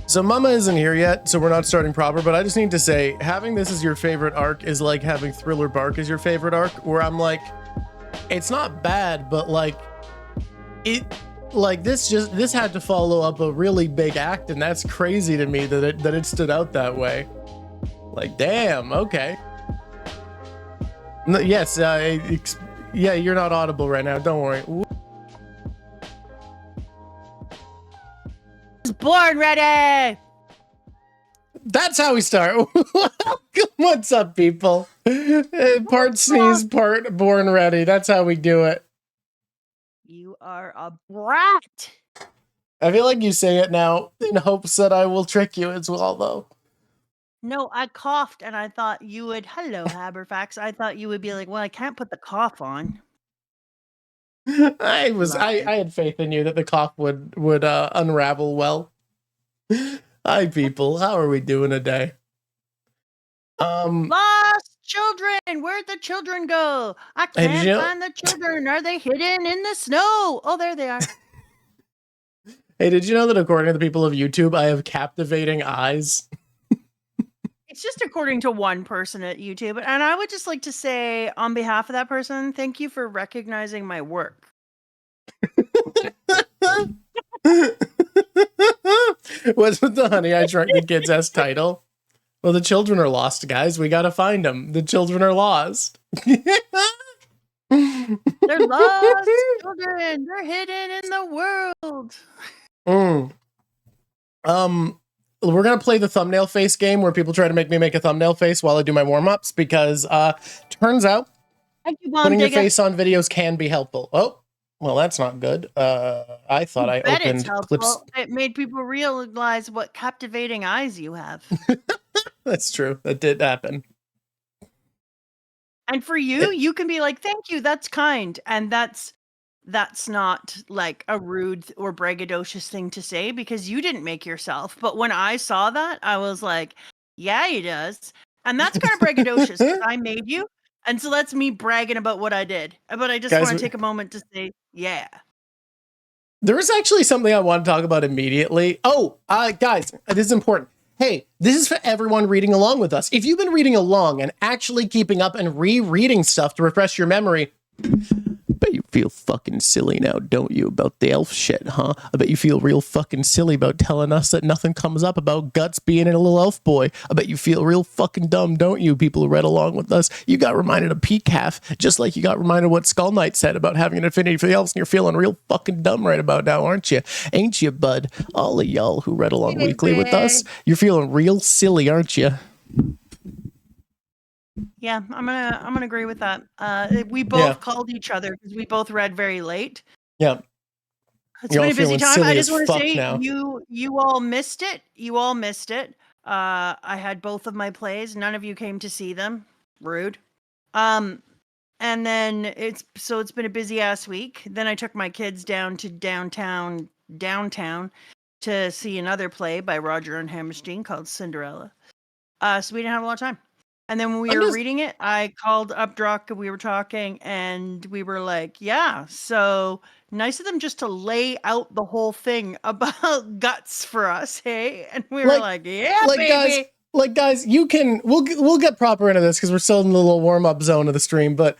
So Mama isn't here yet, so we're not starting proper, but I just need to say, having this as your favorite arc is like having Thriller Bark as your favorite arc, where I'm like, it's not bad, but like, this had to follow up a really big act, and that's crazy to me that it stood out that way. Like, damn, okay. No, yes, yeah, you're not audible right now, don't worry. Born ready. That's how we start. What's up, people? Part sneeze, part born ready. That's how we do it. You are a brat. I feel like you say it now in hopes that I will trick you as well, though. No, I coughed and I thought you would. Hello, Haberfax. I thought you would be like, well, I can't put the cough on. I had faith in you that the cough would unravel well. Hi, people. How are we doing today? Lost children. Where'd the children go? I can't find the children. Are they hidden in the snow? Oh, there they are. Hey, did you know that according to the people of YouTube, I have captivating eyes? It's just according to one person at YouTube. And I would just like to say, on behalf of that person, thank you for recognizing my work. What's with the Honey I Shrunk the Kids S title? Well, the children are lost, guys. We gotta find them. The children are lost. They're lost children. They're hidden in the world. We're gonna play the thumbnail face game where people try to make me make a thumbnail face while I do my warm-ups, because turns out putting your face on videos can be helpful. Oh, well, that's not good. I thought I opened clips. It made people realize what captivating eyes you have. That's true. That did happen. And for you, you can be like, thank you, that's kind. And that's not like a rude or braggadocious thing to say because you didn't make yourself. But when I saw that, I was like, yeah, he does. And that's kind of braggadocious because I made you. And so that's me bragging about what I did. But I just want to take a moment to say, yeah. There is actually something I want to talk about immediately. Oh, guys, this is important. Hey, this is for everyone reading along with us. If you've been reading along and actually keeping up and rereading stuff to refresh your memory, I bet you feel fucking silly now, don't you, about the elf shit, huh? I bet you feel real fucking silly about telling us that nothing comes up about Guts being a little elf boy. I bet you feel real fucking dumb, don't you, people who read along with us? You got reminded of Peacalf, just like you got reminded what Skull Knight said about having an affinity for the elves, and you're feeling real fucking dumb right about now, aren't you? Ain't you, bud? All of y'all who read along weekly with us, you're feeling real silly, aren't you? Yeah, I'm gonna agree with that. We both called each other because we both read very late. Yeah, it's been a busy time. I just want to say you all missed it. You all missed it. I had both of my plays. None of you came to see them. Rude. And then it's been a busy ass week. Then I took my kids down to downtown to see another play by Roger and Hammerstein called Cinderella. So we didn't have a lot of time. And then when we were reading it, I called up Drawk, we were talking, and we were like, yeah, so nice of them just to lay out the whole thing about Guts for us, hey? And we were like yeah, baby. Guys, you can, we'll get proper into this because we're still in the little warm-up zone of the stream, but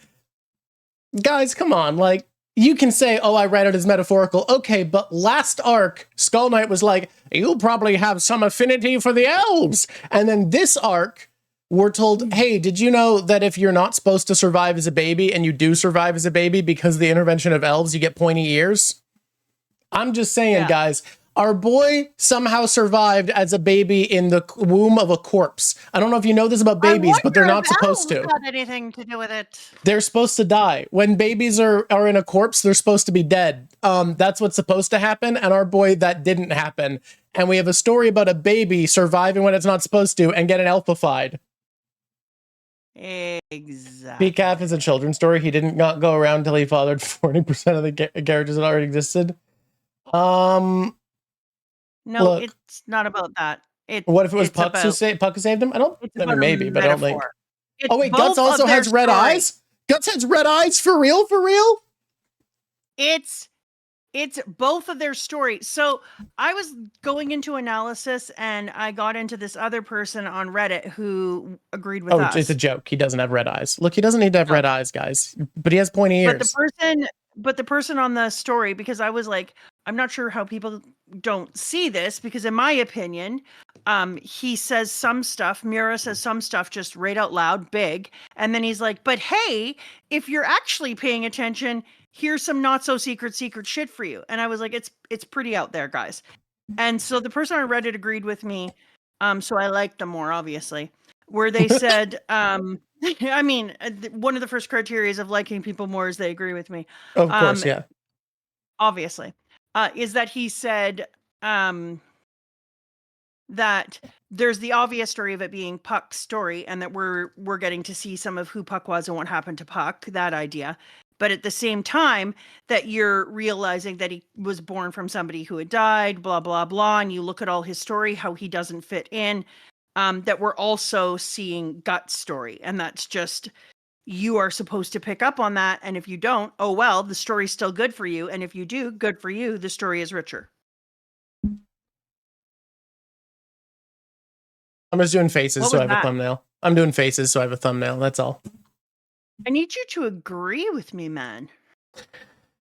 guys, come on, like, you can say, oh, I read it as metaphorical. Okay, but last arc, Skull Knight was like, you'll probably have some affinity for the elves. And then this arc, we're told, hey, did you know that if you're not supposed to survive as a baby and you do survive as a baby because of the intervention of elves, you get pointy ears? I'm just saying, guys, our boy somehow survived as a baby in the womb of a corpse. I don't know if you know this about babies, but they're not supposed to. Got anything to do with it? They're supposed to die. When babies are in a corpse, they're supposed to be dead. That's what's supposed to happen. And our boy, that didn't happen. And we have a story about a baby surviving when it's not supposed to and getting elfified. Exactly. Peacalf is a children's story. He didn't not go around until he fathered 40% of the characters that already existed. No, look, it's not about that. What if it was Puck who saved him? I mean, maybe, but I don't think. Oh wait, Guts also has red eyes? Guts has red eyes for real? For real? It's It's both of their stories. So I was going into analysis and I got into this other person on Reddit who agreed with us. Oh, it's a joke. He doesn't have red eyes. Look, he doesn't need to have red eyes, guys. But he has pointy ears. But the person on the story, because I was like, I'm not sure how people don't see this, because in my opinion, he says some stuff, Mura says some stuff just right out loud, big. And then he's like, but hey, if you're actually paying attention, here's some not so secret shit for you. And I was like, it's pretty out there, guys. And so the person on Reddit agreed with me. So I liked them more, obviously, where they said, I mean, one of the first criteria of liking people more is they agree with me. Of course, yeah. Obviously, is that he said that there's the obvious story of it being Puck's story, and that we're getting to see some of who Puck was and what happened to Puck, that idea. But at the same time, that you're realizing that he was born from somebody who had died, blah, blah, blah. And you look at all his story, how he doesn't fit in, that we're also seeing Guts' story. And that's just, you are supposed to pick up on that. And if you don't, oh, well, the story's still good for you. And if you do, good for you, the story is richer. I'm just doing faces so I have a thumbnail. I'm doing faces so I have a thumbnail. That's all. I need you to agree with me, man.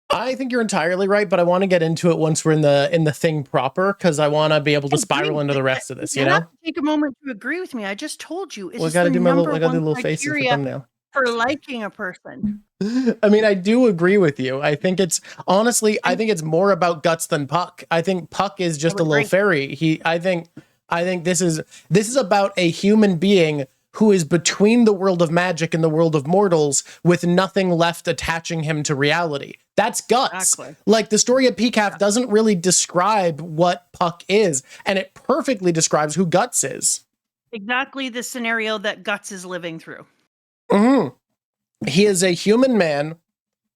I think you're entirely right, but I want to get into it once we're in the thing proper, because I want to be able to spiral into the rest of this. You know, have to take a moment to agree with me. I just told you. It's got to do my little, I got to do little faces for thumbnail for liking a person. I mean, I do agree with you. I think it's honestly, I think it's more about Guts than Puck. I think Puck is just a little fairy. I think this is about a human being who is between the world of magic and the world of mortals, with nothing left attaching him to reality. That's Guts. Exactly. Like, the story of PCAF doesn't really describe what Puck is, and it perfectly describes who Guts is. Exactly the scenario that Guts is living through. Mm-hmm. He is a human man,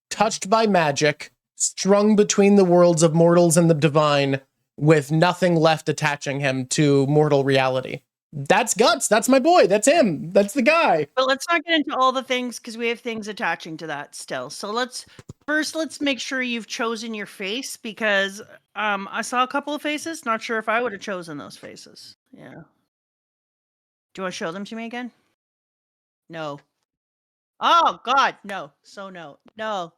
touched by magic, strung between the worlds of mortals and the divine, with nothing left attaching him to mortal reality. That's Guts. That's my boy. That's him. That's the guy. But let's not get into all the things, because we have things attaching to that still. So let's make sure you've chosen your face, because I saw a couple of faces. Not sure if I would have chosen those faces. Yeah. Do you want to show them to me again? No. Oh God, no. So no. No.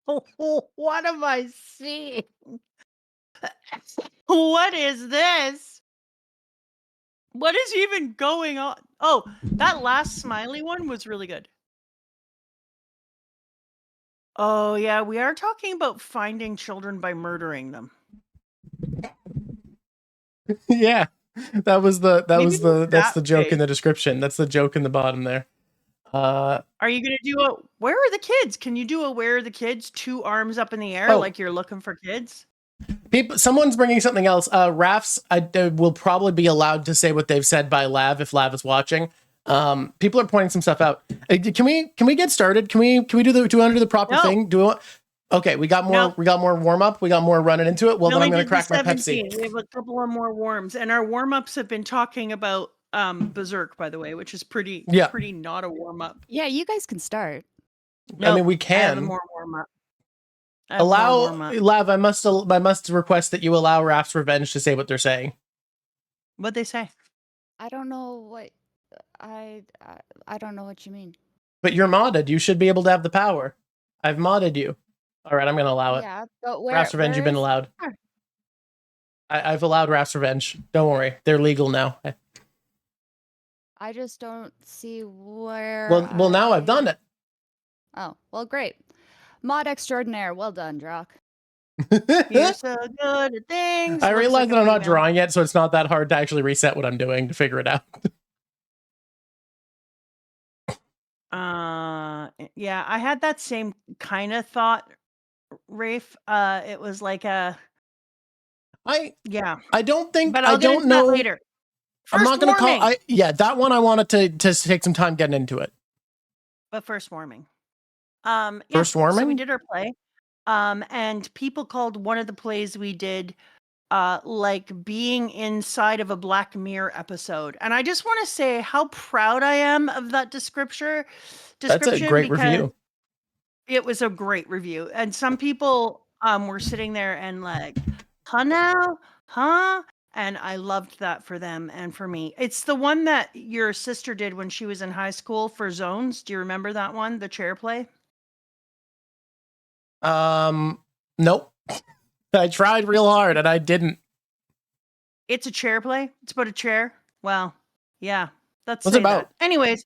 What am I seeing? What is this? What is even going on? Oh, that last smiley one was really good. Oh yeah, we are talking about finding children by murdering them. Yeah, that's the joke in the description. That's the joke in the bottom there. Are you gonna do where are the kids? Can you do where are the kids? 2 arms up in the air, like you're looking for kids? Someone's bringing something else. Rafts, will probably be allowed to say what they've said by Lav if Lav is watching. People are pointing some stuff out. Can we get started? Do we do the proper thing? Okay, we got more warm up. We got more running into it. Well, then I'm going to crack my Pepsi. We have a couple of more warms, and our warm ups have been talking about Berserk, by the way, which is pretty not a warm up. Yeah, you guys can start. I mean, we can. I have more warm up. Lav, I must request that you allow Raft's Revenge to say what they're saying. What'd they say? I don't know what I don't know what you mean. But you're modded. You should be able to have the power. I've modded you. All right, I'm going to allow it. Yeah, but Raft's Revenge, you've been allowed. I've allowed Raft's Revenge. Don't worry, they're legal now. I just don't see where. Well, now I've done it. Oh, well, great. Mod extraordinaire. Well done, Drawk. You're so good at things. I realize that I'm not drawing yet, so it's not that hard to actually reset what I'm doing to figure it out. Yeah, I had that same kind of thought, Rafe. It was like I don't think, but I don't know later. I'm not going to call. That one I wanted to take some time getting into it. But first warming. First warming? So we did our play. And people called one of the plays we did like being inside of a Black Mirror episode. And I just want to say how proud I am of that description. That's a great review. It was a great review. And some people were sitting there and like, huh now? Huh? And I loved that for them and for me. It's the one that your sister did when she was in high school for Zones. Do you remember that one? The chair play? Nope. I tried real hard and I didn't. It's a chair play. It's about a chair. Well, yeah. What's it about? Anyways,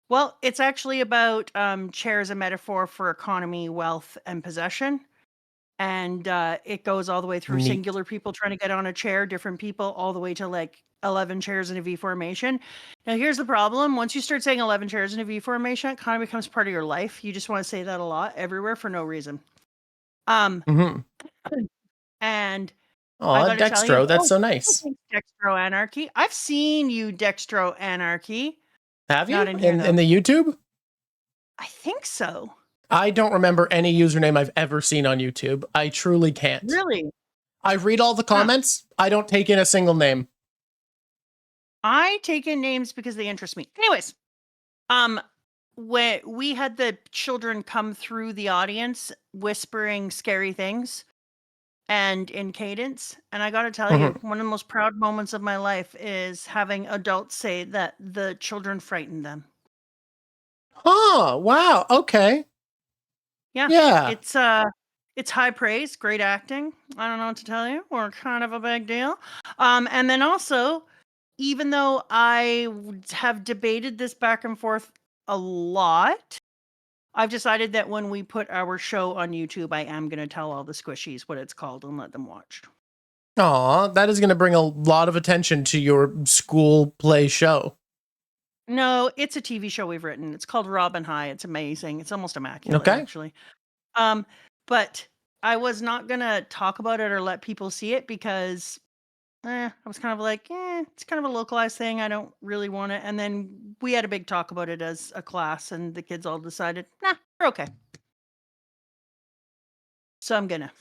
well, it's actually about chair as a metaphor for economy, wealth, and possession. And it goes all the way through singular people trying to get on a chair, different people, all the way to like 11 chairs in a V formation. Now, here's the problem. Once you start saying 11 chairs in a V formation, it kind of becomes part of your life. You just want to say that a lot everywhere for no reason. And Dextro, that's so nice. Dextro Anarchy. I've seen you, Dextro Anarchy. Have you? In the YouTube? I think so. I don't remember any username I've ever seen on YouTube. I truly can't. Really? I read all the comments. I don't take in a single name. I take in names because they interest me. Anyways, when we had the children come through the audience whispering scary things and in cadence, and I got to tell you, one of the most proud moments of my life is having adults say that the children frightened them. Oh, wow. Okay. Yeah. It's high praise, great acting. I don't know what to tell you. We're kind of a big deal. And then also, even though I have debated this back and forth a lot, I've decided that when we put our show on YouTube, I am going to tell all the squishies what it's called and let them watch. Aw, that is going to bring a lot of attention to your school play show. No, it's a TV show we've written. It's called Robin High. It's amazing. It's almost immaculate, actually. But I was not going to talk about it or let people see it because I was kind of like, it's kind of a localized thing. I don't really want it. And then we had a big talk about it as a class, and the kids all decided, nah, we're okay. So I'm gonna.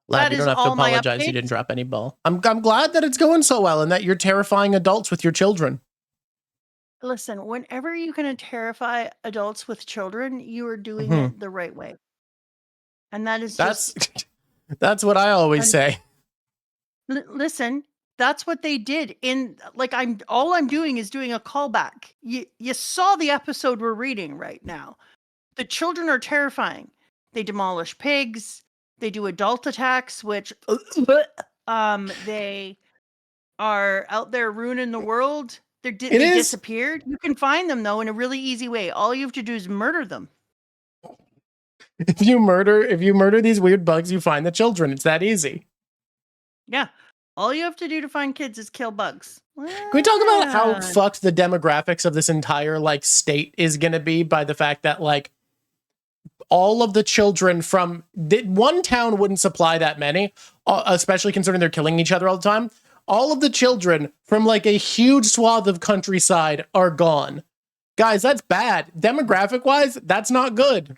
Lad, you don't have to apologize. You didn't drop any ball. I'm glad that it's going so well and that you're terrifying adults with your children. Listen, whenever you're going to terrify adults with children, you are doing it the right way. And that is that's what I always say. Listen, that's what they did all I'm doing is doing a callback. You saw the episode we're reading right now. The children are terrifying. They demolish pigs. They do adult attacks, which they are out there ruining the world. They disappeared. You can find them though in a really easy way. All you have to do is murder them. If you murder these weird bugs, you find the children. It's that easy. Yeah. All you have to do to find kids is kill bugs. Can we talk about how fucked the demographics of this entire state is going to be by the fact that all of the children from one town wouldn't supply that many, especially considering they're killing each other all the time. All of the children from a huge swath of countryside are gone. Guys, that's bad. Demographic wise, that's not good.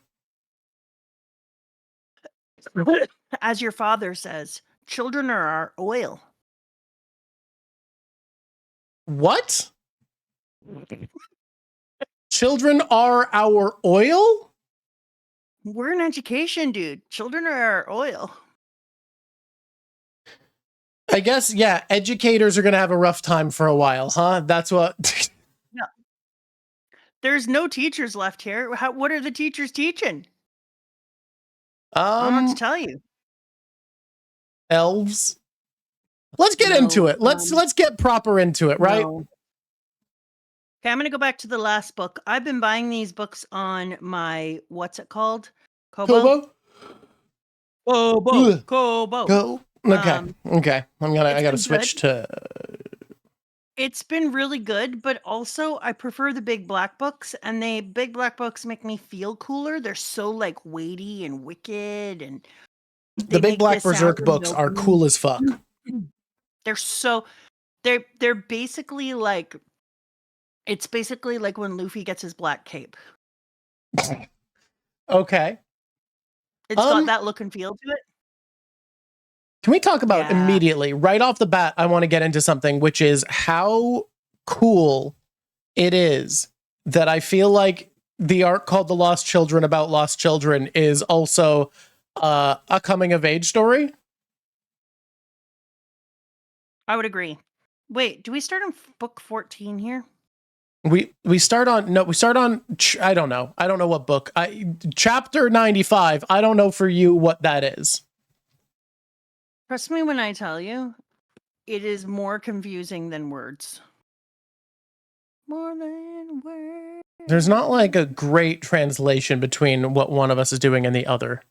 As your father says, children are our oil. What? Children are our oil? We're in education, dude. Children are our oil. I guess, yeah, educators are going to have a rough time for a while, huh? That's what... No. There's no teachers left here. What are the teachers teaching? I don't know what to tell you. Elves. Let's get into it. Let's get proper into it, right? No. Okay, I'm going to go back to the last book. I've been buying these books on my, what's it called? Kobo? Kobo. Go. Okay. I gotta switch to. It's been really good, but also I prefer the big black books, and the big black books make me feel cooler. They're so weighty and wicked, and the big black Berserk books are cool as fuck. They're basically it's basically like when Luffy gets his black cape. Okay. It's got that look and feel to it. Can we talk about immediately, right off the bat, I want to get into something, which is how cool it is that I feel like the arc called The Lost Children about lost children is also a coming of age story? I would agree. Wait, do we start on book 14 here? We start on I don't know what book. Chapter 95. I don't know for you what that is. Trust me when I tell you, it is more confusing than words. More than words. There's not like a great translation between what one of us is doing and the other.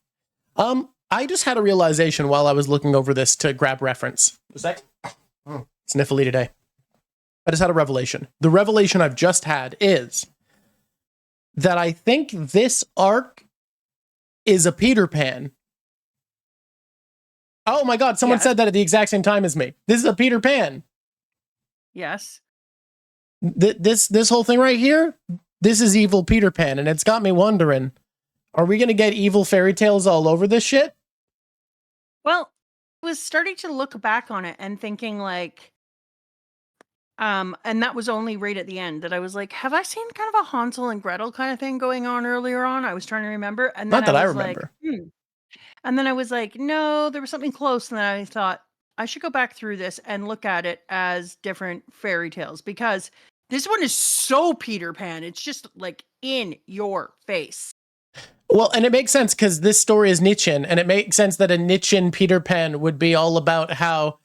I just had a realization while I was looking over this to grab reference. A sec. Sniffly today. I just had a revelation. The revelation I've just had is that I think this arc is a Peter Pan. Oh my God, someone said that at the exact same time as me. This is a Peter Pan. Yes. This whole thing right here, this is evil Peter Pan, and it's got me wondering, are we going to get evil fairy tales all over this shit? Well, I was starting to look back on it and thinking like, and that was only right at the end that I was like, have I seen kind of a Hansel and Gretel kind of thing going on earlier on? I was trying to remember. And then Not that I was remember. Like, And then I was like, no, there was something close. And then I thought I should go back through this and look at it as different fairy tales, because this one is so Peter Pan. It's just like in your face. Well, and it makes sense because this story is Nietzschean, and it makes sense that a Nietzschean Peter Pan would be all about how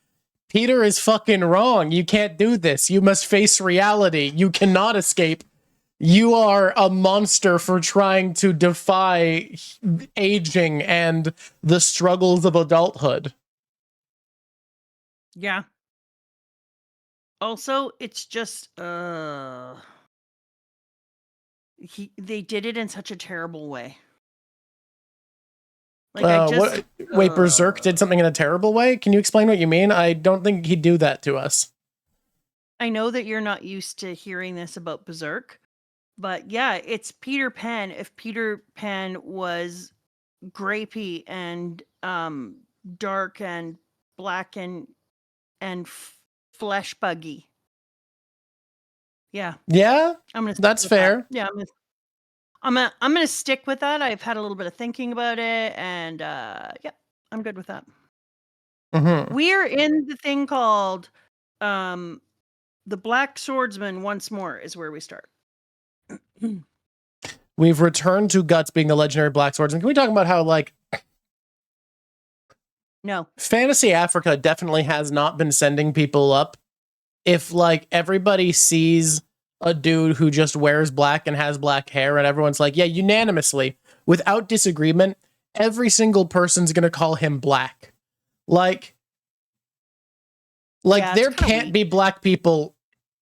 Peter is fucking wrong. You can't do this. You must face reality. You cannot escape. You are a monster for trying to defy aging and the struggles of adulthood. Yeah. Also, it's just they did it in such a terrible way. Like wait, Berserk did something in a terrible way? Can you explain what you mean? I don't think he'd do that to us. I know that you're not used to hearing this about Berserk, but yeah, it's Peter Pan. If Peter Pan was grapey and dark and black and flesh buggy. Yeah. Yeah. That's fair. Yeah, I'm gonna stick with that. I've had a little bit of thinking about it, and yeah, I'm good with that. Mm-hmm. We're in the thing called the Black Swordsman once more is where we start. We've returned to Guts being the legendary Black Swordsman. Can we talk about how, like, no, Fantasy Africa definitely has not been sending people up. If, like, everybody sees a dude who just wears black and has black hair and everyone's like, yeah, unanimously, without disagreement, every single person's gonna call him black. Like Yeah, there can't be black people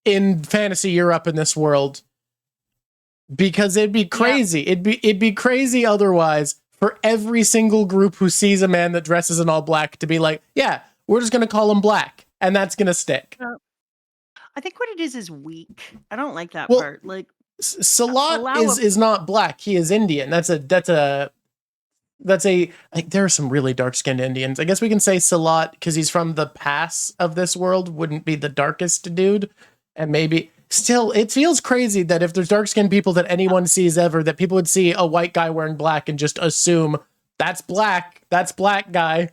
in fantasy Europe in this world, because it'd be crazy. Yeah. It'd be crazy otherwise for every single group who sees a man that dresses in all black to be like, yeah, we're just gonna call him black, and that's gonna stick. I think what it is weak. I don't like that part. Like, Salat is not black. He is Indian. That's a like, there are some really dark-skinned Indians. I guess we can say Salat, because he's from the pass of this world, wouldn't be the darkest dude. And maybe still, it feels crazy that if there's dark-skinned people that anyone sees ever, that people would see a white guy wearing black and just assume that's black guy.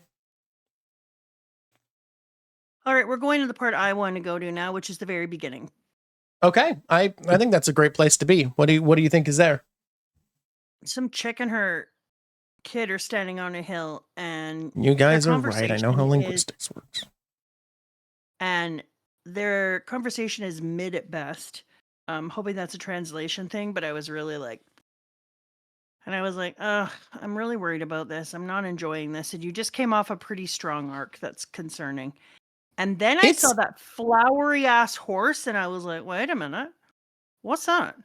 All right, we're going to the part I want to go to now, which is the very beginning. Okay, I think that's a great place to be. What do you think is there? Some chick and her kid are standing on a hill, and you guys are right. I know how linguistics works. And their conversation is mid at best. I'm hoping that's a translation thing, but I was really like, and I was like, I'm really worried about this. I'm not enjoying this. And you just came off a pretty strong arc. That's concerning. And then I saw that flowery ass horse, and I was like, wait a minute, what's that?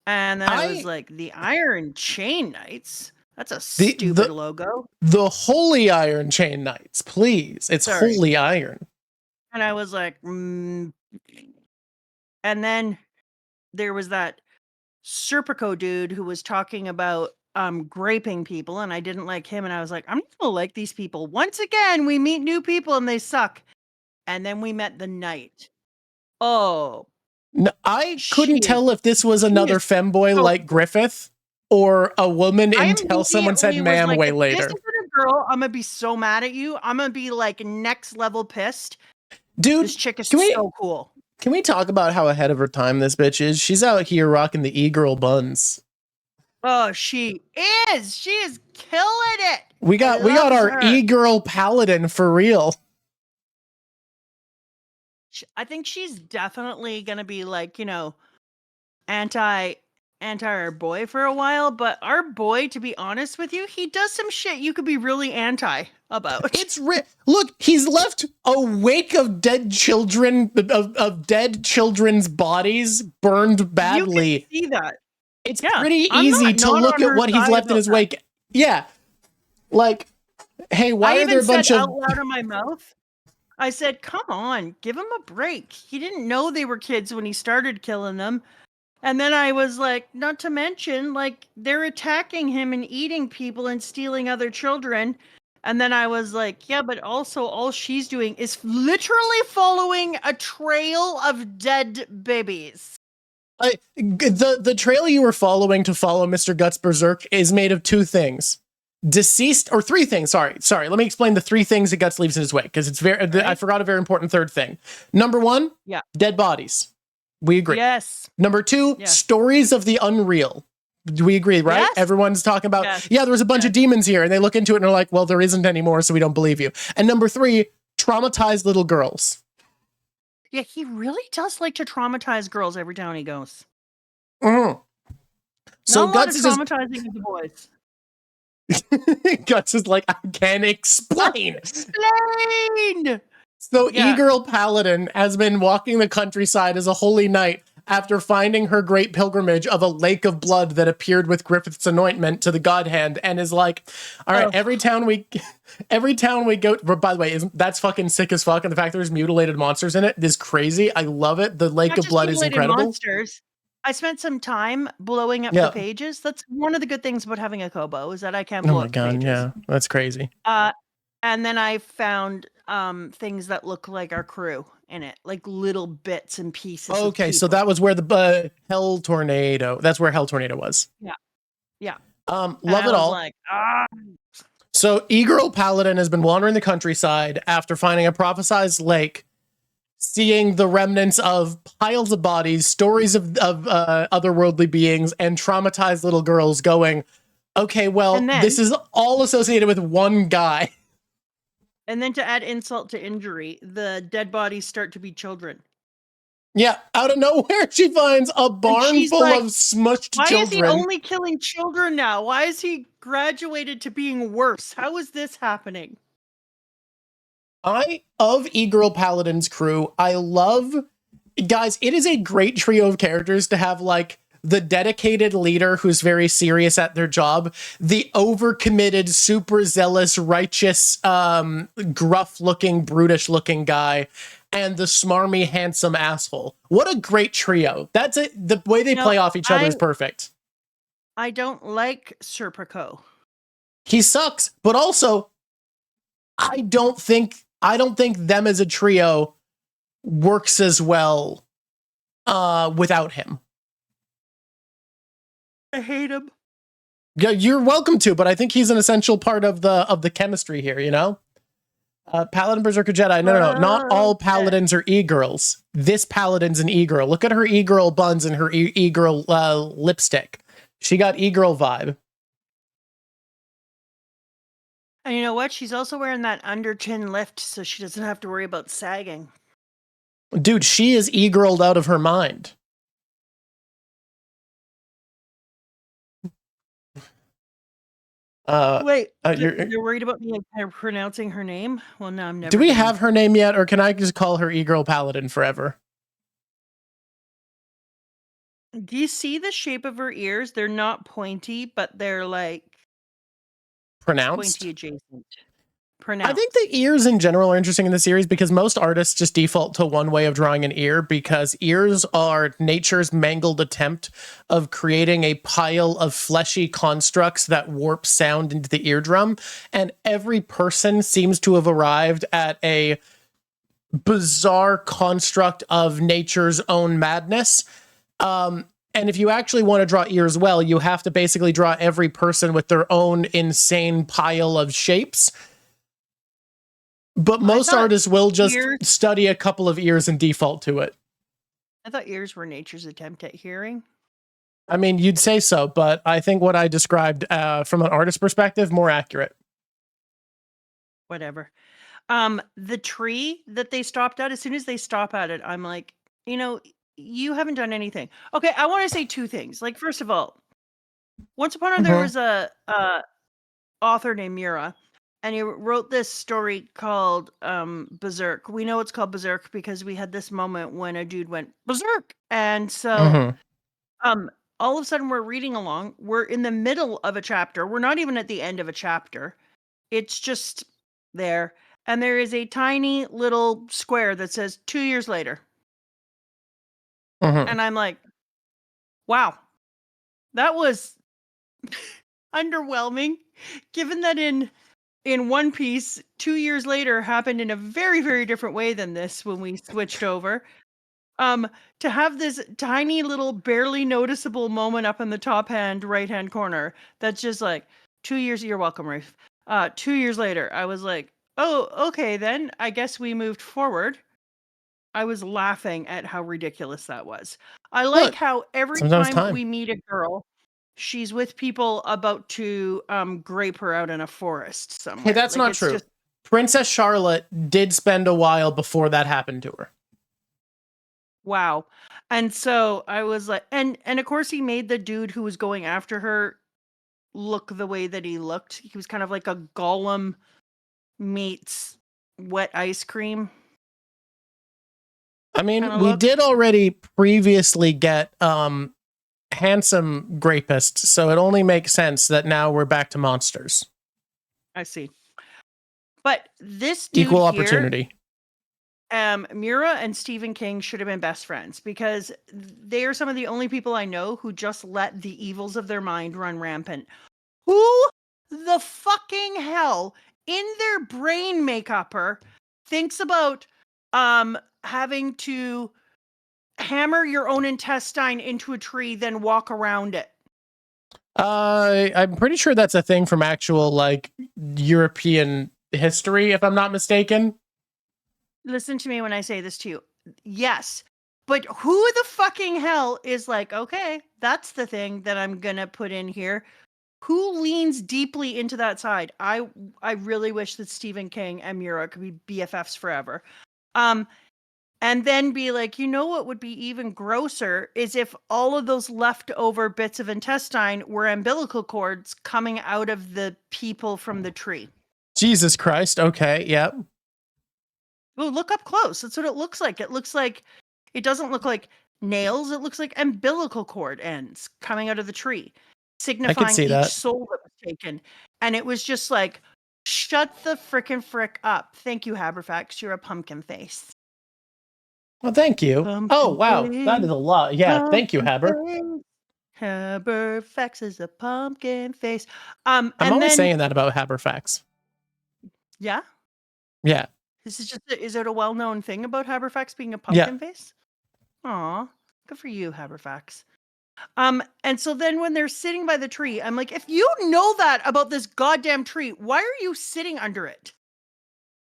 And then I was like, the Iron Chain Knights. That's a stupid logo. The Holy Iron Chain Knights, please. It's Holy Iron. And I was like, And then there was that Serpico dude who was talking about graping people, and I didn't like him, and I was like, I'm not gonna like these people. Once again, we meet new people and they suck. And then we met the knight. Oh No, I couldn't tell if this was another femboy like Griffith or a woman until someone said ma'am way later. This isn't a girl, I'm gonna be so mad at you. I'm gonna be like next level pissed. Dude, this chick is so cool. Can we talk about how ahead of her time this bitch is? She's out here rocking the e-girl buns. Oh, she is. She is killing it. We got our e-girl paladin for real. I think she's definitely gonna be like, anti our boy for a while, but our boy, to be honest with you, he does some shit you could be really anti about. Look, he's left a wake of dead children, of dead children's bodies burned badly. You can see that. It's pretty easy to look at what he's left in his wake. Yeah. Like, hey, why are there a bunch of... out loud of my mouth? I said, come on, give him a break. He didn't know they were kids when he started killing them. And then I was like, not to mention, like, they're attacking him and eating people and stealing other children. And then I was like, yeah, but also all she's doing is literally following a trail of dead babies. The trail you were following to follow Mr. Guts Berserk is made of two things. Deceased, or three things, sorry. Let me explain the three things that Guts leaves in his wake, because it's I forgot a very important third thing. Number one, dead bodies. We agree. Yes. Number two, stories of the unreal. Do we agree, right? Yes. Everyone's talking about, there was a bunch of demons here, and they look into it and are like, well, there isn't anymore, so we don't believe you. And number three, traumatized little girls. Yeah, he really does like to traumatize girls every town he goes. Mm. So Not Guts is traumatizing the boys. Guts is like, I can't explain. Explain! So E-Girl Paladin has been walking the countryside as a holy knight after finding her great pilgrimage of a lake of blood that appeared with Griffith's anointment to the god hand, and is like, all right, every town we go, by the way, that's fucking sick as fuck, and the fact there's mutilated monsters in it is crazy. I love it. The lake of blood is incredible. Monsters. I spent some time blowing up the pages. That's one of the good things about having a Kobo, is that I can blow up the pages. Yeah, that's crazy. And then I found things that look like our crew in it, like little bits and pieces. Okay, so that was where the Hell Tornado. That's where Hell Tornado was. Yeah. Love it all. Like, So E-Girl Paladin has been wandering the countryside after finding a prophesized lake, seeing the remnants of piles of bodies, stories of otherworldly beings, and traumatized little girls, going, okay, well, this is all associated with one guy. And then to add insult to injury, the dead bodies start to be children. Yeah, out of nowhere, she finds a barn full of smushed children. Why is he only killing children now? Why is he graduated to being worse? How is this happening? Of E-Girl Paladin's crew, I love... Guys, it is a great trio of characters to have, like, the dedicated leader who's very serious at their job, the overcommitted, super zealous, righteous, gruff-looking, brutish-looking guy, and the smarmy, handsome asshole. What a great trio. That's it. The way they play off each other is perfect. I don't like Serpico. He sucks, but also, I don't think them as a trio works as well without him. I hate him. Yeah, you're welcome to, but I think he's an essential part of the chemistry here, you know? Paladin, Berserker, Jedi. No. Not all paladins are e-girls. This paladin's an e-girl. Look at her e-girl buns and her e-girl lipstick. She got e-girl vibe. And you know what? She's also wearing that under chin lift, so she doesn't have to worry about sagging. Dude, she is e-girled out of her mind. Wait, you're worried about me pronouncing her name? Well, no, I'm never. Do we have her name yet, or can I just call her E-Girl Paladin forever? Do you see the shape of her ears? They're not pointy, but they're like pronounced, pointy adjacent. Pronounced. I think the ears in general are interesting in the series because most artists just default to one way of drawing an ear, because ears are nature's mangled attempt of creating a pile of fleshy constructs that warp sound into the eardrum. And every person seems to have arrived at a bizarre construct of nature's own madness. And if you actually want to draw ears well, you have to basically draw every person with their own insane pile of shapes. But most artists will just study a couple of ears and default to it. I thought ears were nature's attempt at hearing. I mean, you'd say so, but I think what I described from an artist perspective, more accurate. Whatever. The tree that they stopped at, as soon as they stop at it, I'm like, you haven't done anything. Okay, I want to say two things. Like, first of all, once upon a time, there was a author named Mura, and he wrote this story called Berserk. We know it's called Berserk because we had this moment when a dude went Berserk. And so all of a sudden we're reading along. We're in the middle of a chapter. We're not even at the end of a chapter. It's just there. And there is a tiny little square that says 2 years later. And I'm like, wow, that was underwhelming, given that in One Piece, 2 years later happened in a very, very different way than this when we switched over. To have this tiny little barely noticeable moment up in the top right hand corner that's just like 2 years. You're welcome, Rafe. 2 years later, I was like, oh, okay, then I guess we moved forward. I was laughing at how ridiculous that was. I like how every time we meet a girl, she's with people about to grape her out in a forest somewhere. Hey, that's not true. Princess Charlotte did spend a while before that happened to her. Wow. And so I was like, and of course he made the dude who was going after her look the way that he looked. He was kind of like a Gollum meets wet ice cream. I mean, we did already previously get handsome grapists, so it only makes sense that now we're back to monsters. I see. But this dude equal opportunity. Mura and Stephen King should have been best friends because they are some of the only people I know who just let the evils of their mind run rampant. Who the fucking hell in their brain make-upper thinks about having to hammer your own intestine into a tree, then walk around it? I'm pretty sure that's a thing from actual like European history, if I'm not mistaken. Listen to me when I say this to you. Yes. But who the fucking hell is like, okay, that's the thing that I'm going to put in here. Who leans deeply into that side? I really wish that Stephen King and Mura could be BFFs forever. And then be like, you know what would be even grosser is if all of those leftover bits of intestine were umbilical cords coming out of the people from the tree. Jesus Christ. Okay. Yep. Well, look up close. That's what it looks like. It doesn't look like nails. It looks like umbilical cord ends coming out of the tree, signifying each soul that was taken. And it was just like, shut the frickin' frick up. Thank you, Haberfax. You're a pumpkin face. Well, thank you. Oh, wow. That is a lot. Yeah. Thank you, Haber. Haberfax is a pumpkin face. I'm always saying that about Haberfax. Yeah? Yeah. This is is it a well-known thing about Haberfax being a pumpkin face? Aw, good for you, Haberfax. And so then when they're sitting by the tree, I'm like, if you know that about this goddamn tree, why are you sitting under it?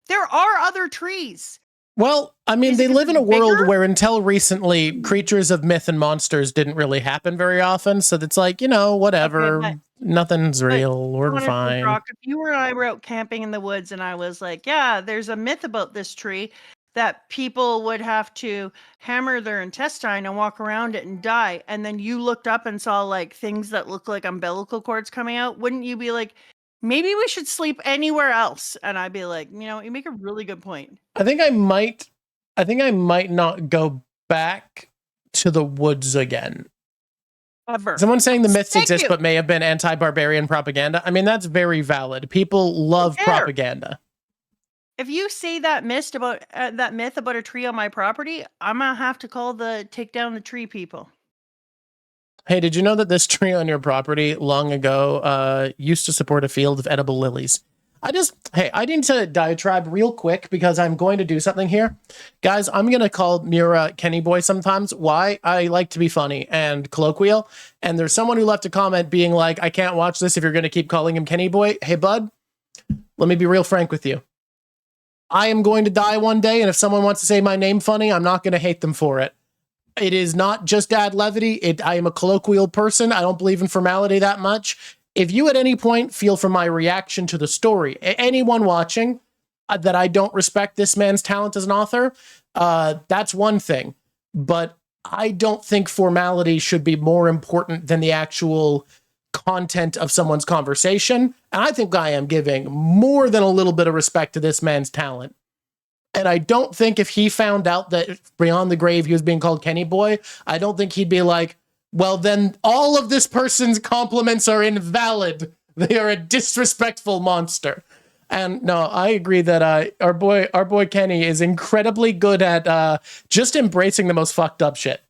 There are other trees. Well, I mean, they live in a world where until recently, creatures of myth and monsters didn't really happen very often. So it's like, whatever. Okay, nothing's real. We're fine. If you and I were out camping in the woods and I was like, yeah, there's a myth about this tree that people would have to hammer their intestine and walk around it and die. And then you looked up and saw like things that look like umbilical cords coming out. Wouldn't you be like, maybe we should sleep anywhere else? And I'd be like, you make a really good point. I think I might not go back to the woods again. Ever. Someone saying the myths exist but may have been anti-barbarian propaganda. I mean, that's very valid. People love propaganda. If you say that myth about a tree on my property, I'm gonna have to take down the tree people. Hey, did you know that this tree on your property long ago used to support a field of edible lilies? I need to diatribe real quick because I'm going to do something here. Guys, I'm going to call Mira Kenny Boy sometimes. Why? I like to be funny and colloquial. And there's someone who left a comment being like, I can't watch this if you're going to keep calling him Kenny Boy. Hey, bud, let me be real frank with you. I am going to die one day, and if someone wants to say my name funny, I'm not going to hate them for it. It is not just add levity. I am a colloquial person. I don't believe in formality that much. If you at any point feel from my reaction to the story, anyone watching, that I don't respect this man's talent as an author, that's one thing. But I don't think formality should be more important than the actual content of someone's conversation. And I think I am giving more than a little bit of respect to this man's talent. And I don't think if he found out that beyond the grave he was being called Kenny Boy, I don't think he'd be like, well, then all of this person's compliments are invalid. They are a disrespectful monster. And no, I agree that our boy Kenny is incredibly good at just embracing the most fucked up shit.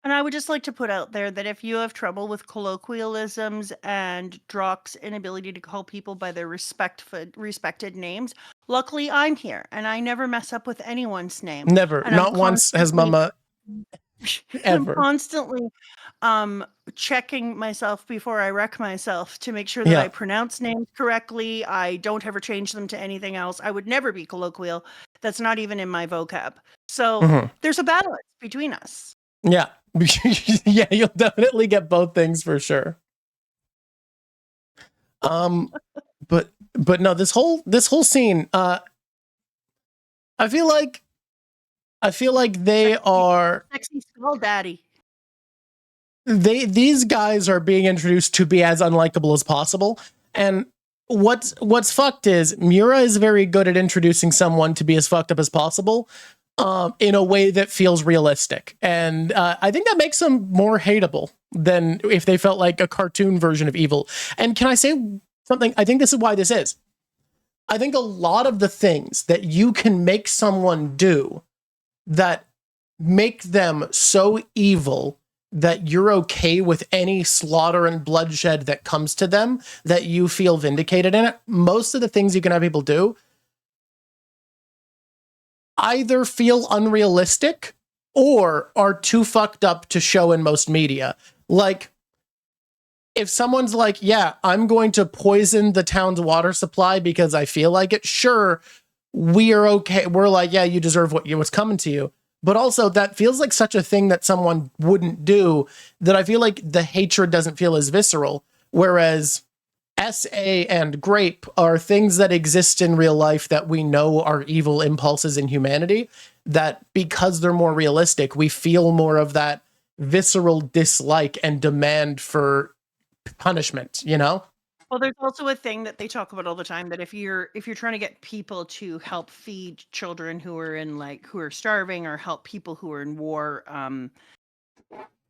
And I would just like to put out there that if you have trouble with colloquialisms and Drawk's inability to call people by their respected names, luckily I'm here and I never mess up with anyone's name. Never. And Not once has Mama ever. I'm constantly checking myself before I wreck myself to make sure that I pronounce names correctly. I don't ever change them to anything else. I would never be colloquial. That's not even in my vocab. So there's a balance between us. Yeah. Yeah, you'll definitely get both things for sure. But no, this whole scene, I feel like they are sexy skull daddy. These guys are being introduced to be as unlikable as possible. And what's fucked is Mura is very good at introducing someone to be as fucked up as possible. In a way that feels realistic. And I think that makes them more hateable than if they felt like a cartoon version of evil. And can I say something? I think this is why this is. I think a lot of the things that you can make someone do that make them so evil that you're okay with any slaughter and bloodshed that comes to them, that you feel vindicated in it, most of the things you can have people do either feel unrealistic or are too fucked up to show in most media. Like, if someone's like, yeah, I'm going to poison the town's water supply because I feel like it, sure, we are okay. We're like, yeah, you deserve what's coming to you. But also, that feels like such a thing that someone wouldn't do, that I feel like the hatred doesn't feel as visceral. Whereas SA and Grape are things that exist in real life that we know are evil impulses in humanity, that because they're more realistic, we feel more of that visceral dislike and demand for punishment, you know? Well, there's also a thing that they talk about all the time, that if you're trying to get people to help feed children who are starving, or help people who are in war,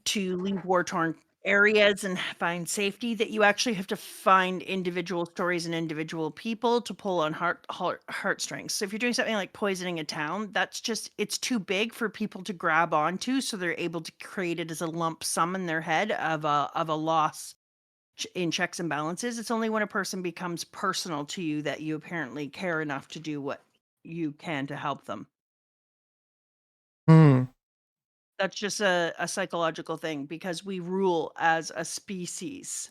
to leave war-torn areas and find safety, that you actually have to find individual stories and individual people to pull on heartstrings. So if you're doing something like poisoning a town, it's too big for people to grab onto, so they're able to create it as a lump sum in their head of a loss in checks and balances. It's only when a person becomes personal to you that you apparently care enough to do what you can to help them. That's just a psychological thing, because we rule as a species.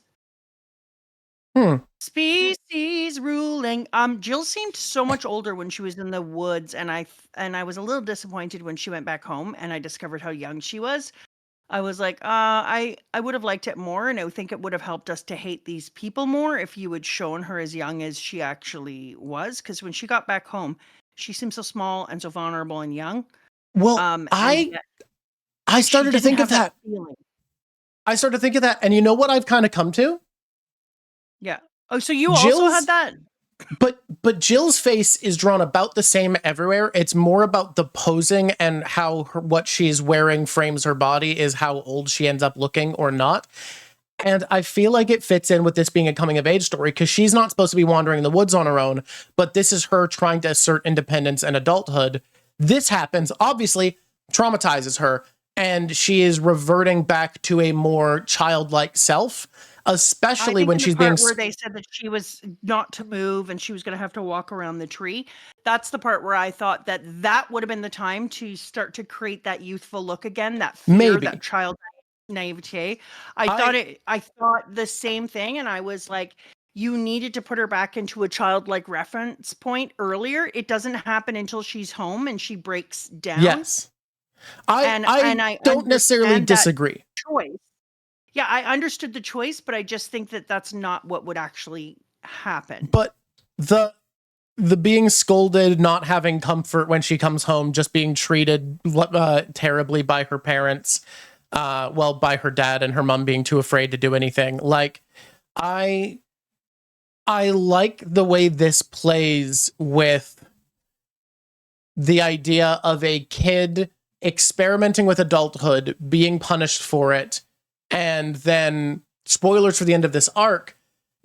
Species ruling. Jill seemed so much older when she was in the woods, and I was a little disappointed when she went back home and I discovered how young she was. I was like, I would have liked it more, and I think it would have helped us to hate these people more if you had shown her as young as she actually was. Because when she got back home, she seemed so small and so vulnerable and young. Well, I started to think of that. I started to think of that, and you know what I've kind of come to? Yeah. Oh, so you also had that? But Jill's face is drawn about the same everywhere. It's more about the posing and how what she's wearing frames her body is how old she ends up looking or not. And I feel like it fits in with this being a coming of age story, because she's not supposed to be wandering in the woods on her own, but this is her trying to assert independence and adulthood. This happens, obviously, traumatizes her, and she is reverting back to a more childlike self. especially when she's being where they said that she was not to move and she was going to have to walk around the tree. That's the part where I thought that would have been the time to start to create that youthful look again, that fear, that child naivete. I thought the same thing, and I was like, you needed to put her back into a childlike reference point earlier. It doesn't happen until she's home and she breaks down. Yes. I don't necessarily disagree. Choice. Yeah, I understood the choice, but I just think that that's not what would actually happen. But the being scolded, not having comfort when she comes home, just being treated terribly by her parents, by her dad, and her mom being too afraid to do anything. Like, I like the way this plays with the idea of a kid experimenting with adulthood, being punished for it, and then, spoilers for the end of this arc,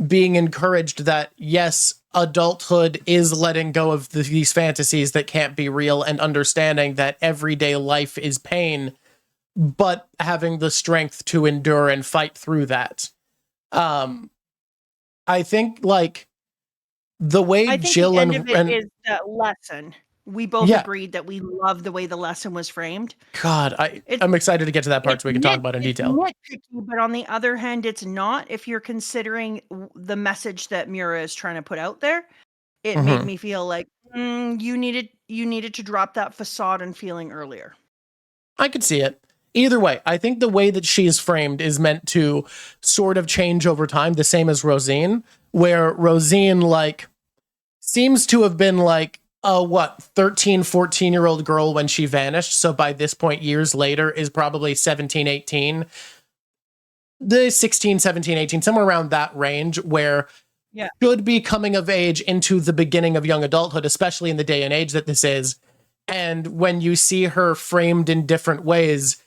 being encouraged that, yes, adulthood is letting go of these fantasies that can't be real, and understanding that everyday life is pain, but having the strength to endure and fight through that. I think, like, the way Jill the end of it is that lesson. We both agreed that we love the way the lesson was framed. God, I'm excited to get to that part so we can talk about it in detail. Nitpicky, but on the other hand, it's not. If you're considering the message that Mura is trying to put out there, it made me feel like you needed to drop that facade and feeling earlier. I could see it. Either way, I think the way that she is framed is meant to sort of change over time, the same as Rosine, where Rosine, like, seems to have been like, 13, 14-year-old girl when she vanished. So by this point, years later, is probably 17, 18. The 16, 17, 18, somewhere around that range, where should be coming of age into the beginning of young adulthood, especially in the day and age that this is. And when you see her framed in different ways,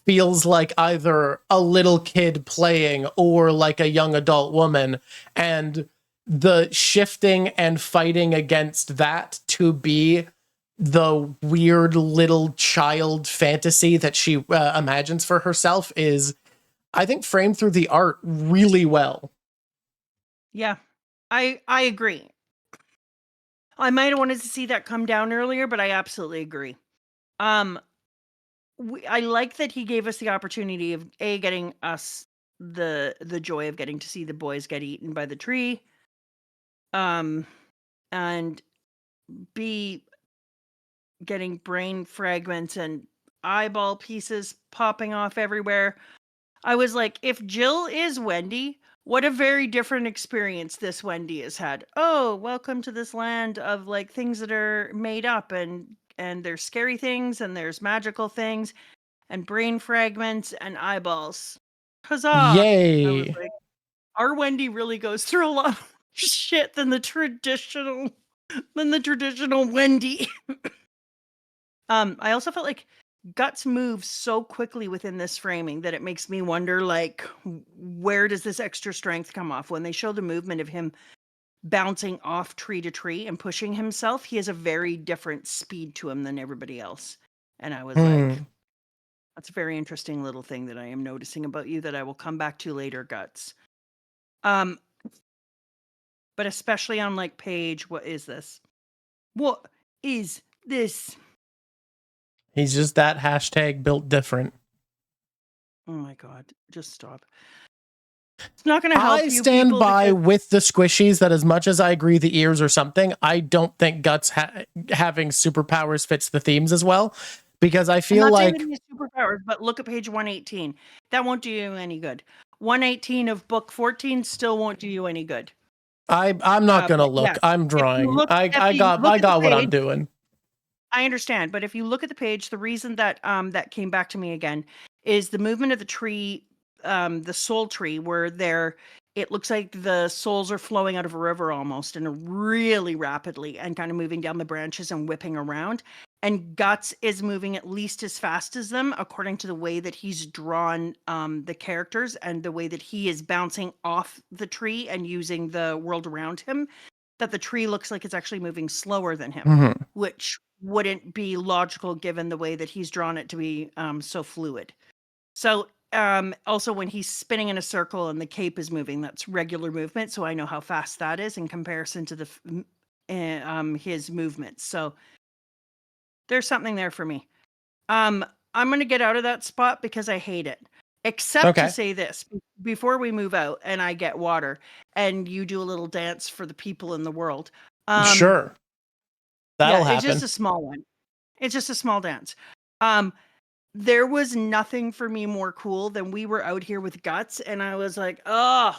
feels like either a little kid playing or like a young adult woman. And the shifting and fighting against that to be the weird little child fantasy that she imagines for herself is, I think, framed through the art really well. Yeah, I agree. I might have wanted to see that come down earlier, but I absolutely agree. I like that he gave us the opportunity of getting us the joy of getting to see the boys get eaten by the tree. And B, getting brain fragments and eyeball pieces popping off everywhere. I was like, if Jill is Wendy, what a very different experience this Wendy has had. Oh, welcome to this land of, like, things that are made up, and there's scary things and there's magical things and brain fragments and eyeballs. Huzzah! Yay! I was like, our Wendy really goes through a lot of shit than the traditional Wendy. I also felt like Guts moves so quickly within this framing that it makes me wonder, like, where does this extra strength come off? When they show the movement of him bouncing off tree to tree and pushing himself, he has a very different speed to him than everybody else. And I was like, that's a very interesting little thing that I am noticing about you that I will come back to later, Guts. But especially on, like, page, what is this? What is this? He's just that hashtag built different. Oh my God, just stop. It's not going to help. I stand by with the squishies that as much as I agree the ears or something, I don't think Guts having superpowers fits the themes as well. Because I feel like superpowers, but look at page 118. That won't do you any good. 118 of book 14 still won't do you any good. I'm not gonna look. Yeah. I'm drawing. I got what I'm doing. I understand, but if you look at the page, the reason that that came back to me again is the movement of the tree, the soul tree, where it looks like the souls are flowing out of a river almost, and really rapidly, and kind of moving down the branches and whipping around. And Guts is moving at least as fast as them, according to the way that he's drawn the characters and the way that he is bouncing off the tree and using the world around him, that the tree looks like it's actually moving slower than him, which wouldn't be logical given the way that he's drawn it to be so fluid. So Also, when he's spinning in a circle and the cape is moving, that's regular movement. So I know how fast that is in comparison to his movements. So there's something there for me. I'm going to get out of that spot because I hate it. Except to say this, before we move out and I get water and you do a little dance for the people in the world. Sure. That'll happen. It's just a small one. It's just a small dance. There was nothing for me more cool than we were out here with Guts and I was like, oh,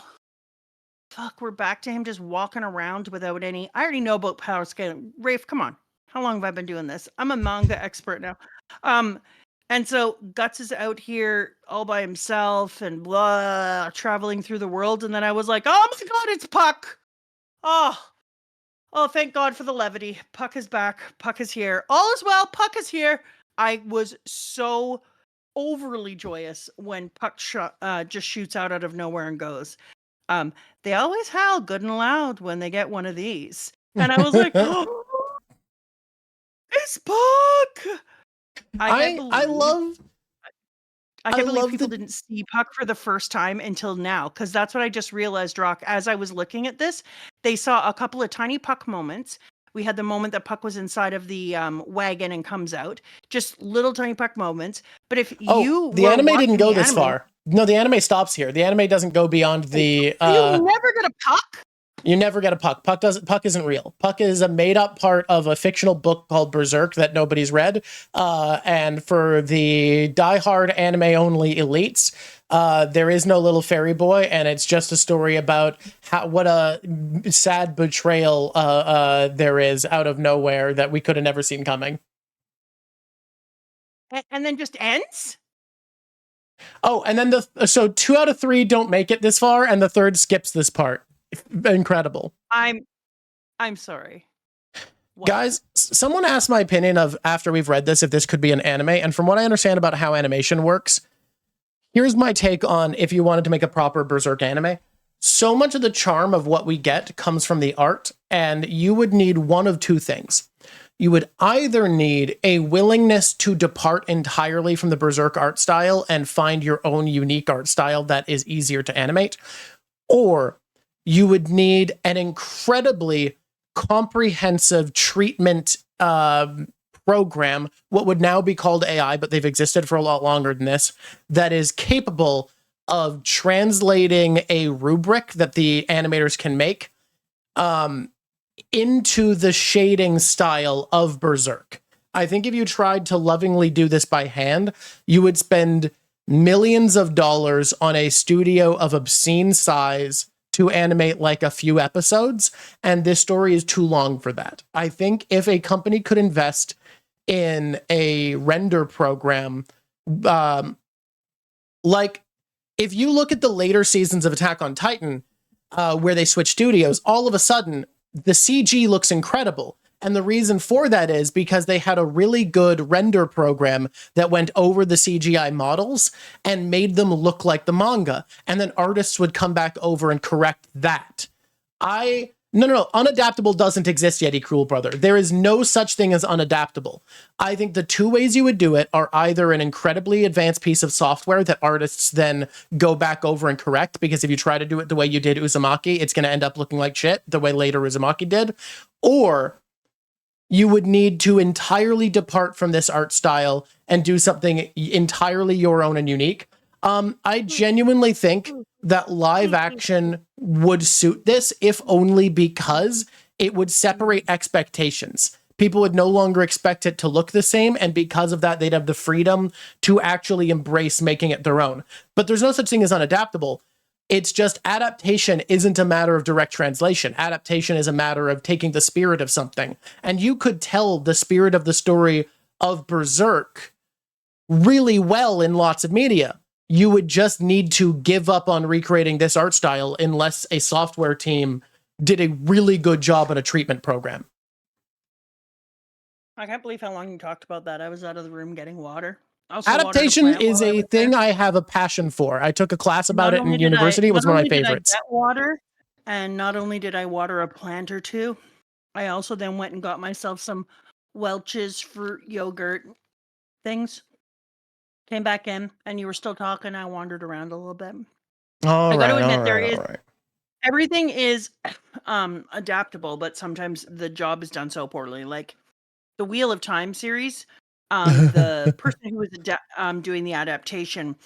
fuck, we're back to him just walking around without any. I already know about power scaling. Rafe, come on. How long have I been doing this? I'm a manga expert now. And so Guts is out here all by himself and blah, traveling through the world. And then I was like, oh my God, it's Puck. Oh, thank God for the levity. Puck is back. Puck is here. All is well. Puck is here. I was so overly joyous when Puck just shoots out of nowhere and goes. They always howl good and loud when they get one of these. And I was like, oh, it's Puck. I can't believe people didn't see Puck for the first time until now, because that's what I just realized, Drawk. As I was looking at this, they saw a couple of tiny Puck moments. We had the moment that Puck was inside of the wagon and comes out. Just little tiny Puck moments. But if the anime didn't go this far. No, the anime stops here. The anime doesn't go beyond the... You never get a Puck? You never get a Puck. Puck isn't real. Puck is a made-up part of a fictional book called Berserk that nobody's read. And for the diehard anime-only elites, there is no little fairy boy, and it's just a story about what a sad betrayal there is out of nowhere that we could have never seen coming. And then just ends? Oh, and then so 2 out of 3 don't make it this far, and the third skips this part. Incredible. I'm sorry. What? Guys, someone asked my opinion of, after we've read this, if this could be an anime. And from what I understand about how animation works, here's my take on if you wanted to make a proper Berserk anime. So much of the charm of what we get comes from the art, and you would need one of two things. You would either need a willingness to depart entirely from the Berserk art style and find your own unique art style that is easier to animate, or you would need an incredibly comprehensive treatment program, what would now be called AI, but they've existed for a lot longer than this, that is capable of translating a rubric that the animators can make into the shading style of Berserk. I think if you tried to lovingly do this by hand, you would spend millions of dollars on a studio of obscene size to animate like a few episodes, and this story is too long for that. I think if a company could invest in a render program, like if you look at the later seasons of Attack on Titan, where they switch studios, all of a sudden the CG looks incredible. And the reason for that is because they had a really good render program that went over the CGI models and made them look like the manga. And then artists would come back over and correct that. No. Unadaptable doesn't exist yet, Cruel Brother. There is no such thing as unadaptable. I think the two ways you would do it are either an incredibly advanced piece of software that artists then go back over and correct, because if you try to do it the way you did Uzumaki, it's going to end up looking like shit, the way later Uzumaki did. Or you would need to entirely depart from this art style and do something entirely your own and unique. I genuinely think that live action would suit this, if only because it would separate expectations. People would no longer expect it to look the same, and because of that, they'd have the freedom to actually embrace making it their own. But there's no such thing as unadaptable. It's just adaptation isn't a matter of direct translation. Adaptation is a matter of taking the spirit of something. And you could tell the spirit of the story of Berserk really well in lots of media. You would just need to give up on recreating this art style unless a software team did a really good job on a treatment program. I can't believe how long you talked about that. I was out of the room getting water. Adaptation is a thing I have a passion for. I took a class about it in university. It was one of my favorites. I get water, and not only did I water a plant or two, I also then went and got myself some Welch's fruit yogurt things. came back in, and you were still talking. I wandered around a little bit. I got to admit, everything is adaptable, but sometimes the job is done so poorly. Like the Wheel of Time series, the person who was doing the adaptation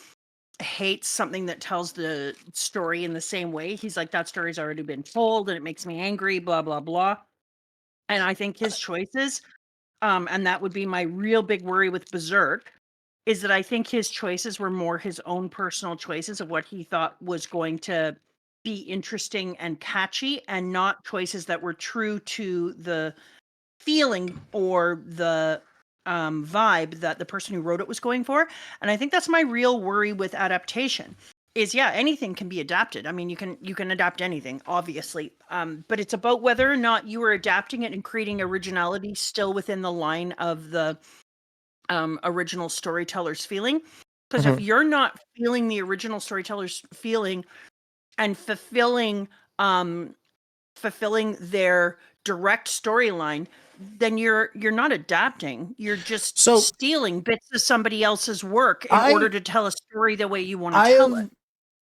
hates something that tells the story in the same way. He's like, that story's already been told, and it makes me angry. Blah blah blah. And I think his choices, and that would be my real big worry with Berserk, is that I think his choices were more his own personal choices of what he thought was going to be interesting and catchy, and not choices that were true to the feeling or the vibe that the person who wrote it was going for. And I think that's my real worry with adaptation. Is anything can be adapted. I mean, you can adapt anything, obviously, but it's about whether or not you are adapting it and creating originality still within the line of the original storyteller's feeling. Because if you're not feeling the original storyteller's feeling and fulfilling their direct storyline, then you're not adapting. You're just stealing bits of somebody else's work in order to tell a story the way you want to tell it.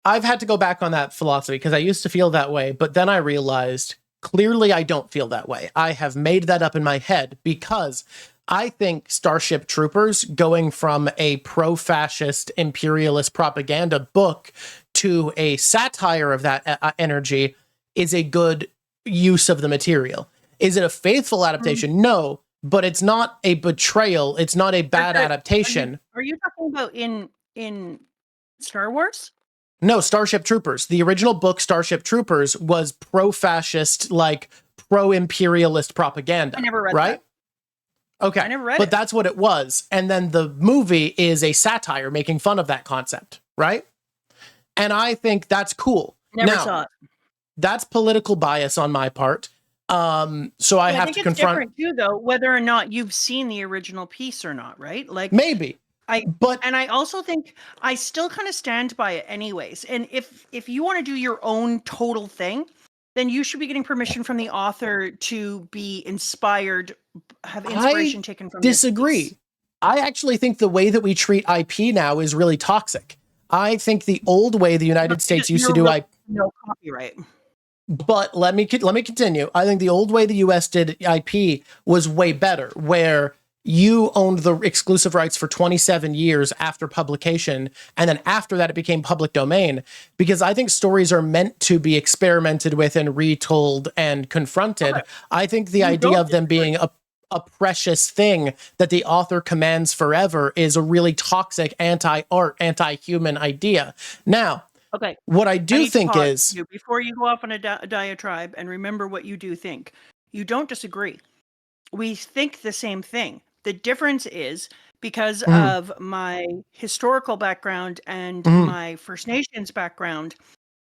I've had to go back on that philosophy because I used to feel that way, but then I realized clearly I don't feel that way. I have made that up in my head because I think Starship Troopers going from a pro-fascist imperialist propaganda book to a satire of that energy is a good use of the material. Is it a faithful adaptation? No, but it's not a betrayal. It's not a bad adaptation. Are you talking about in Star Wars? No, Starship Troopers. The original book, Starship Troopers, was pro-fascist, like pro-imperialist propaganda. I never read that. Okay, I never read but that's what it was. And then the movie is a satire making fun of that concept, right? And I think that's cool. Never saw it. That's political bias on my part. So I have to confront. It's different too, though, whether or not you've seen the original piece or not, right? Like maybe. And I also think I still kind of stand by it anyways. And if you want to do your own total thing, then you should be getting permission from the author to be inspired, have inspiration taken from. Disagree. I actually think the way that we treat IP now is really toxic. I think the old way the United States used to do IP. No copyright. But let me continue. I think the old way the US did IP was way better, where you owned the exclusive rights for 27 years after publication, and then after that it became public domain, because I think stories are meant to be experimented with and retold and confronted. Okay. I think the idea of them being a precious thing that the author commands forever is a really toxic anti-art, anti-human idea. Now, okay, what I do think is, before you go off on a diatribe, and remember what you do think. You don't disagree. We think the same thing. The difference is because of my historical background and my First Nations background,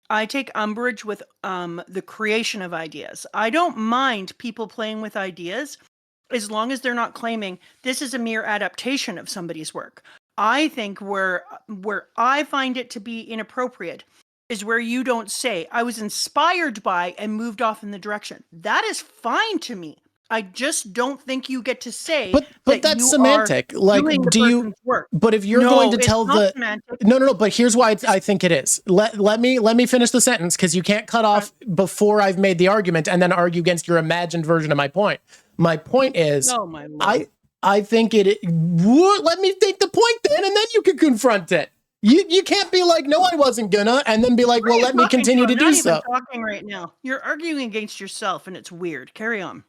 I take umbrage with the creation of ideas. I don't mind people playing with ideas as long as they're not claiming this is a mere adaptation of somebody's work. I think where I find it to be inappropriate is where you don't say, I was inspired by and moved off in the direction. That is fine to me. I just don't think you get to say but that's semantic. Like, do you? Work. But if you're going to tell no, but here's why I think it is. Let me finish the sentence, because you can't cut off before I've made the argument and then argue against your imagined version of my point. My point is, I think it. Let me take the point then, and then you can confront it. You can't be like, no, I wasn't gonna, and then be like, well, let me continue to do so. I'm not even talking right now. You're arguing against yourself, and it's weird. Carry on.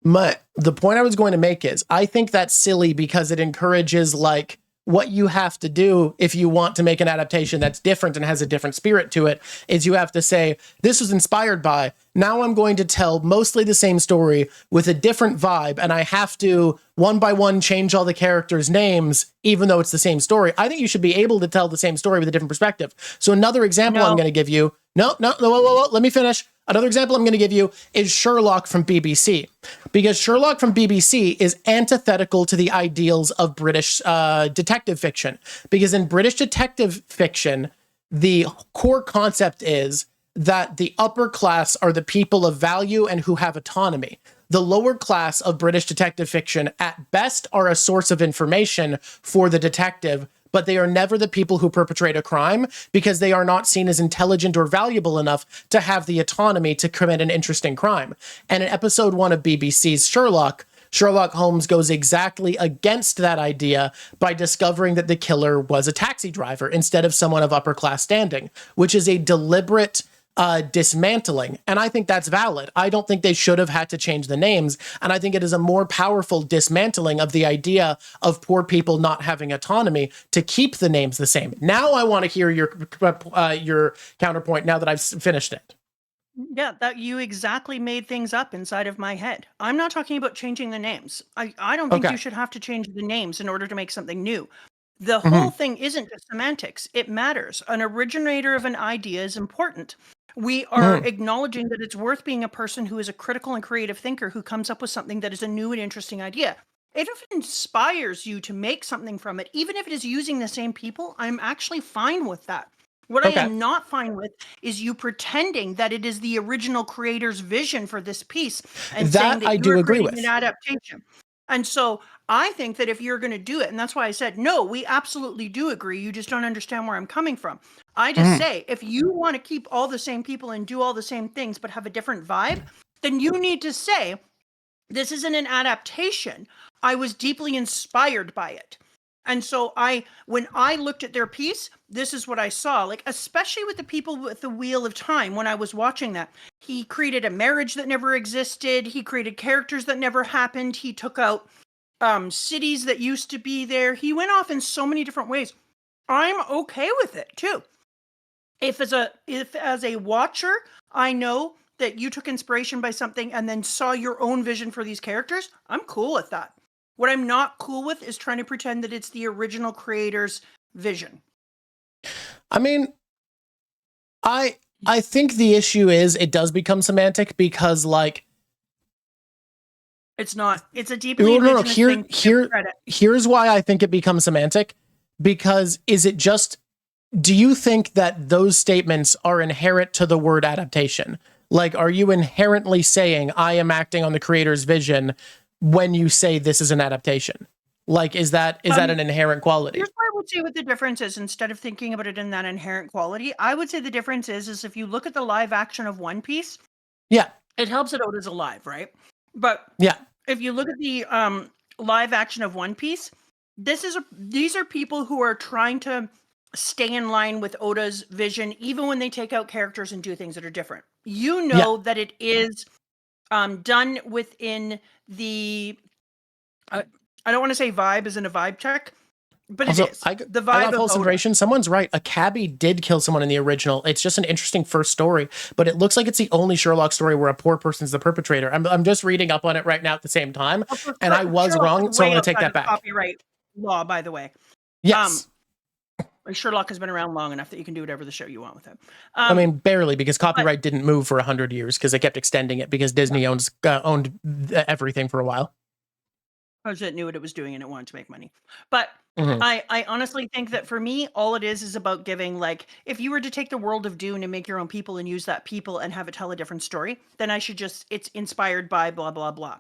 The point I was going to make is, I think that's silly because it encourages, like, what you have to do if you want to make an adaptation that's different and has a different spirit to it is you have to say, this was inspired by, now I'm going to tell mostly the same story with a different vibe, and I have to one by one change all the characters' names, even though it's the same story. I think you should be able to tell the same story with a different perspective. So another example I'm going to give you, whoa, let me finish. Another example I'm going to give you is Sherlock from BBC, because Sherlock from BBC is antithetical to the ideals of British detective fiction. Because in British detective fiction, the core concept is that the upper class are the people of value and who have autonomy. The lower class of British detective fiction, at best, are a source of information for the detective, but they are never the people who perpetrate a crime because they are not seen as intelligent or valuable enough to have the autonomy to commit an interesting crime. And in episode 1 of BBC's Sherlock Holmes goes exactly against that idea by discovering that the killer was a taxi driver instead of someone of upper class standing, which is a deliberate dismantling. And I think that's valid. I don't think they should have had to change the names. And I think it is a more powerful dismantling of the idea of poor people not having autonomy to keep the names the same. Now I want to hear your counterpoint now that I've finished it. Yeah, that you exactly made things up inside of my head. I'm not talking about changing the names. I don't think you should have to change the names in order to make something new. The whole thing isn't just semantics. It matters. An originator of an idea is important. We are acknowledging that it's worth being a person who is a critical and creative thinker who comes up with something that is a new and interesting idea. If it inspires you to make something from it, even if it is using the same people, I'm actually fine with that. What I am not fine with is you pretending that it is the original creator's vision for this piece and saying that I do agree with an adaptation. And so I think that if you're going to do it, and that's why I said, no, we absolutely do agree. You just don't understand where I'm coming from. I just say, if you want to keep all the same people and do all the same things, but have a different vibe, then you need to say, this isn't an adaptation. I was deeply inspired by it. And so when I looked at their piece, this is what I saw, like, especially with the people with the Wheel of Time, when I was watching that, he created a marriage that never existed. He created characters that never happened. He took out cities that used to be there. He went off in so many different ways. I'm okay with it too. If as a watcher, I know that you took inspiration by something and then saw your own vision for these characters, I'm cool with that. What I'm not cool with is trying to pretend that it's the original creator's vision. I mean, I think the issue is it does become semantic because, like, it's not. It's a deeply indigenous thing. Here's why I think it becomes semantic. Because do you think that those statements are inherent to the word adaptation? Like, are you inherently saying I am acting on the creator's vision when you say this is an adaptation? Like, is that an inherent quality? Here's what I would say what the difference is. Instead of thinking about it in that inherent quality, I would say the difference is if you look at the live action of One Piece, it helps that Oda's alive, right? But if you look at the live action of One Piece, these are people who are trying to stay in line with Oda's vision, even when they take out characters and do things that are different. You know that it is done within the I don't want to say vibe isn't a vibe check, but also, it is. The vibe of Oda. Someone's right. A cabbie did kill someone in the original. It's just an interesting first story, but it looks like it's the only Sherlock story where a poor person's the perpetrator. I'm just reading up on it right now at the same time, and I was wrong, so I'm going to take that back. Copyright law, by the way. Yes. Sherlock has been around long enough that you can do whatever the show you want with him. I mean, barely, because copyright didn't move for 100 years because they kept extending it because Disney owned everything for a while. Because it knew what it was doing and it wanted to make money. But I honestly think that for me, all it is about giving, like, if you were to take the world of Dune and make your own people and use that people and have it tell a different story, then it's inspired by blah, blah, blah.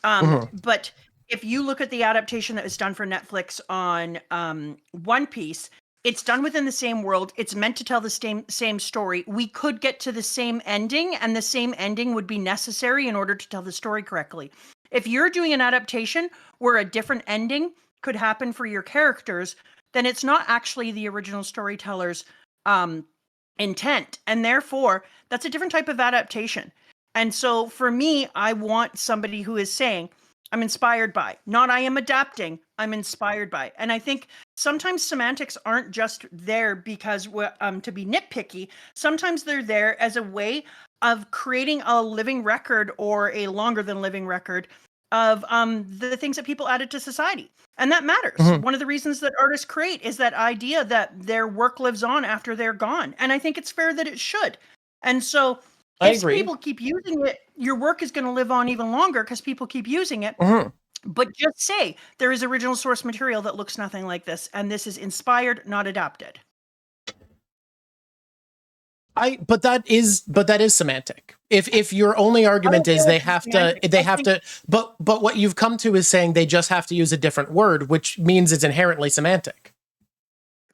But if you look at the adaptation that was done for Netflix on One Piece, it's done within the same world. It's meant to tell the same story. We could get to the same ending, and the same ending would be necessary in order to tell the story correctly. If you're doing an adaptation where a different ending could happen for your characters, then it's not actually the original storyteller's intent. And therefore, that's a different type of adaptation. And so for me, I want somebody who is saying, I'm inspired by, not I am adapting, I'm inspired by. And I think sometimes semantics aren't just there because to be nitpicky. Sometimes they're there as a way of creating a living record or a longer than living record of the things that people added to society. And that matters. One of the reasons that artists create is that idea that their work lives on after they're gone. And I think it's fair that it should. And so if people keep using it, your work is going to live on even longer because people keep using it. But just say there is original source material that looks nothing like this, and this is inspired, not adapted. But that is semantic. If your only argument is they have to, but what you've come to is saying they just have to use a different word, which means it's inherently semantic.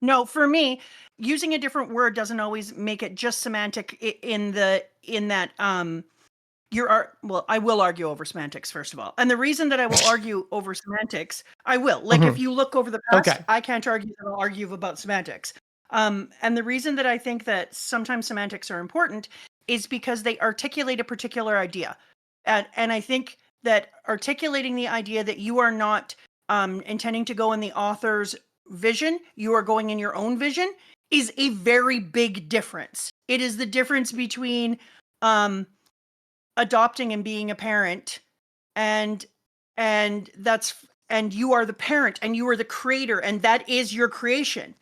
No, for me, using a different word doesn't always make it just semantic in that well, I will argue over semantics, first of all. And the reason that I will argue over semantics, I will. Like, if you look over the past, I can't argue that I'll argue about semantics. And the reason that I think that sometimes semantics are important is because they articulate a particular idea. And I think that articulating the idea that you are not intending to go in the author's vision, you are going in your own vision, is a very big difference. It is the difference between adopting and being a parent, and you are the parent and you are the creator, and that is your creation.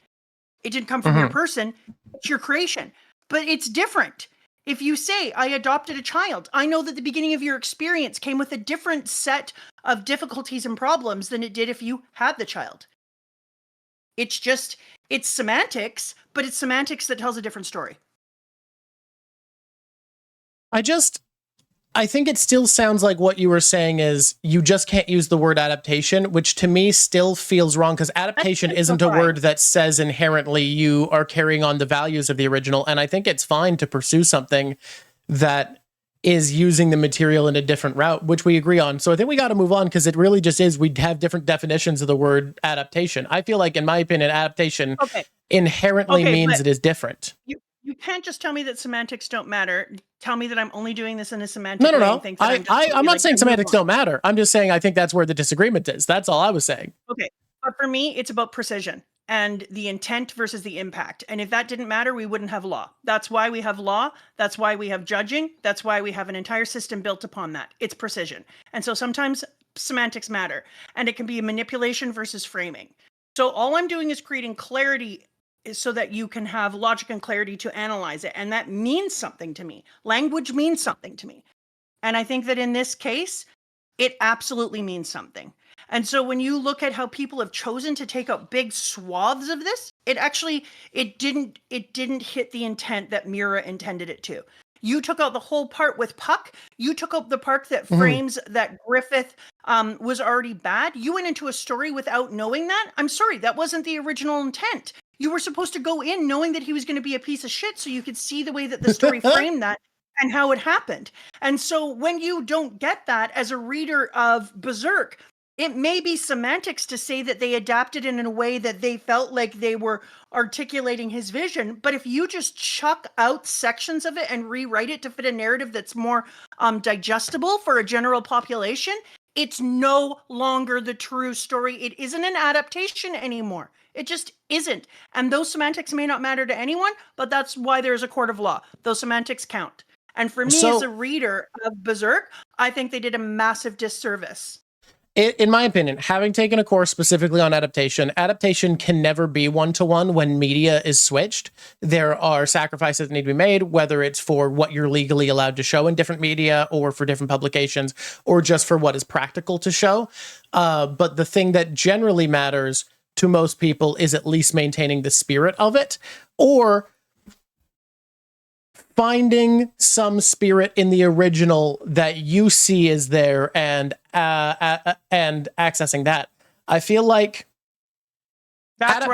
It didn't come from your person, it's your creation. But it's different. If you say, I adopted a child, I know that the beginning of your experience came with a different set of difficulties and problems than it did if you had the child. It's semantics, but it's semantics that tells a different story. I think it still sounds like what you were saying is you just can't use the word adaptation, which to me still feels wrong, because adaptation isn't a word that says inherently you are carrying on the values of the original. And I think it's fine to pursue something that is using the material in a different route, which we agree on. So I think we got to move on, because it really just is, we have different definitions of the word adaptation. I feel like, in my opinion, adaptation inherently means it is different. You can't just tell me that semantics don't matter. Tell me that I'm only doing this in a semantic way. No. I'm not saying semantics don't matter. I'm just saying I think that's where the disagreement is. That's all I was saying. Okay. But for me, it's about precision and the intent versus the impact. And if that didn't matter, we wouldn't have law. That's why we have law. That's why we have judging. That's why we have an entire system built upon that. It's precision. And so sometimes semantics matter, and it can be a manipulation versus framing. So all I'm doing is creating clarity so that you can have logic and clarity to analyze it. And that means something to me. Language means something to me. And I think that in this case, it absolutely means something. And so when you look at how people have chosen to take out big swaths of this, it didn't hit the intent that Mira intended it to. You took out the whole part with Puck. You took out the part that frames that Griffith was already bad. You went into a story without knowing that. I'm sorry, that wasn't the original intent. You were supposed to go in knowing that he was going to be a piece of shit, so you could see the way that the story framed that and how it happened. And so when you don't get that as a reader of Berserk, it may be semantics to say that they adapted it in a way that they felt like they were articulating his vision. But if you just chuck out sections of it and rewrite it to fit a narrative that's more digestible for a general population, it's no longer the true story. It isn't an adaptation anymore. It just isn't. And those semantics may not matter to anyone, but that's why there's a court of law. Those semantics count. And for me, as a reader of Berserk, I think they did a massive disservice. In my opinion, having taken a course specifically on adaptation can never be one-to-one when media is switched. There are sacrifices that need to be made, whether it's for what you're legally allowed to show in different media or for different publications, or just for what is practical to show. But the thing that generally matters to most people is at least maintaining the spirit of it, or finding some spirit in the original that you see is there and accessing that. I feel like that's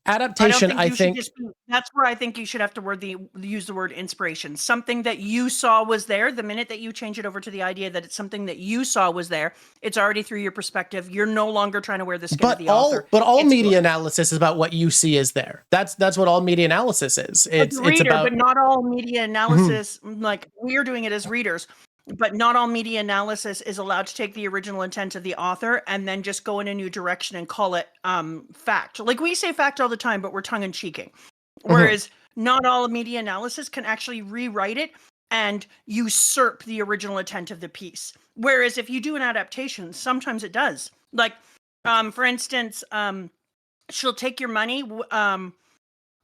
adaptation, I think that's where I think you should have to use the word inspiration. Something that you saw was there. The minute that you change it over to the idea that it's something that you saw was there, it's already through your perspective. You're no longer trying to wear the skin of the author. But all media analysis is about what you see is there. That's what all media analysis is. It's about, but not all media analysis, like we're doing it as readers. But not all media analysis is allowed to take the original intent of the author and then just go in a new direction and call it fact. Like we say fact all the time, but we're tongue-in-cheeking. Whereas not all media analysis can actually rewrite it and usurp the original intent of the piece. Whereas if you do an adaptation, sometimes it does. Like, for instance, she'll take your money.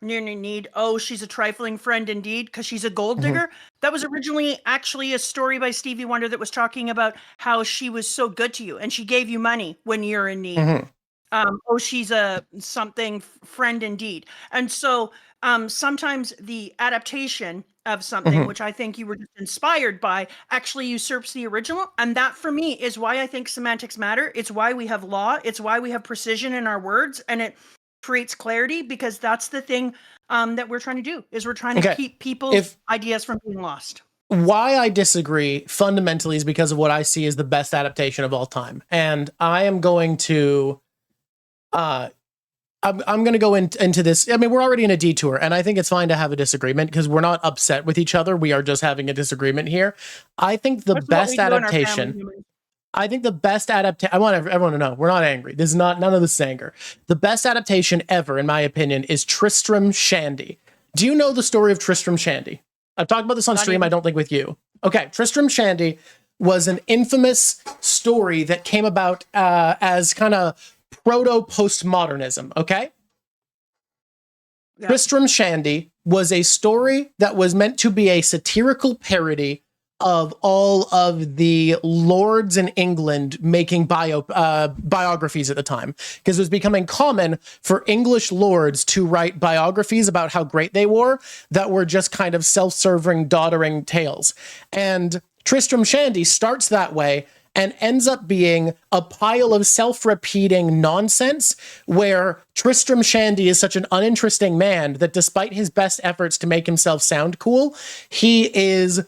Near need. Oh, she's a trifling friend indeed, because she's a gold digger. That was originally actually a story by Stevie Wonder that was talking about how she was so good to you and she gave you money when you're in need. Oh, she's a something friend indeed. And so sometimes the adaptation of something, which I think you were just inspired by, actually usurps the original. And that for me is why I think semantics matter. It's why we have law. It's why we have precision in our words. And creates clarity, because that's the thing that we're trying to do, is we're trying to keep people's ideas from being lost. Why I disagree fundamentally is because of what I see as the best adaptation of all time. And I am going to, I'm going to go into this. I mean, we're already in a detour, and I think it's fine to have a disagreement because we're not upset with each other. We are just having a disagreement here. I think the best adaptation, I want everyone to know we're not angry. This is not, none of this is anger. The best adaptation ever, in my opinion, is Tristram Shandy. Do you know the story of Tristram Shandy? I've talked about this on stream, I don't think with you. Okay, Tristram Shandy was an infamous story that came about as kind of proto-postmodernism, okay? Yeah. Tristram Shandy was a story that was meant to be a satirical parody of all of the lords in England making biographies at the time, because it was becoming common for English lords to write biographies about how great they were that were just kind of self-serving, doddering tales. And Tristram Shandy starts that way and ends up being a pile of self-repeating nonsense where Tristram Shandy is such an uninteresting man that despite his best efforts to make himself sound cool, he is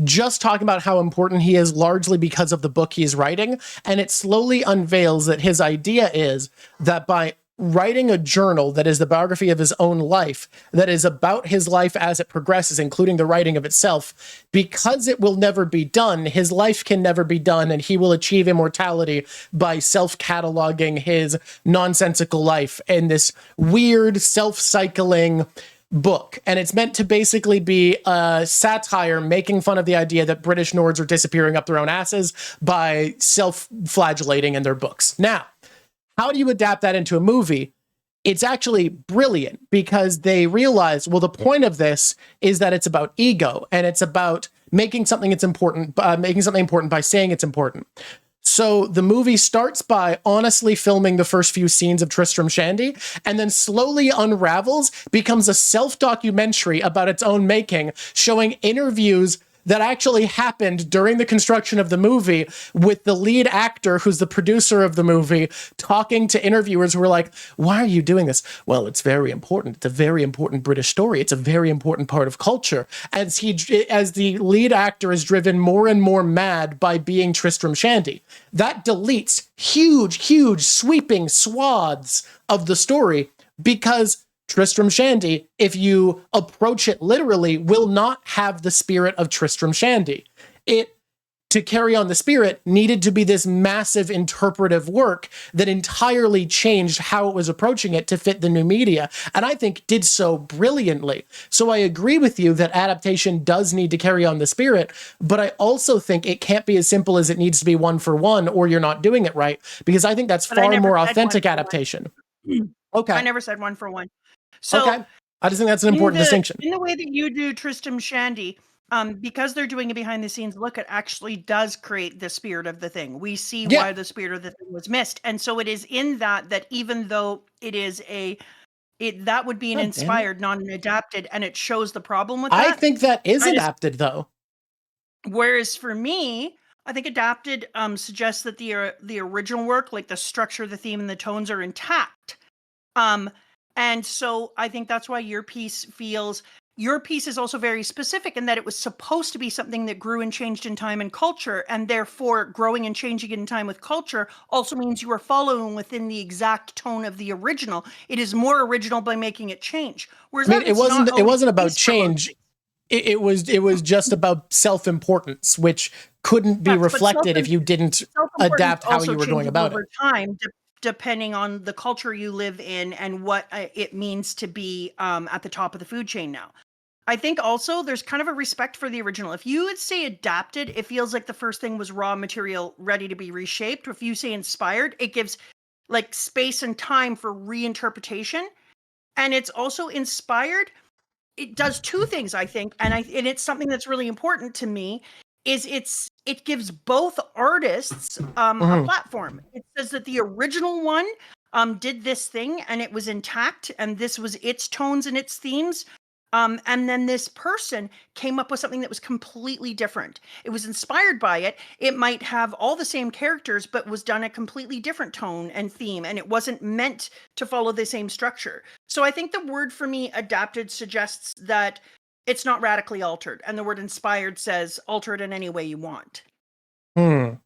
just talking about how important he is largely because of the book he's writing. And it slowly unveils that his idea is that by writing a journal that is the biography of his own life, that is about his life as it progresses, including the writing of itself, because it will never be done, his life can never be done, and he will achieve immortality by self-cataloging his nonsensical life in this weird, self-cycling book. And it's meant to basically be a satire making fun of the idea that British Nords are disappearing up their own asses by self-flagellating in their books. Now, how do you adapt that into a movie? It's actually brilliant because they realize, well, the point of this is that it's about ego and it's about making something important by saying it's important. So the movie starts by honestly filming the first few scenes of Tristram Shandy and then slowly unravels, becomes a self-documentary about its own making, showing interviews that actually happened during the construction of the movie with the lead actor, who's the producer of the movie, talking to interviewers who were like, why are you doing this? Well, it's very important. It's a very important British story. It's a very important part of culture. As the lead actor is driven more and more mad by being Tristram Shandy, that deletes huge, sweeping swaths of the story because Tristram Shandy, if you approach it literally, will not have the spirit of Tristram Shandy. It, to carry on the spirit, needed to be this massive interpretive work that entirely changed how it was approaching it to fit the new media, and I think did so brilliantly. So I agree with you that adaptation does need to carry on the spirit, but I also think it can't be as simple as it needs to be one for one or you're not doing it right, because I think that's far more authentic adaptation. Okay. I never said one for one. So okay. I just think that's an important distinction. In the way that you do Tristram Shandy, because they're doing a behind the scenes look, it actually does create the spirit of the thing. We see why the spirit of the thing was missed. And so it is in that even though it is that would be an inspired, not an adapted, and it shows the problem with that. I think that is adapted though. Whereas for me, I think adapted suggests that the original work, like the structure, the theme, and the tones are intact. And so I think that's why your piece is also very specific in that it was supposed to be something that grew and changed in time and culture, and therefore growing and changing in time with culture also means you are following within the exact tone of the original. It is more original by making it change. Whereas it wasn't about change. It was just about self-importance, which couldn't be reflected if you didn't adapt how you were going about it. Over time, depending on the culture you live in and what it means to be at the top of the food chain now. I think also there's kind of a respect for the original. If you would say adapted, it feels like the first thing was raw material ready to be reshaped. If you say inspired, it gives like space and time for reinterpretation. And it's also inspired. It does two things, I think. And it's something that's really important to me. It gives both artists a platform. It says that the original one did this thing and it was intact and this was its tones and its themes. And then this person came up with something that was completely different. It was inspired by it. It might have all the same characters, but was done a completely different tone and theme, and it wasn't meant to follow the same structure. So I think the word for me, adapted, suggests that it's not radically altered, and the word inspired says alter it in any way you want. The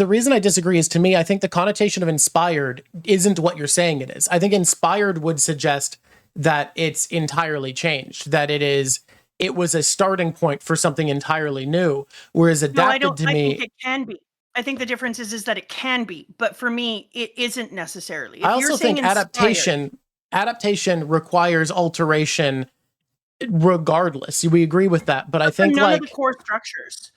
reason I disagree is, to me, I think the connotation of inspired isn't what you're saying it is. I think inspired would suggest that it's entirely changed, that it was a starting point for something entirely new, whereas adapted to me... I think it can be. I think the difference is that it can be, but for me, it isn't necessarily. If I also think adaptation requires alteration regardless. We agree with that, but I think none of the core structures.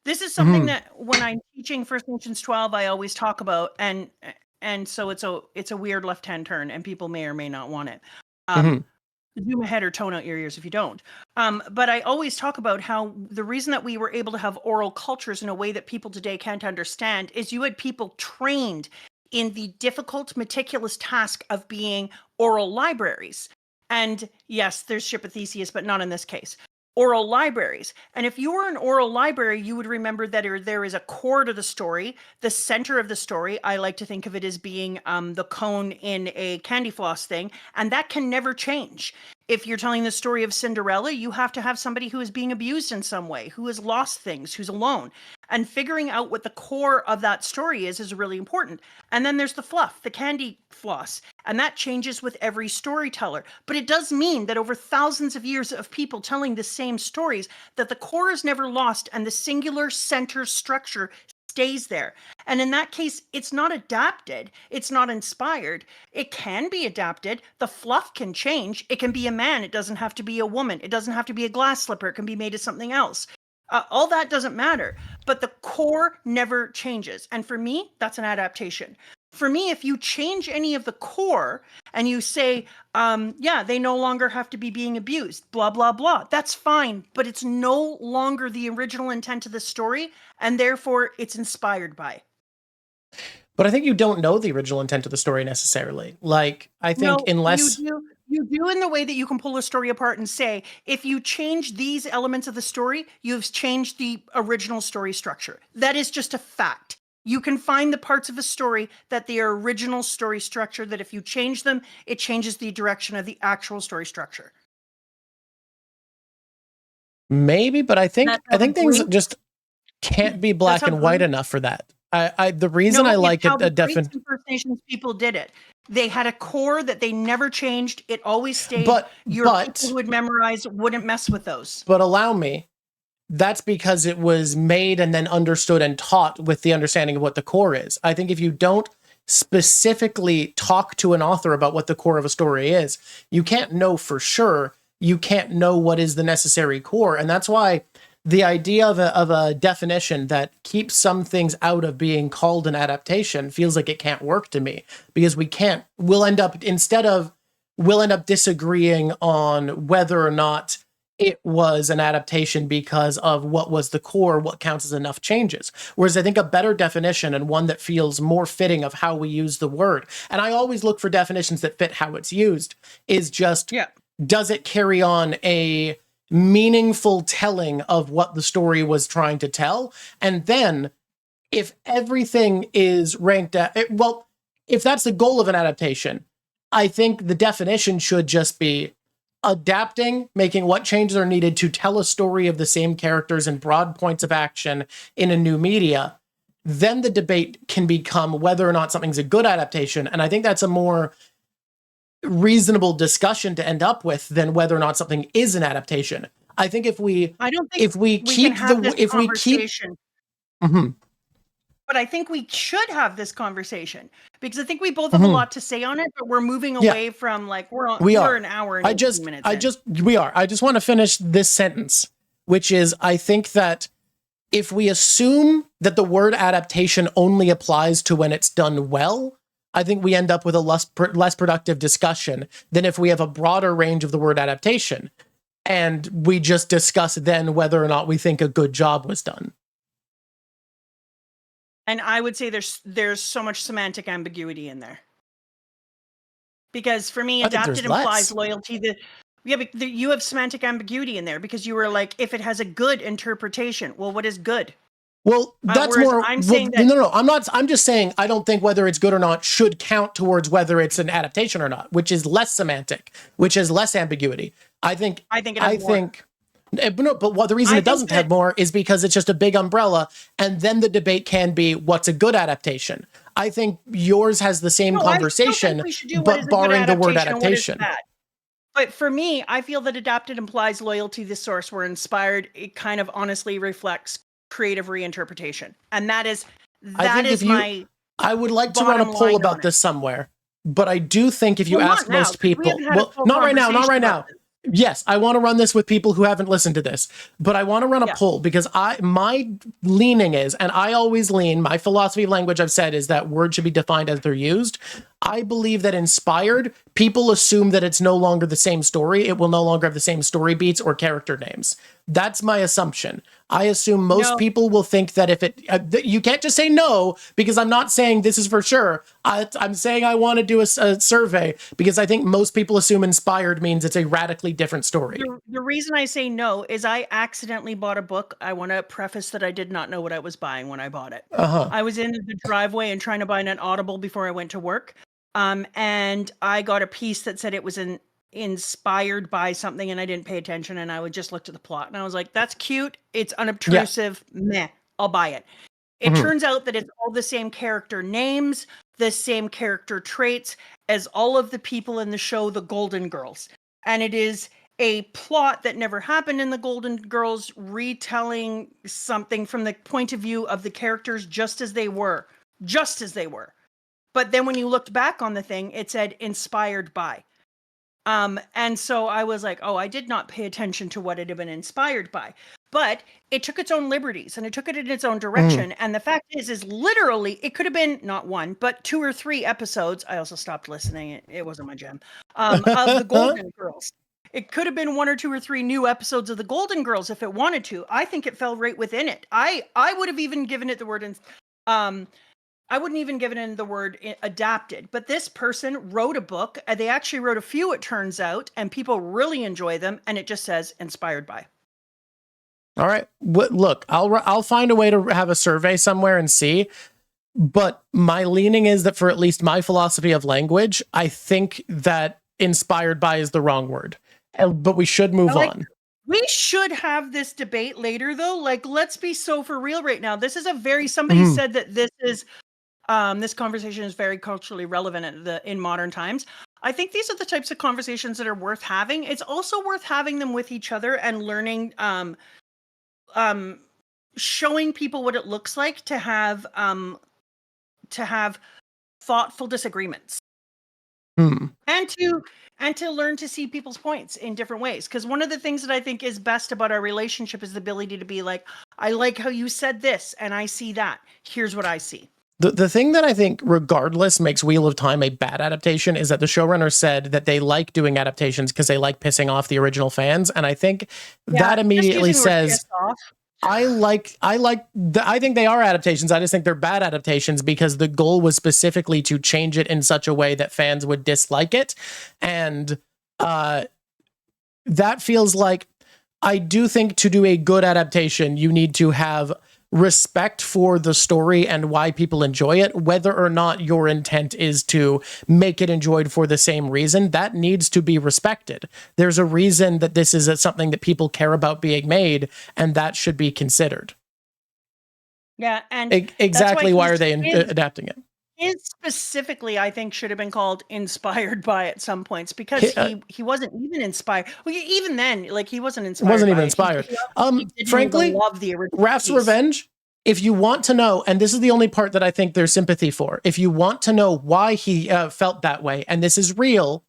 This is something that when I'm teaching First Nations 12, I always talk about, and so it's a weird left-hand turn, and people may or may not want it. Zoom ahead or tone out your ears if you don't. But I always talk about how the reason that we were able to have oral cultures in a way that people today can't understand is you had people trained in the difficult, meticulous task of being oral libraries. And yes, there's Ship of Theseus, but not in this case. Oral libraries. And if you were an oral library, you would remember that there is a core to the story. The center of the story, I like to think of it as being the cone in a candy floss thing, and that can never change. If you're telling the story of Cinderella, you have to have somebody who is being abused in some way, who has lost things, who's alone. And figuring out what the core of that story is really important. And then there's the fluff, the candy floss, and that changes with every storyteller. But it does mean that over thousands of years of people telling the same stories, that the core is never lost and the singular center structure stays there. And in that case, it's not adapted. It's not inspired. It can be adapted. The fluff can change. It can be a man. It doesn't have to be a woman. It doesn't have to be a glass slipper. It can be made of something else. All that doesn't matter. But the core never changes. And for me, that's an adaptation. For me, if you change any of the core and you say, they no longer have to be being abused, blah, blah, blah, that's fine. But it's no longer the original intent of the story, and therefore it's inspired by. But I think you don't know the original intent of the story necessarily. Like, I think unless... You do in the way that you can pull a story apart and say, if you change these elements of the story, you've changed the original story structure. That is just a fact. You can find the parts of a story that the original story structure, that if you change them, it changes the direction of the actual story structure. Maybe, but I think things just can't be black and white enough for that. The reason I like it, definition. First Nations people did it. They had a core that they never changed. It always stayed. But people who would memorize wouldn't mess with those. But allow me. That's because it was made and then understood and taught with the understanding of what the core is. I think if you don't specifically talk to an author about what the core of a story is, you can't know for sure. You can't know what is the necessary core. And that's why the idea of a definition that keeps some things out of being called an adaptation feels like it can't work to me, because we'll end up disagreeing on whether or not it was an adaptation because of what was the core, what counts as enough changes. Whereas I think a better definition, and one that feels more fitting of how we use the word, and I always look for definitions that fit how it's used, is just, does it carry on a meaningful telling of what the story was trying to tell? And then if everything is ranked at, if that's the goal of an adaptation, I think the definition should just be adapting, making what changes are needed to tell a story of the same characters and broad points of action in a new media. Then the debate can become whether or not something's a good adaptation. And I think that's a more reasonable discussion to end up with than whether or not something is an adaptation. I think if we keep But I think we should have this conversation, because I think we both have a lot to say on it, but we're moving away from, like, we're an hour and 18 minutes. I just want to finish this sentence, which is, I think that if we assume that the word adaptation only applies to when it's done well, I think we end up with a less productive discussion than if we have a broader range of the word adaptation and we just discuss then whether or not we think a good job was done. And I would say there's so much semantic ambiguity in there. Because for me, I think adapted there's less. implies loyalty. But you have semantic ambiguity in there because you were like, if it has a good interpretation, well, what is good? Well, that's more. I'm saying that, no, I'm not. I'm just saying I don't think whether it's good or not should count towards whether it's an adaptation or not, which is less semantic, which is less ambiguity. I think. But the reason it doesn't have more is because it's just a big umbrella, and then the debate can be what's a good adaptation. I think yours has the same conversation, but barring the word adaptation. But for me, I feel that adapted implies loyalty to the source, where inspired, it kind of honestly reflects creative reinterpretation. And that is my I would like to run a poll about this somewhere, but I do think if you ask most people, not right now. Yes, I want to run this with people who haven't listened to this, but I want to run a poll because my leaning is, and I always lean, my philosophy of language I've said is that words should be defined as they're used. I believe that inspired, people assume that it's no longer the same story. It will no longer have the same story beats or character names. That's my assumption. I assume most people will think that if it, you can't just say no, because I'm not saying this is for sure. I'm saying I want to do a survey because I think most people assume inspired means it's a radically different story. The reason I say no is I accidentally bought a book. I want to preface that I did not know what I was buying when I bought it. I was in the driveway and trying to buy an Audible before I went to work. And I got a piece that said it was inspired by something, and I didn't pay attention, and I would just looked at the plot and I was like, that's cute, it's unobtrusive, meh, I'll buy it. It turns out that it's all the same character names, the same character traits as all of the people in the show The Golden Girls, and it is a plot that never happened in The Golden Girls, retelling something from the point of view of the characters just as they were. But then when you looked back on the thing, it said inspired by. And so I was like, oh, I did not pay attention to what it had been inspired by. But it took its own liberties and it took it in its own direction. And the fact is literally, it could have been not one, but 2 or 3 episodes. I also stopped listening. It wasn't my jam. Of The Golden Girls. It could have been 1 or 2 or 3 new episodes of The Golden Girls if it wanted to. I think it fell right within it. I would have even given it the word I wouldn't even give it the word adapted, but this person wrote a book. They actually wrote a few, it turns out, and people really enjoy them. And it just says inspired by. All right. Look, I'll find a way to have a survey somewhere and see. But my leaning is that for at least my philosophy of language, I think that inspired by is the wrong word. But we should move on. We should have this debate later, though. Like, let's be so for real right now. This is somebody said that this is, this conversation is very culturally relevant in modern times. I think these are the types of conversations that are worth having. It's also worth having them with each other and learning, showing people what it looks like to have thoughtful disagreements. And to learn to see people's points in different ways. Because one of the things that I think is best about our relationship is the ability to be like, I like how you said this, and I see that. Here's what I see. The thing that I think regardless makes Wheel of Time a bad adaptation is that the showrunner said that they like doing adaptations because they like pissing off the original fans. And I think that immediately says, I think they are adaptations. I just think they're bad adaptations because the goal was specifically to change it in such a way that fans would dislike it. And that feels like, I do think to do a good adaptation, you need to have respect for the story and why people enjoy it, whether or not your intent is to make it enjoyed for the same reason. That needs to be respected. There's a reason that this is something that people care about being made, and that should be considered. Yeah, and exactly why are they adapting it? His specifically, I think, should have been called inspired by at some points because he wasn't even inspired. Well, even then, like, he wasn't inspired. Wasn't even inspired. He frankly, love the original Raph's Revenge. If you want to know, and this is the only part that I think there's sympathy for, if you want to know why he felt that way, and this is real,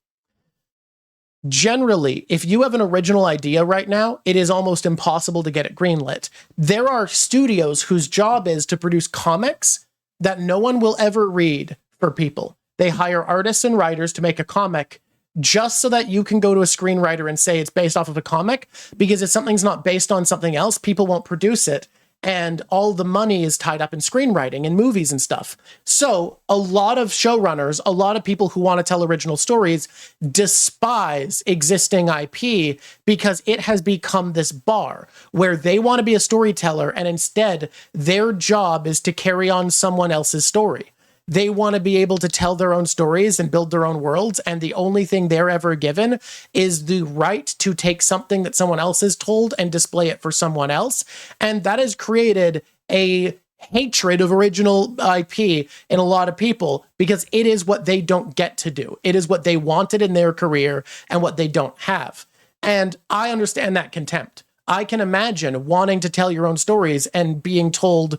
generally, if you have an original idea right now, it is almost impossible to get it greenlit. There are studios whose job is to produce comics that no one will ever read for people. They hire artists and writers to make a comic just so that you can go to a screenwriter and say it's based off of a comic, because if something's not based on something else, people won't produce it. and all the money is tied up in screenwriting and movies and stuff. So a lot of showrunners, a lot of people who want to tell original stories despise existing IP because it has become this bar where they want to be a storyteller and instead their job is to carry on someone else's story. They want to be able to tell their own stories and build their own worlds, and the only thing they're ever given is the right to take something that someone else has told and display it for someone else. And that has created a hatred of original IP in a lot of people because it is what they don't get to do. It is what they wanted in their career and what they don't have. And I understand that contempt. I can imagine wanting to tell your own stories and being told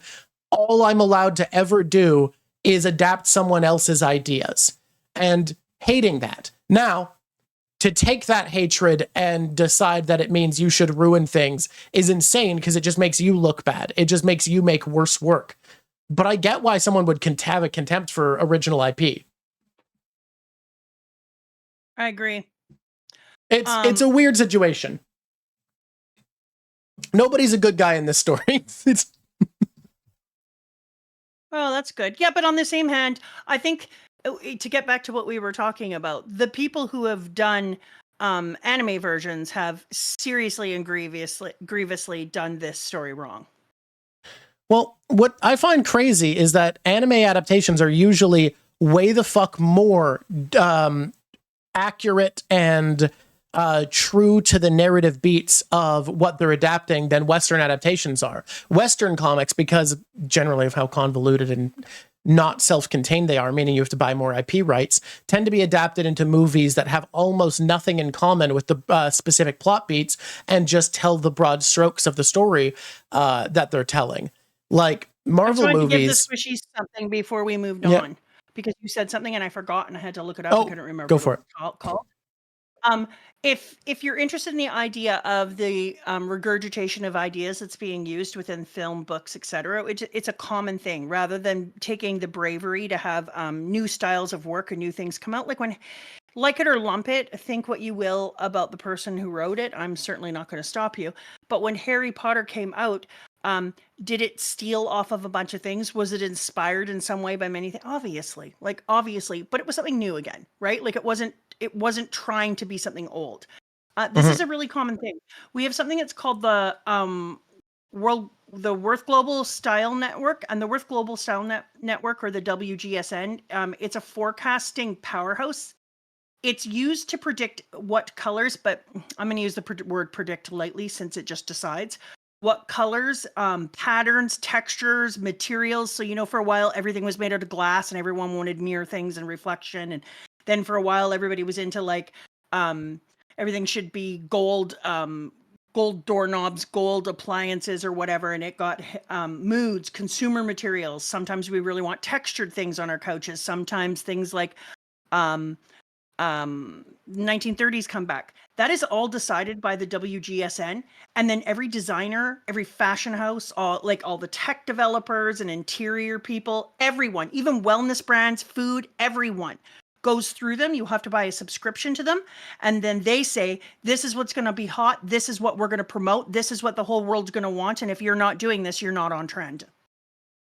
all I'm allowed to ever do is adapt someone else's ideas and hating that. Now, to take that hatred and decide that it means you should ruin things is insane because it just makes you look bad. It just makes you make worse work. But I get why someone would have a contempt for original IP. I agree. It's a weird situation. Nobody's a good guy in this story. Well, that's good. Yeah, but on the same hand, I think to get back to what we were talking about, the people who have done anime versions have seriously and grievously done this story wrong. Well, what I find crazy is that anime adaptations are usually way the fuck more accurate and true to the narrative beats of what they're adapting than Western adaptations are. Western comics, because generally of how convoluted and not self-contained they are, meaning you have to buy more IP rights, tend to be adapted into movies that have almost nothing in common with the specific plot beats and just tell the broad strokes of the story that they're telling. Like Marvel movies. To give the squishies something before we moved on, because you said something and I forgot and I had to look it up. I couldn't remember. Go for it. Called. If you're interested in the idea of the regurgitation of ideas that's being used within film, books, etc., it's a common thing. Rather than taking the bravery to have new styles of work and new things come out, like it or lump it, think what you will about the person who wrote it. I'm certainly not going to stop you. But when Harry Potter came out, did it steal off of a bunch of things? Was it inspired in some way by many things? Obviously, but it was something new again, right? Like it wasn't trying to be something old. This is a really common thing. We have something that's called the Worth Global Style Network, and the Worth Global Style Network, or the WGSN. It's a forecasting powerhouse. It's used to predict what colors, but I'm going to use the word predict lightly since it just decides what colors, patterns, textures, materials. So, for a while, everything was made out of glass and everyone wanted mirror things and reflection. And then for a while, everybody was into everything should be gold, gold doorknobs, gold appliances or whatever. And it got moods, consumer materials. Sometimes we really want textured things on our couches. Sometimes things like 1930s come back. That is all decided by the WGSN, and then every designer, every fashion house, all the tech developers and interior people, everyone, even wellness brands, food, everyone goes through them. You have to buy a subscription to them, and then they say, this is what's going to be hot, this is what we're going to promote, this is what the whole world's going to want, and if you're not doing this, you're not on trend.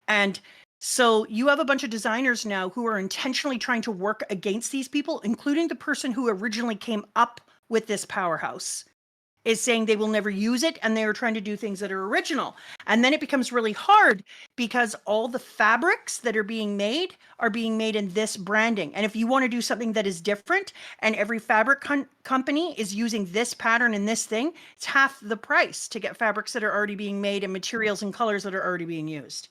And so you have a bunch of designers now who are intentionally trying to work against these people, including the person who originally came up with this powerhouse, is saying they will never use it, and they are trying to do things that are original. And then it becomes really hard because all the fabrics that are being made in this branding. And if you want to do something that is different, and every fabric company is using this pattern and this thing, it's half the price to get fabrics that are already being made and materials and colors that are already being used.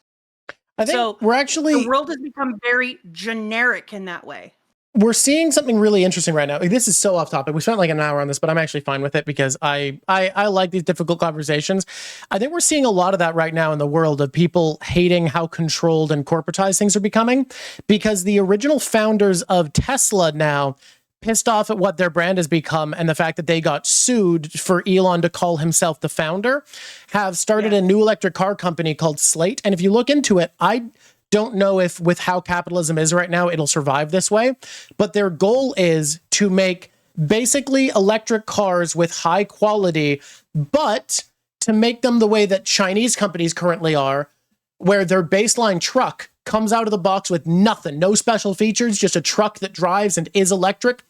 I think the world has become very generic in that way. We're seeing something really interesting right now. This is so off topic. We spent like an hour on this, but I'm actually fine with it because I like these difficult conversations. I think we're seeing a lot of that right now in the world of people hating how controlled and corporatized things are becoming, because the original founders of Tesla now pissed off at what their brand has become and the fact that they got sued for Elon to call himself the founder, have started a new electric car company called Slate. And if you look into it, I don't know if with how capitalism is right now, it'll survive this way, but their goal is to make basically electric cars with high quality, but to make them the way that Chinese companies currently are, where their baseline truck comes out of the box with nothing, no special features, just a truck that drives and is electric.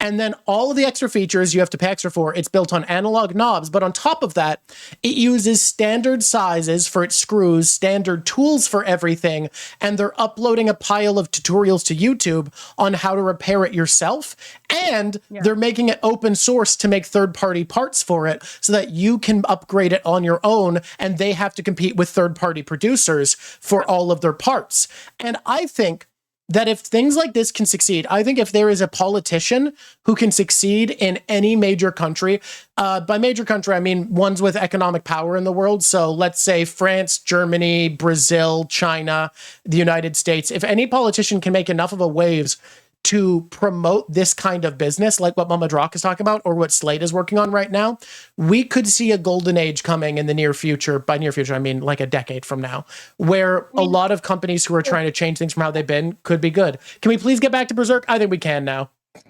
And then all of the extra features you have to pay extra for, it's built on analog knobs. But on top of that, it uses standard sizes for its screws, standard tools for everything. And they're uploading a pile of tutorials to YouTube on how to repair it yourself. And they're making it open source to make third-party parts for it so that you can upgrade it on your own. And they have to compete with third-party producers for all of their parts. And I think that if things like this can succeed, I think if there is a politician who can succeed in any major country, by major country, I mean ones with economic power in the world. So let's say France, Germany, Brazil, China, the United States. If any politician can make enough of a waves to promote this kind of business, like what Mama Drawk is talking about, or what Slate is working on right now, we could see a golden age coming in the near future. By near future, I mean like a decade from now, where a lot of companies who are trying to change things from how they've been could be good. Can we please get back to Berserk? I think we can now.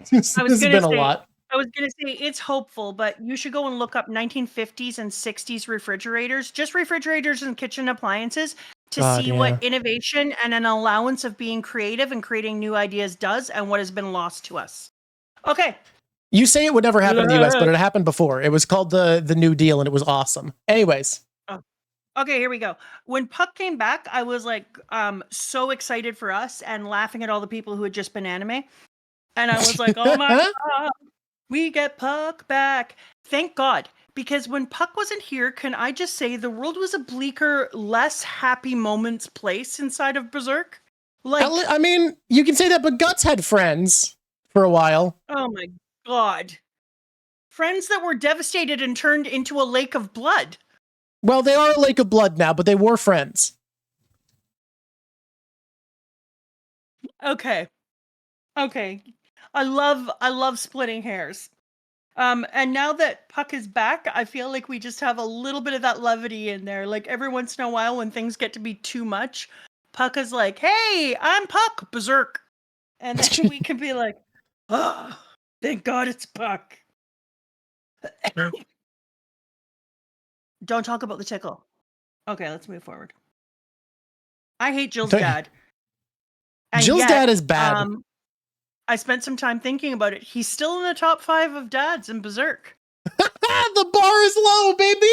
This has been a lot. I was going to say it's hopeful, but you should go and look up 1950s and 60s refrigerators, just refrigerators and kitchen appliances, to see what innovation and an allowance of being creative and creating new ideas does and what has been lost to us. Okay. You say it would never happen in the US, but it happened before. It was called the New Deal and it was awesome. Anyways. Oh. Okay, here we go. When Puck came back, I was like so excited for us and laughing at all the people who had just been anime. And I was like, oh my God, we get Puck back. Thank God. Because when Puck wasn't here, can I just say the world was a bleaker, less happy moments place inside of Berserk? Like, I mean, you can say that, but Guts had friends for a while. Oh my God. Friends that were devastated and turned into a lake of blood. Well, they are a lake of blood now, but they were friends. Okay. I love splitting hairs. And now that Puck is back, I feel like we just have a little bit of that levity in there. Like every once in a while when things get to be too much, Puck is like, hey, I'm Puck, Berserk. And then we can be like, oh, thank God it's Puck. Don't talk about the tickle. Okay, let's move forward. I hate Jill's dad. And Jill's dad is bad. I spent some time thinking about it. He's still in the top 5 of dads in Berserk. The bar is low, baby.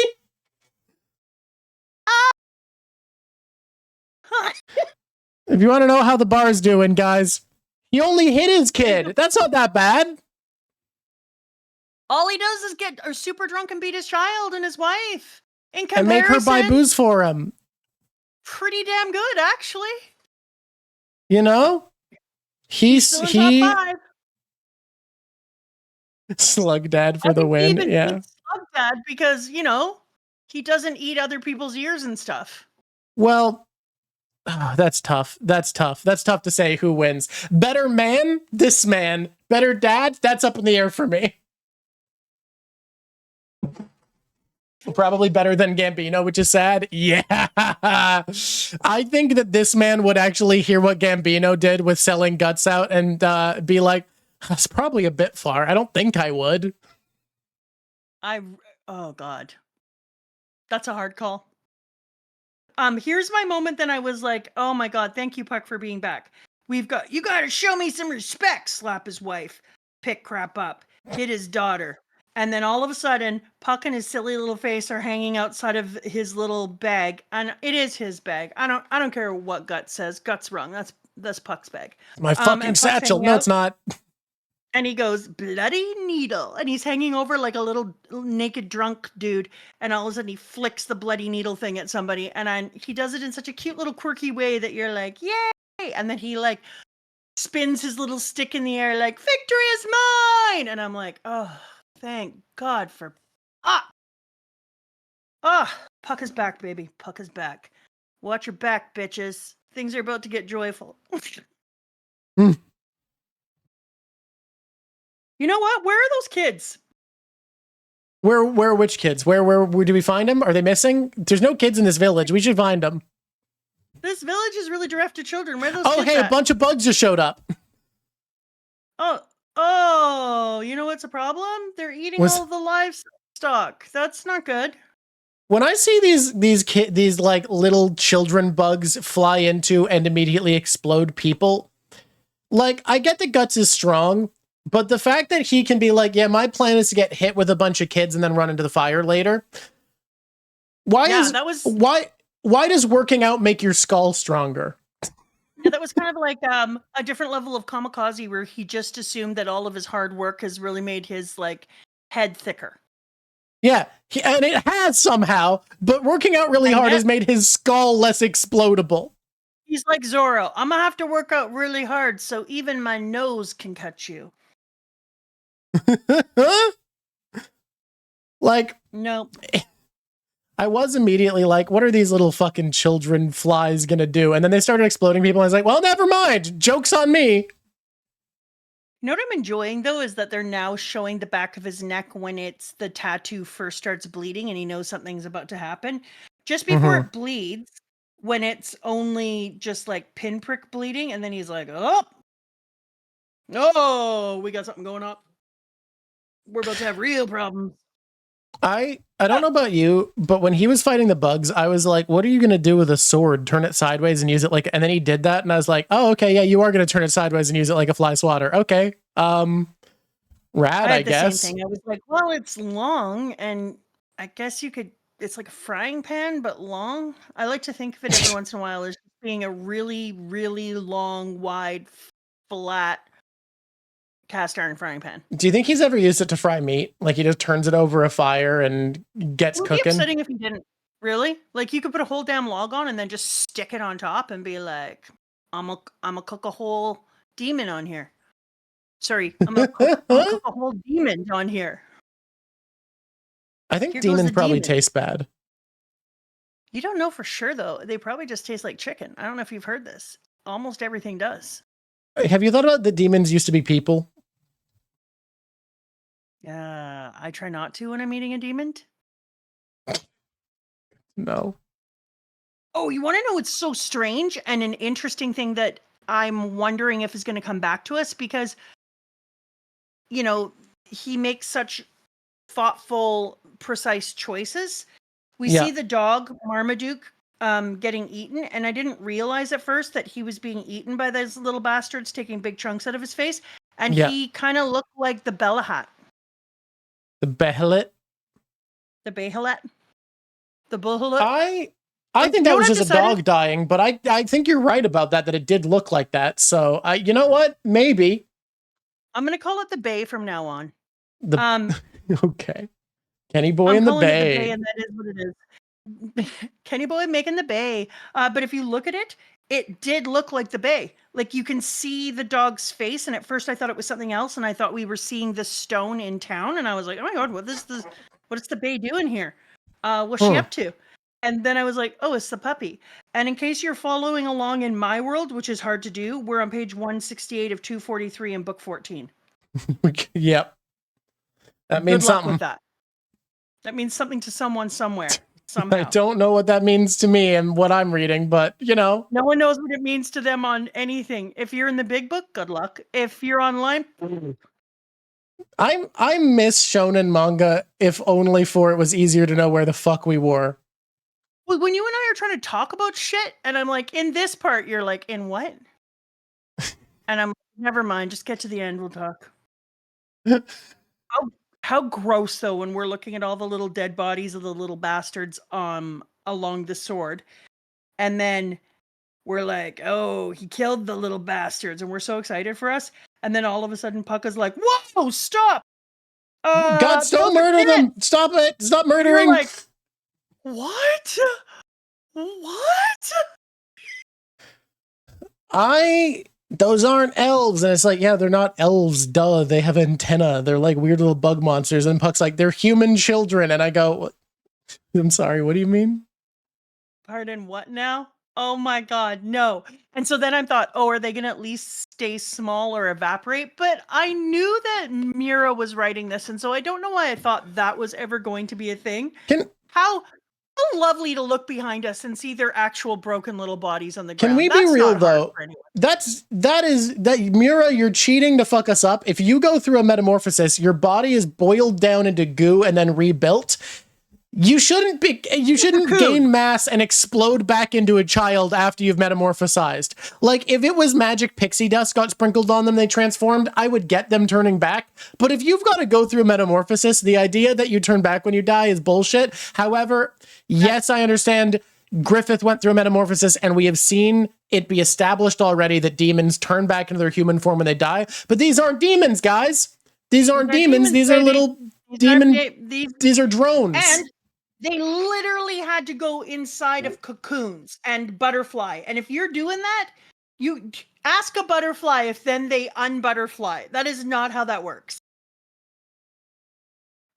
If you want to know how the bar is doing, guys, he only hit his kid. That's not that bad. All he does is get super drunk and beat his child and his wife. In comparison, and make her buy booze for him. Pretty damn good, actually. You know? He Slug Dad for the win. Yeah. Slug Dad because, you know, he doesn't eat other people's ears and stuff. Well, that's tough. That's tough to say who wins. Better man, this man. Better dad, that's up in the air for me. Probably better than Gambino, which is sad. Yeah. I think that this man would actually hear what Gambino did with selling Guts out and be like, that's probably a bit far. I don't think I would. Oh God. That's a hard call. Here's my moment then I was like, oh my God, thank you, Puck, for being back. You gotta show me some respect, slap his wife, pick crap up, hit his daughter. And then all of a sudden, Puck and his silly little face are hanging outside of his little bag, and it is his bag. I don't care what Guts says. Guts wrong. That's Puck's bag. My fucking satchel. No, it's not. And he goes, bloody needle, and he's hanging over like a little naked drunk dude. And all of a sudden, he flicks the bloody needle thing at somebody, and he does it in such a cute little quirky way that you're like, yay! And then he like spins his little stick in the air, like victory is mine. And I'm like, oh. Thank God for... Puck is back, baby. Puck is back. Watch your back, bitches. Things are about to get joyful. You know what? Where are those kids? Where which kids? Where do we find them? Are they missing? There's no kids in this village. We should find them. This village is really bereft of children. Where are those kids hey, at? A bunch of bugs just showed up. Oh, you know what's a problem? They're eating all the livestock. That's not good. When I see these like little children bugs fly into and immediately explode people, like, I get that Guts is strong, but the fact that he can be like, yeah, my plan is to get hit with a bunch of kids and then run into the fire later. Why does working out make your skull stronger? Yeah, that was kind of like a different level of kamikaze where he just assumed that all of his hard work has really made his like head thicker. Yeah, and it has somehow, but working out really hard has made his skull less explodable. He's like Zorro. I'm gonna have to work out really hard so even my nose can cut you. Like, no. I was immediately like, what are these little fucking children flies gonna do? And then they started exploding people. And I was like, well, never mind. Joke's on me. You know what I'm enjoying, though, is that they're now showing the back of his neck when the tattoo first starts bleeding and he knows something's about to happen. Just before it bleeds, when it's only just like pinprick bleeding, and then he's like, oh, we got something going up. We're about to have real problems. I don't know about you, but when he was fighting the bugs, I was like, what are you going to do with a sword? Turn it sideways and use it like, and then he did that. And I was like, oh, okay. Yeah. You are going to turn it sideways and use it like a fly swatter. Okay. Rad, I guess. Same thing. I was like, well, it's long and I guess it's like a frying pan, but long. I like to think of it every once in a while as being a really, really long, wide, flat cast iron frying pan. Do you think he's ever used it to fry meat? Like he just turns it over a fire and gets cooking? It would be upsetting if he didn't. Really? Like you could put a whole damn log on and then just stick it on top and be like, I'm a cook a whole demon on here. Sorry, I'm gonna cook a whole demon on here. I think demons probably taste bad. You don't know for sure though. They probably just taste like chicken. I don't know if you've heard this. Almost everything does. Have you thought about the demons used to be people? I try not to when I'm eating a demon. No. Oh, you want to know what's so strange and an interesting thing that I'm wondering if is going to come back to us because, you know, he makes such thoughtful, precise choices. We see the dog, Marmaduke, getting eaten, and I didn't realize at first that he was being eaten by those little bastards taking big chunks out of his face, and he kind of looked like the Bellahat. The Behelit? The Behelit? The Behelit? I think that was just a dog dying, but I think you're right about that it did look like that. So, you know what? Maybe. I'm going to call it the Bay from now on. Okay. Kenny Boy in the Bay. The Bay, and that is what it is. Kenny Boy making the Bay. But if you look at it, it did look like the Bay. Like you can see the dog's face, and at first I thought it was something else, and I thought we were seeing the stone in town, and I was like, oh my god, what is the Bay doing here? What's she up to? And then I was like, oh, it's the puppy. And in case you're following along in my world, which is hard to do, we're on page 168 of 243 in book 14. Yep. That means something. With that. That means something to someone somewhere. Somehow. I don't know what that means to me and what I'm reading, but you know. No one knows what it means to them on anything. If you're in the big book, good luck. If you're online, I miss shonen manga, if only for it was easier to know where the fuck we were. Well, when you and I are trying to talk about shit, and I'm like, in this part, you're like, in what? And I'm like, never mind, just get to the end, we'll talk. How gross, though, when we're looking at all the little dead bodies of the little bastards along the sword. And then we're like, oh, he killed the little bastards. And we're so excited for us. And then all of a sudden, Pucka's like, whoa, stop. God, don't murder them. Stop it. Stop murdering. You're like, what? What? Those aren't elves. And it's like, yeah, they're not elves. Duh. They have antenna. They're like weird little bug monsters. And Puck's like, they're human children. And I go, I'm sorry. What do you mean? Pardon what now? Oh my God, no. And so then I thought, oh, are they going to at least stay small or evaporate? But I knew that Mira was writing this. And so I don't know why I thought that was ever going to be a thing. How lovely to look behind us and see their actual broken little bodies on the ground. Can we be real though? That Mira, you're cheating to fuck us up. If you go through a metamorphosis, your body is boiled down into goo and then rebuilt. You shouldn't gain mass and explode back into a child after you've metamorphosized. Like, if it was magic pixie dust got sprinkled on them, they transformed, I would get them turning back. But if you've got to go through metamorphosis, the idea that you turn back when you die is bullshit. However, yes, I understand Griffith went through a metamorphosis, and we have seen it be established already that demons turn back into their human form when they die. But these aren't demons, guys. These aren't demons. These are little these are drones. And they literally had to go inside of cocoons and butterfly. And if you're doing that, you ask a butterfly if then they unbutterfly. That is not how that works.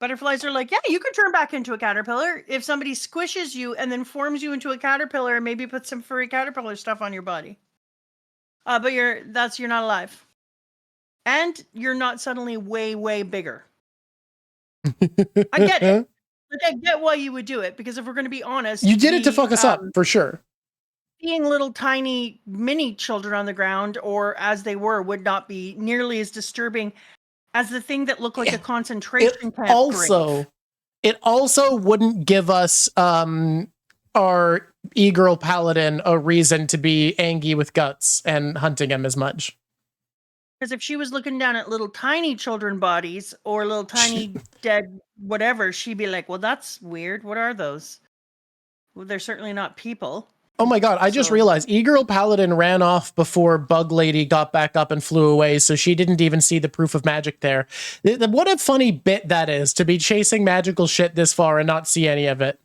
Butterflies are like, yeah, you can turn back into a caterpillar if somebody squishes you and then forms you into a caterpillar and maybe put some furry caterpillar stuff on your body. But you're not alive. And you're not suddenly way, way bigger. I get it. Like, I get why you would do it, because if we're going to be honest, you did it to fuck us up, for sure. Seeing little tiny mini children on the ground, or as they were, would not be nearly as disturbing as the thing that looked like a concentration camp grave. It also wouldn't give us our e-girl paladin a reason to be angry with Guts and hunting him as much. Because if she was looking down at little tiny children bodies or little tiny dead whatever, she'd be like, well, that's weird. What are those? Well, they're certainly not people. Oh my god, I just realized E-Girl Paladin ran off before Bug Lady got back up and flew away, so she didn't even see the proof of magic there. What a funny bit that is, to be chasing magical shit this far and not see any of it.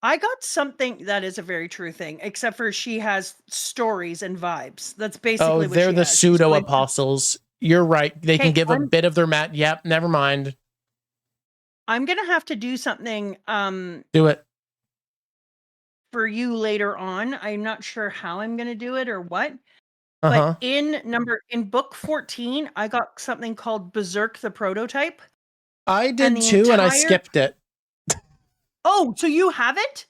I got something that is a very true thing, except for she has stories and vibes. That's basically what they're she the has. pseudo-apostles. You're right. They can give a bit of their mat. Yep, never mind. I'm going to have to do something. Do it. For you later on. I'm not sure how I'm going to do it or what. But in book 14, I got something called Berserk the Prototype. I did too, and I skipped it. Oh, so you have it?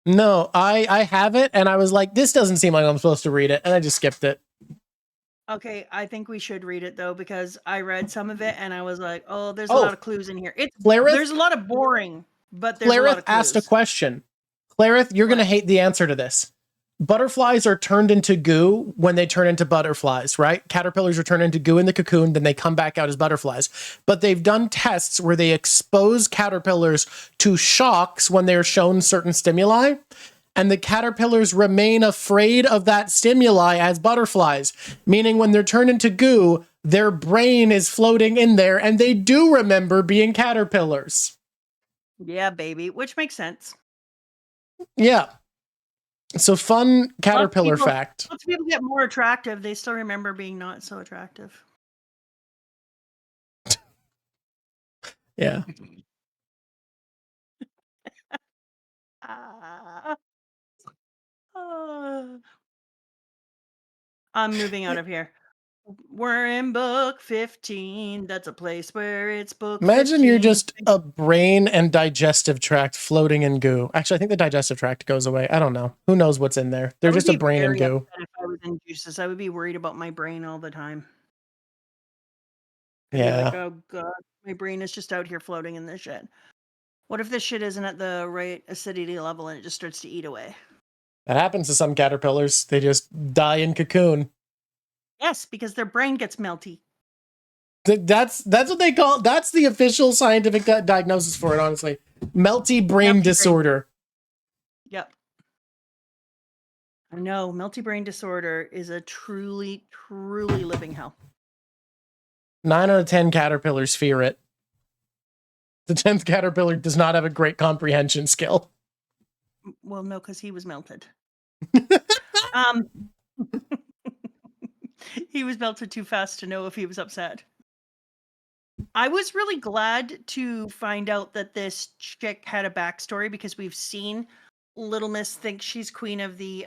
No, I have it, and I was like, this doesn't seem like I'm supposed to read it, and I just skipped it. Okay, I think we should read it, though, because I read some of it, and I was like, oh, there's a lot of clues in here. There's a lot of boring, but there's a lot of clues. Asked a question. Clarith, you're going to hate the answer to this. Butterflies are turned into goo when they turn into butterflies, right? Caterpillars are turned into goo in the cocoon, then they come back out as butterflies. But they've done tests where they expose caterpillars to shocks when they're shown certain stimuli, and the caterpillars remain afraid of that stimuli as butterflies, meaning when they're turned into goo, their brain is floating in there, and they do remember being caterpillars. Yeah, baby, which makes sense. Yeah. So fun caterpillar fact. Once people get more attractive, they still remember being not so attractive. Yeah. I'm moving out of here. We're in book 15. That's a place where it's book Imagine 15. You're just a brain and digestive tract floating in goo. Actually, I think the digestive tract goes away. I don't know. Who knows what's in there? They're just a brain and goo. If I was in juices, I would be worried about my brain all the time. Yeah. Like, oh god, my brain is just out here floating in this shit. What if this shit isn't at the right acidity level and it just starts to eat away? That happens to some caterpillars. They just die in cocoon. Yes, because their brain gets melty. That's what they call. That's the official scientific diagnosis for it. Honestly, melty brain disorder. Yep. I know, melty brain disorder is a truly, truly living hell. 9 out of 10 caterpillars fear it. The 10th caterpillar does not have a great comprehension skill. Well, no, because he was melted. He was melted too fast to know if he was upset. I was really glad to find out that this chick had a backstory, because we've seen Little Miss think she's queen of the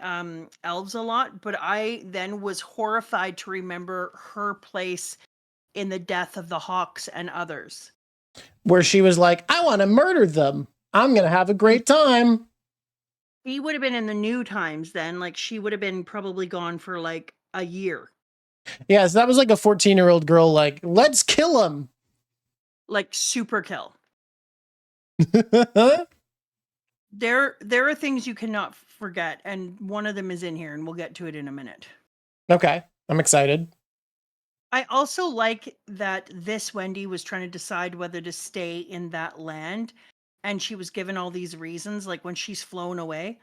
elves a lot, but I then was horrified to remember her place in the death of the Hawks and others. Where she was like, I want to murder them. I'm going to have a great time. She would have been in the new times then. Like, she would have been probably gone for like a year. Yeah, so that was like a 14-year-old girl, like, let's kill him. Like, super kill. There are things you cannot forget, and one of them is in here, and we'll get to it in a minute. Okay, I'm excited. I also like that this Wendy was trying to decide whether to stay in that land, and she was given all these reasons, like when she's flown away.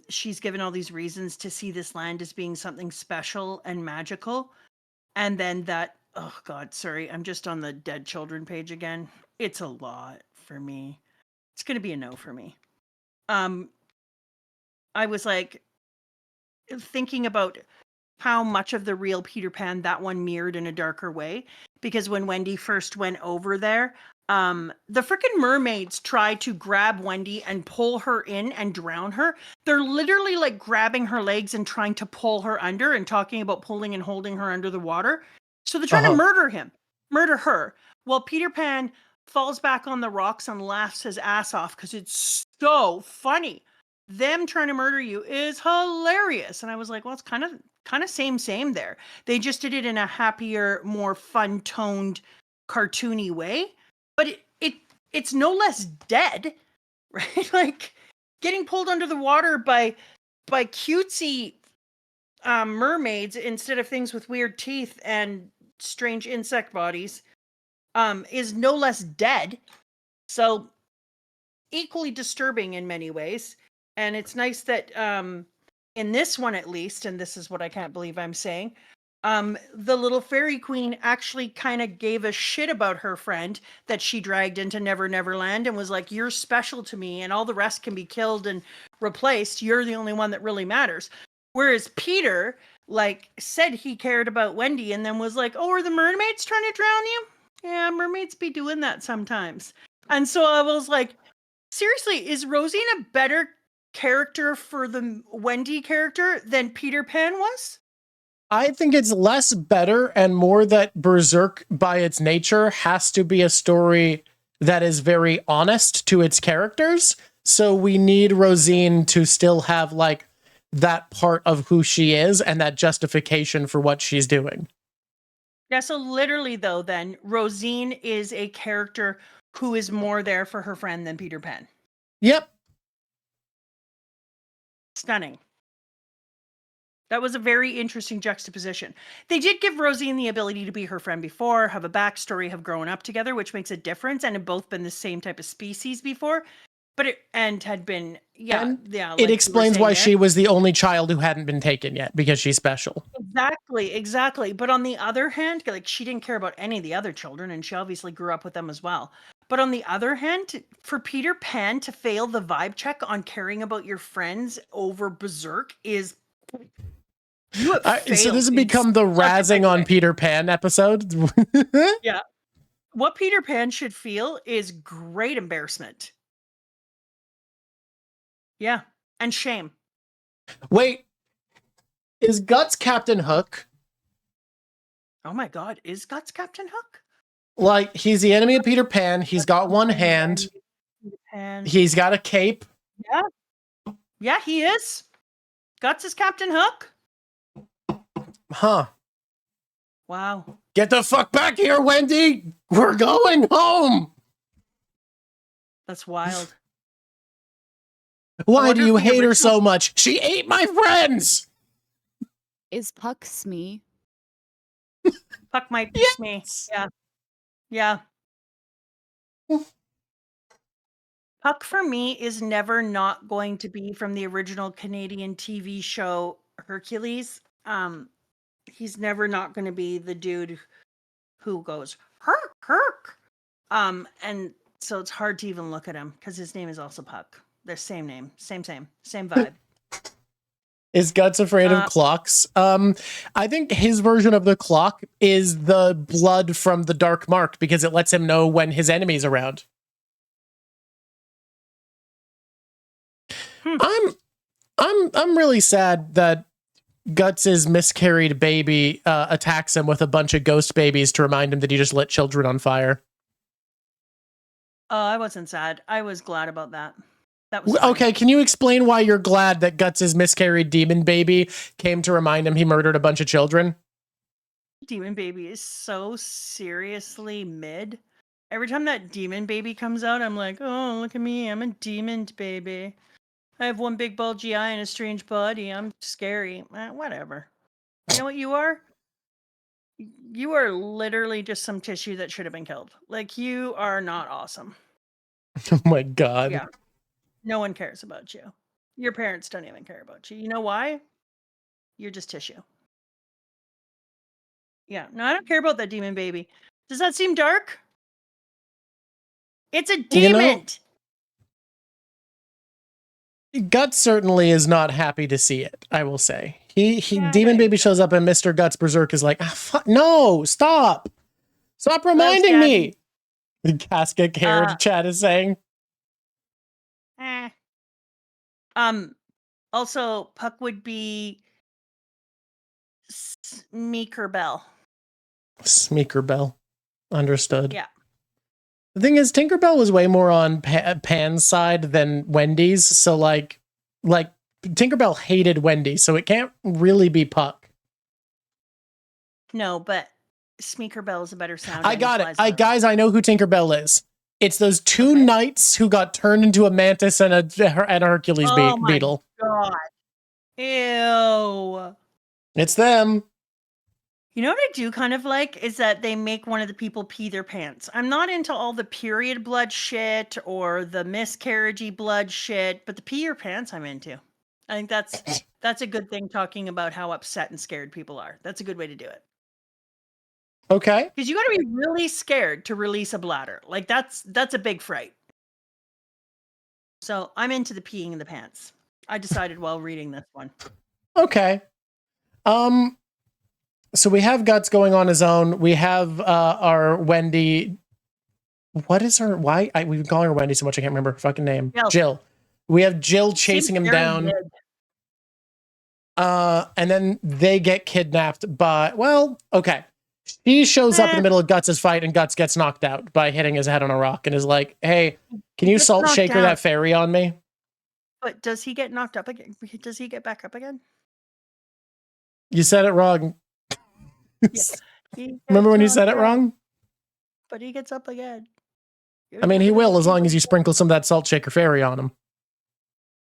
She's given all these reasons to see this land as being something special and magical. And then that, oh God, sorry, I'm just on the dead children page again. It's a lot for me. It's going to be a no for me. I was like thinking about how much of the real Peter Pan that one mirrored in a darker way. Because when Wendy first went over there, the freaking mermaids try to grab Wendy and pull her in and drown her. They're literally like grabbing her legs and trying to pull her under and talking about pulling and holding her under the water. So they're trying to murder her. Well, Peter Pan falls back on the rocks and laughs his ass off because it's so funny. Them trying to murder you is hilarious. And I was like, well, it's kind of same there. They just did it in a happier, more fun-toned, cartoony way. But it's no less dead, right? Like getting pulled under the water by cutesy mermaids instead of things with weird teeth and strange insect bodies is no less dead. So equally disturbing in many ways. And it's nice that in this one at least, and this is what I can't believe I'm saying, the little fairy queen actually kind of gave a shit about her friend that she dragged into Never Never Land and was like, you're special to me and all the rest can be killed and replaced. You're the only one that really matters. Whereas Peter, like, said he cared about Wendy and then was like, oh, are the mermaids trying to drown you? Yeah, mermaids be doing that sometimes. And so I was like, seriously, is Rosine a better character for the Wendy character than Peter Pan was? I think it's less better and more that Berserk, by its nature, has to be a story that is very honest to its characters. So we need Rosine to still have, like, that part of who she is and that justification for what she's doing. Yeah, so literally, though, then, Rosine is a character who is more there for her friend than Peter Pan. Yep. Stunning. That was a very interesting juxtaposition. They did give Rosine the ability to be her friend before, have a backstory, have grown up together, which makes a difference, and have both been the same type of species before. But had been, yeah. Like it explains why she was the only child who hadn't been taken yet, because she's special. Exactly. But on the other hand, like, she didn't care about any of the other children, and she obviously grew up with them as well. But on the other hand, for Peter Pan to fail the vibe check on caring about your friends over Berserk is... so this has become the razzing on Peter Pan episode. Yeah. What Peter Pan should feel is great embarrassment. Yeah. And shame. Wait. Is Guts Captain Hook? Oh my God. Is Guts Captain Hook? Like, he's the enemy of Peter Pan. He's got one hand. He's got a cape. Yeah. Yeah, he is. Guts is Captain Hook. Huh. Wow. Get the fuck back here, Wendy! We're going home! That's wild. Why do you hate her so much? She ate my friends! Is Puck Smee? Puck might be Smee. Yeah. Puck for me is never not going to be from the original Canadian TV show Hercules. He's never not going to be the dude who goes Herc. And so it's hard to even look at him because his name is also Puck. They're same name, same vibe. Is Guts afraid of clocks? I think his version of the clock is the blood from the Dark Mark because it lets him know when his enemy's around. I'm really sad that Guts' miscarried baby attacks him with a bunch of ghost babies to remind him that he just lit children on fire. I wasn't sad. I was glad about that. That was okay. Can you explain why you're glad that Guts' miscarried demon baby came to remind him he murdered a bunch of children? Demon baby is so seriously mid. Every time that demon baby comes out, I'm like, oh, look at me. I'm a demon baby. I have one big bulgy eye and a strange body. I'm scary. Whatever. You know what you are? You are literally just some tissue that should have been killed. Like, you are not awesome. Oh my God. Yeah. No one cares about you. Your parents don't even care about you. You know why? You're just tissue. Yeah. No, I don't care about that demon baby. Does that seem dark? It's a demon. Guts certainly is not happy to see it, I will say. Yeah, Demon Baby shows up and Mr. Guts Berserk is like, no, stop. Stop reminding me. The Casca Carriage chat is saying. Also, Puck would be Smeekerbell. Smeekerbell. Understood. Yeah. The thing is, Tinkerbell was way more on Pan's side than Wendy's, so like Tinkerbell hated Wendy, so it can't really be Puck. No, but Smeekerbell is a better sound. I got it. Guys, I know who Tinkerbell is. It's those two knights who got turned into a mantis and a Hercules beetle. Oh my God. Ew. It's them. You know what I do kind of like is that they make one of the people pee their pants. I'm not into all the period blood shit or the miscarriagey blood shit, but the pee your pants I'm into. I think that's a good thing, talking about how upset and scared people are. That's a good way to do it. Okay. Because you got to be really scared to release a bladder. Like that's a big fright. So I'm into the peeing in the pants. I decided while reading this one. Okay. So we have Guts going on his own. We have our Wendy. What is her? Why? We've been calling her Wendy so much I can't remember her fucking name. Jill. We have Jill chasing him down. And then they get kidnapped by, well, okay. She shows up in the middle of Guts' fight and Guts gets knocked out by hitting his head on a rock and is like, hey, can you salt shaker that fairy on me? But does he get knocked up again? Does he get back up again? You said it wrong. Yeah. Remember when you said it wrong? But he gets up again. I mean, he will as long as you sprinkle some of that salt shaker fairy on him.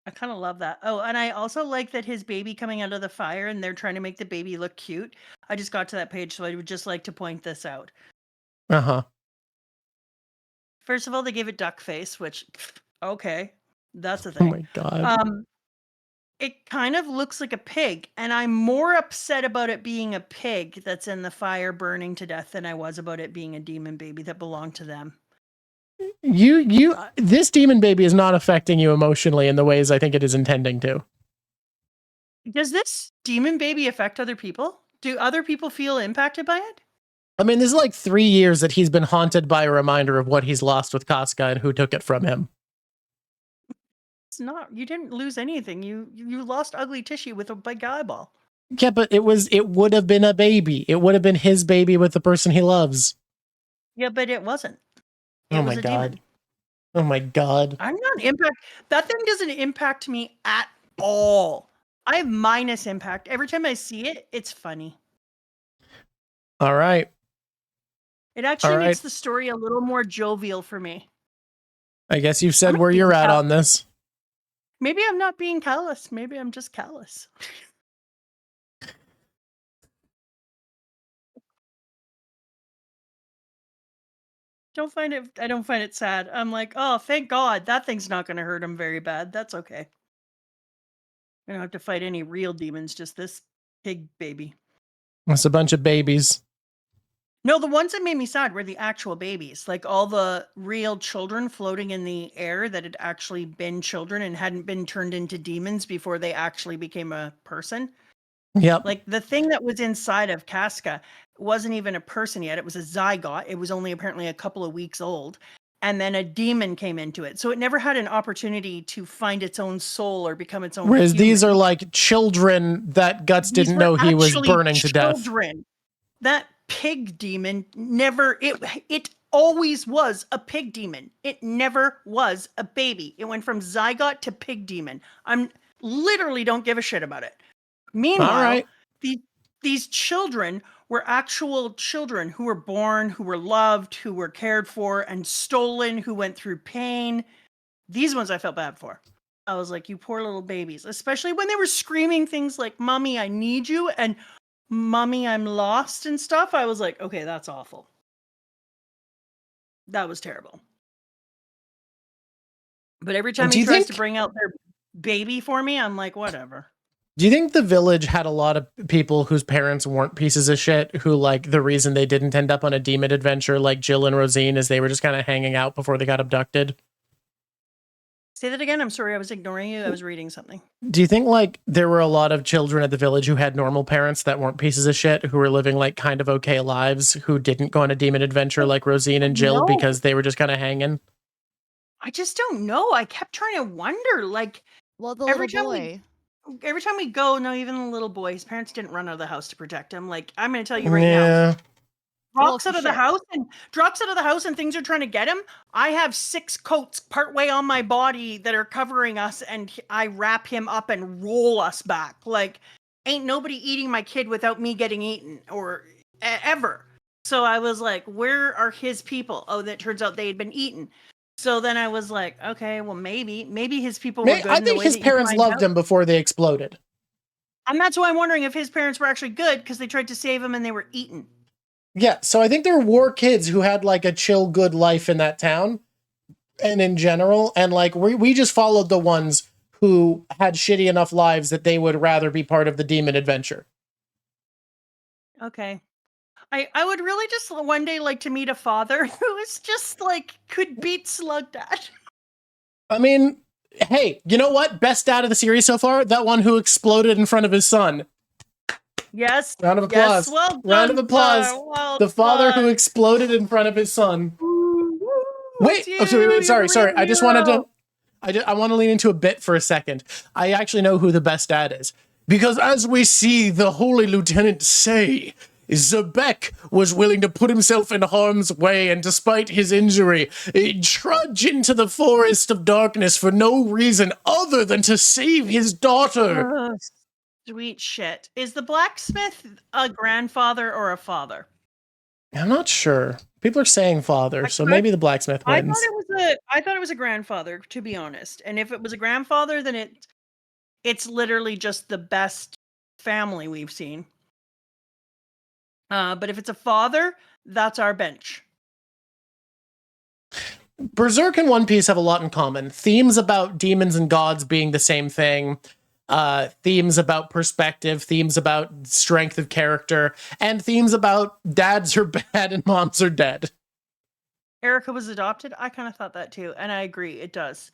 I kind of love that. Oh, and I also like that his baby coming out of the fire and they're trying to make the baby look cute. I just got to that page, so I would just like to point this out. Uh-huh. First of all, they gave it duck face, which, okay, that's a thing. Oh my God. It kind of looks like a pig, and I'm more upset about it being a pig that's in the fire burning to death than I was about it being a demon baby that belonged to them. This demon baby is not affecting you emotionally in the ways I think it is intending to. Does this demon baby affect other people? Do other people feel impacted by it? I mean, this is like 3 years that he's been haunted by a reminder of what he's lost with Casca and who took it from him. It's not. You didn't lose anything. You lost ugly tissue with a big eyeball. Yeah, but it would have been a baby. It would have been his baby with the person he loves. Yeah, but it wasn't. Oh my God. Oh my God. I'm not impacted. That thing doesn't impact me at all. I have minus impact. Every time I see it, it's funny. All right. It actually makes the story a little more jovial for me. I guess you've said where you're at on this. Maybe I'm not being callous. Maybe I'm just callous. I don't find it sad. I'm like, oh, thank God. That thing's not going to hurt him very bad. That's okay. I don't have to fight any real demons, just this pig baby. It's a bunch of babies. No, the ones that made me sad were the actual babies. Like all the real children floating in the air that had actually been children and hadn't been turned into demons before they actually became a person. Yep. Like the thing that was inside of Casca wasn't even a person yet. It was a zygote. It was only apparently a couple of weeks old. And then a demon came into it. So it never had an opportunity to find its own soul or become its own Whereas human. These are like children that Guts didn't know he was burning to death. That pig demon it always was a pig demon. It never was a baby. It went from zygote to pig demon. I'm literally don't give a shit about it. Meanwhile, these children were actual children who were born, who were loved, who were cared for and stolen, who went through pain. These ones I felt bad for. I was like, you poor little babies, especially when they were screaming things like, Mommy, I need you, and Mommy, I'm lost and stuff. I was like, okay, that's awful. That was terrible. But every time he tries to bring out their baby for me, I'm like, whatever. Do you think the village had a lot of people whose parents weren't pieces of shit, who, like, the reason they didn't end up on a demon adventure like Jill and Rosine is they were just kind of hanging out before they got abducted? Say that again. I'm sorry. I was ignoring you. I was reading something. Do you think, like, there were a lot of children at the village who had normal parents that weren't pieces of shit, who were living, like, kind of okay lives, who didn't go on a demon adventure like Rosine and Jill because they were just kind of hanging? I just don't know. I kept trying to wonder, like, well, the little boy. Every time we go, no, even the little boy, his parents didn't run out of the house to protect him. Like, I'm going to tell you right now. Drawk's out of the house and things are trying to get him. I have 6 coats partway on my body that are covering us, and I wrap him up and roll us back. Like, ain't nobody eating my kid without me getting eaten, or ever. So I was like, where are his people? Oh, that turns out they had been eaten. So then I was like, okay, well, maybe his people were good. I think his parents loved him before they exploded. And that's why I'm wondering if his parents were actually good, because they tried to save him and they were eaten. Yeah, so I think there were kids who had, like, a chill, good life in that town, and in general, and, like, we just followed the ones who had shitty enough lives that they would rather be part of the demon adventure. Okay. I would really just one day like to meet a father who is just, like, could beat Slugdad. I mean, hey, you know what? Best dad of the series so far? That one who exploded in front of his son. Yes. Round of applause. Yes, well done, round of applause. Well the father done. who exploded in front of his son. Wait, you, wait, sorry. I just wanted hero. to, I want to lean into a bit for a second. I actually know who the best dad is. Because as we see the Holy Lieutenant say, Zebek was willing to put himself in harm's way and despite his injury, trudge into the forest of darkness for no reason other than to save his daughter. Sweet shit. Is the blacksmith a grandfather or a father? I'm not sure. People are saying father, so maybe the blacksmith wins. I thought it was a grandfather, to be honest. And if it was a grandfather, then it's literally just the best family we've seen. But if it's a father, that's our bench. Berserk and One Piece have a lot in common. Themes about demons and gods being the same thing. Themes about perspective, themes about strength of character, and themes about dads are bad and moms are dead. Erica was adopted? I kind of thought that too, and I agree, it does.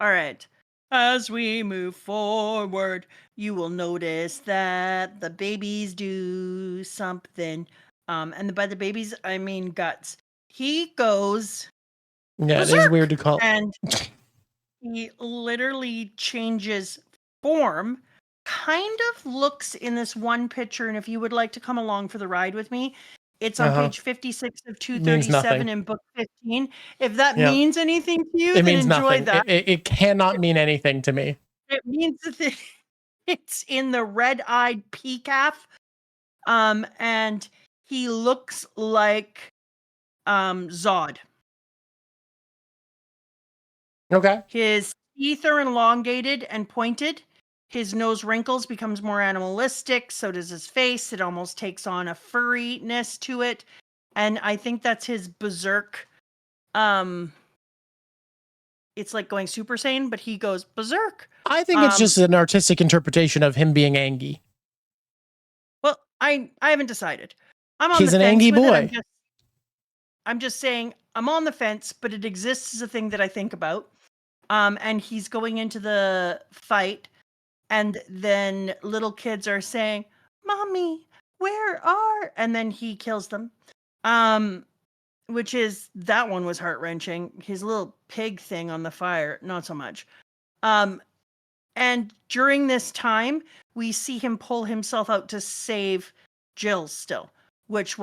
All right. As we move forward, you will notice that the babies do something. And by the babies, I mean Guts. He goes... Yeah, Berserk! It is weird to call. And he literally changes form, kind of looks in this one picture, and if you would like to come along for the ride with me, it's on page 56 of 237 in book 15. If that means anything to you, then means enjoy nothing. that. It cannot mean anything to me. It means that it's in the red-eyed peacalf, and he looks like Zod. Okay. His teeth are elongated and pointed. His nose wrinkles, becomes more animalistic. So does his face. It almost takes on a furriness to it. And I think that's his Berserk. It's like going Super Saiyan, but he goes Berserk. I think it's just an artistic interpretation of him being Angie. Well, I haven't decided. He's an Angie boy. I'm just saying I'm on the fence, but it exists as a thing that I think about. And he's going into the fight. And then little kids are saying, Mommy, where are... And then he kills them. That one was heart-wrenching. His little pig thing on the fire, not so much. And during this time, we see him pull himself out to save Jill still, which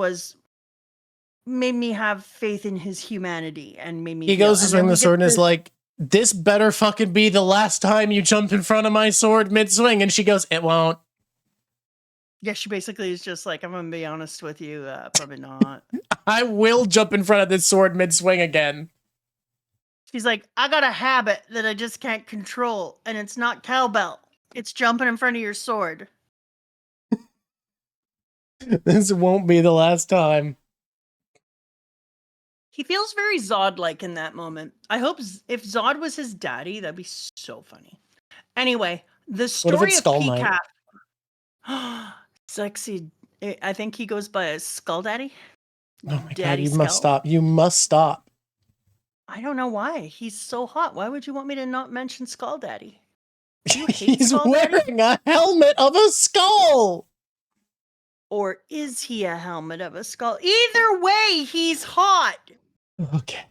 made me have faith in his humanity and made me... He goes to swing the sword and is like, this better fucking be the last time you jump in front of my sword mid-swing. And she goes, it won't. Yeah, she basically is just like, I'm gonna be honest with you, probably not. I will jump in front of this sword mid-swing again. She's like, I got a habit that I just can't control, and it's not cowbell. It's jumping in front of your sword. This won't be the last time. He feels very Zod-like in that moment. I hope if Zod was his daddy, that'd be so funny. Anyway, the story of PCAF. Sexy. I think he goes by Skull Daddy. Oh my God, you must stop. You must stop. I don't know why. He's so hot. Why would you want me to not mention Skull Daddy? He's wearing a helmet of a skull. Or is he a helmet of a skull? Either way, he's hot. Okay.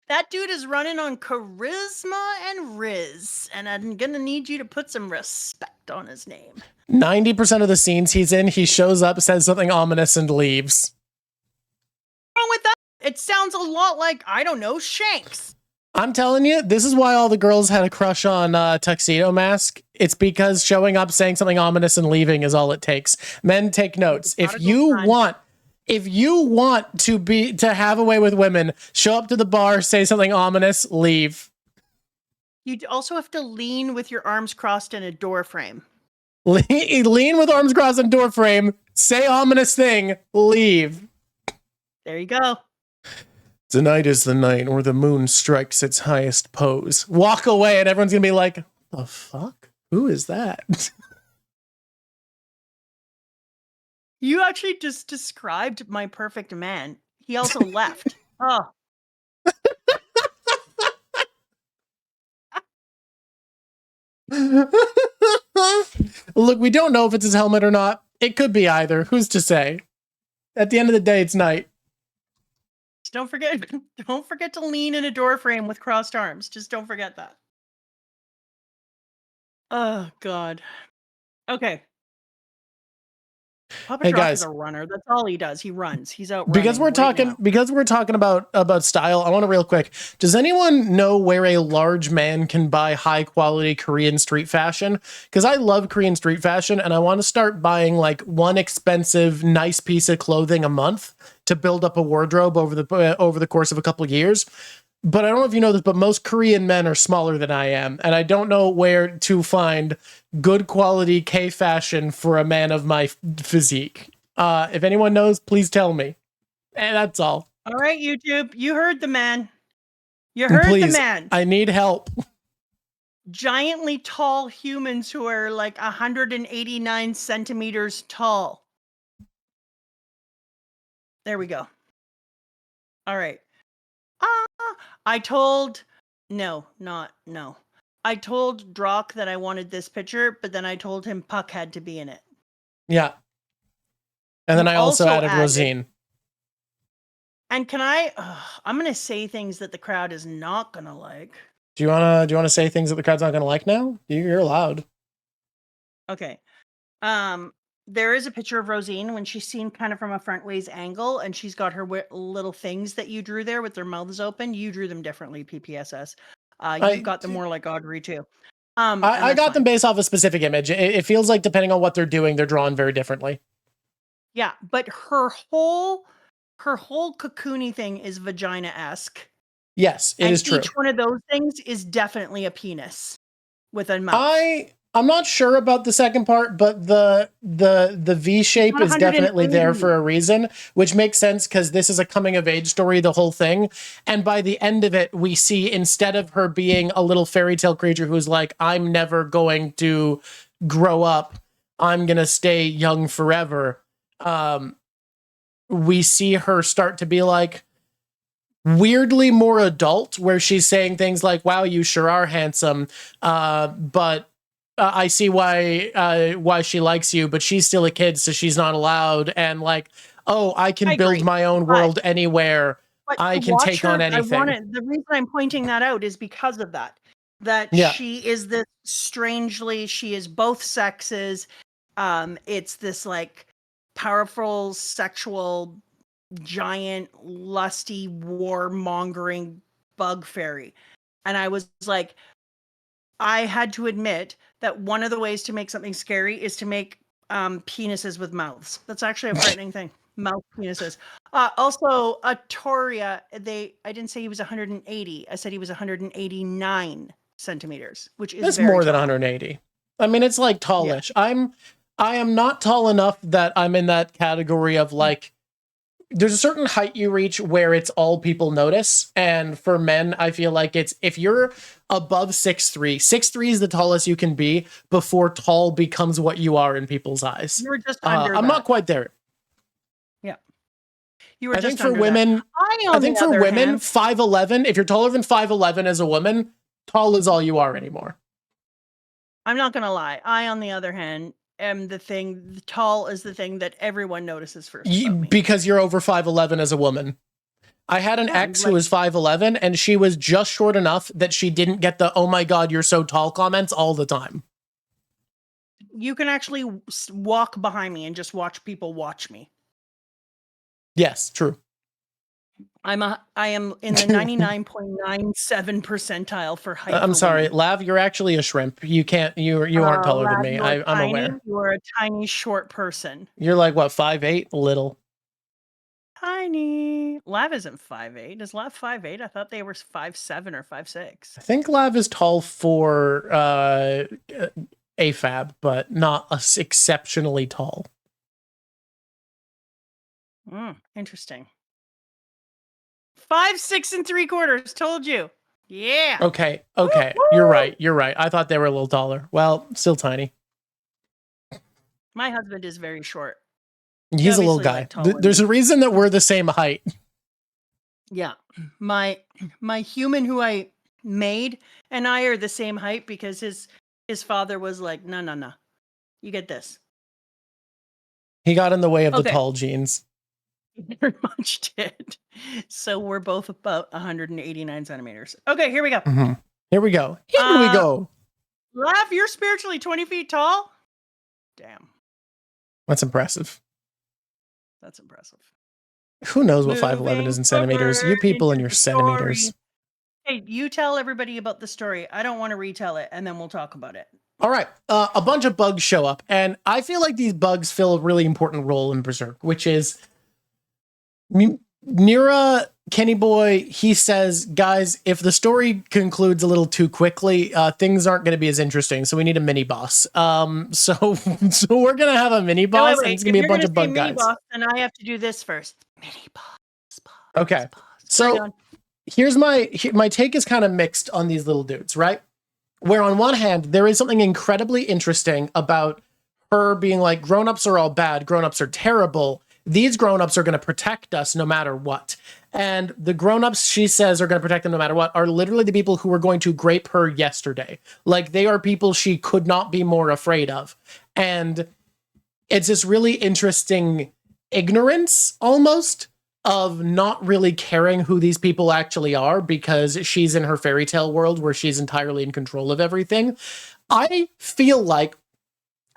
That dude is running on charisma and riz, and I'm gonna need you to put some respect on his name. 90% of the scenes he's in, he shows up, says something ominous, and leaves. What's wrong with that? It sounds a lot like, I don't know, Shanks. I'm telling you, this is why all the girls had a crush on Tuxedo Mask. It's because showing up, saying something ominous, and leaving is all it takes. Men, take notes. If you want to have a way with women, show up to the bar, say something ominous, leave. You also have to lean with your arms crossed in a door frame. Lean with arms crossed in door frame, say ominous thing, leave. There you go. Tonight is the night where the moon strikes its highest pose. Walk away and everyone's gonna be like, the fuck? Who is that? You actually just described my perfect man. He also left. Oh. Look, we don't know if it's his helmet or not. It could be either. Who's to say? At the end of the day, it's night. Don't forget to lean in a door frame with crossed arms. Just don't forget that. Oh God. Okay. Papa Drawk is a runner. That's all he does. He runs. He's out running. Because we're talking about style, I want to real quick. Does anyone know where a large man can buy high quality Korean street fashion? Because I love Korean street fashion and I want to start buying like one expensive, nice piece of clothing a month to build up a wardrobe over the course of a couple of years. But I don't know if you know this, but most Korean men are smaller than I am. And I don't know where to find good quality K fashion for a man of my physique. If anyone knows, please tell me. And that's all. All right, YouTube. You heard the man. You heard the man. I need help. Giantly tall humans who are like 189 centimeters tall. There we go. All right. I told Drawk that I wanted this picture, but then I told him Puck had to be in it. Yeah. And then I also added Rosine. And can I'm going to say things that the crowd is not going to like. Do you want to say things that the crowd's not going to like now? You're allowed. Okay. There is a picture of Rosine when she's seen kind of from a front ways angle, and she's got her little things that you drew there with their mouths open. You drew them differently, PPSS. You've got them more like Audrey too. I got them based off a specific image. It feels like depending on what they're doing, they're drawn very differently. Yeah, but her whole cocoony thing is vagina-esque. Yes, it is true. Each one of those things is definitely a penis with a mouth. I'm not sure about the second part, but the V shape is definitely there for a reason, which makes sense because this is a coming of age story, the whole thing. And by the end of it, we see instead of her being a little fairy tale creature who's like, I'm never going to grow up, I'm going to stay young forever. We see her start to be like weirdly more adult, where she's saying things like, wow, you sure are handsome. But I see why she likes you, but she's still a kid, so she's not allowed. And like, oh, I can build my own world anywhere. I can take on anything. The reason I'm pointing that out is because of that. She is this she is both sexes. It's this like powerful, sexual, giant, lusty, warmongering bug fairy. And I was like, I had to admit that one of the ways to make something scary is to make penises with mouths. That's actually a frightening thing. Mouth penises. Also, Toria, I didn't say he was 180. I said he was 189 centimeters, which is That's very more than tall. 180. I mean, it's like tallish. Yeah. I am not tall enough that I'm in that category of like, there's a certain height you reach where it's all people notice. And for men, I feel like it's, if you're above 6'3", 6'3" is the tallest you can be before tall becomes what you are in people's eyes. You were just under I'm not quite there. Yeah. You were I think for women, I think for women, 5'11", if you're taller than 5'11" as a woman, tall is all you are anymore. I'm not going to lie. I, on the other hand, am tall is the thing that everyone notices first. Because you're over 5'11" as a woman. I had an ex who was 5'11", and she was just short enough that she didn't get the, oh my God, you're so tall comments all the time. You can actually walk behind me and just watch people watch me. Yes, true. I am in the 99.97 percentile for height. I'm sorry, women. Lav, you're actually a shrimp. You aren't taller Lav, than me. I'm aware. You are a tiny short person. You're like what, 5'8"? Little. Tiny. Lav isn't 5'8". Is Lav 5'8"? I thought they were 5'7" or 5'6". I think Lav is tall for AFAB, but not exceptionally tall. Interesting. 5'6"3/4. Told you. Yeah. Okay. Woo-hoo! You're right. I thought they were a little taller. Well, still tiny. My husband is very short. He's a little guy. There's a reason that we're the same height. Yeah. My human who I made and I are the same height because his father was like, no. You get this. He got in the way of the tall genes. Very much did. So we're both about 189 centimeters. Okay, here we go. Mm-hmm. Here we go. Lav, you're spiritually 20 feet tall? Damn. That's impressive. That's impressive. Who knows what 5'11" is in centimeters? You people in your centimeters. Hey, you tell everybody about the story. I don't want to retell it, and then we'll talk about it. All right. A bunch of bugs show up, and I feel like these bugs fill a really important role in Berserk, which is Nira, Kenny Boy, he says, guys, if the story concludes a little too quickly, things aren't going to be as interesting, so we need a mini boss. So we're going to have a mini boss, and it's going to be a bunch of bug guys. And I have to do this first. Mini boss. Okay. So here's my take is kind of mixed on these little dudes, right? Where on one hand, there is something incredibly interesting about her being like, grown-ups are all bad, grown-ups are terrible. These grown-ups are going to protect us no matter what. And the grown-ups, she says, are going to protect them no matter what, are literally the people who were going to grape her yesterday. Like, they are people she could not be more afraid of. And it's this really interesting ignorance, almost, of not really caring who these people actually are because she's in her fairy tale world where she's entirely in control of everything. I feel like,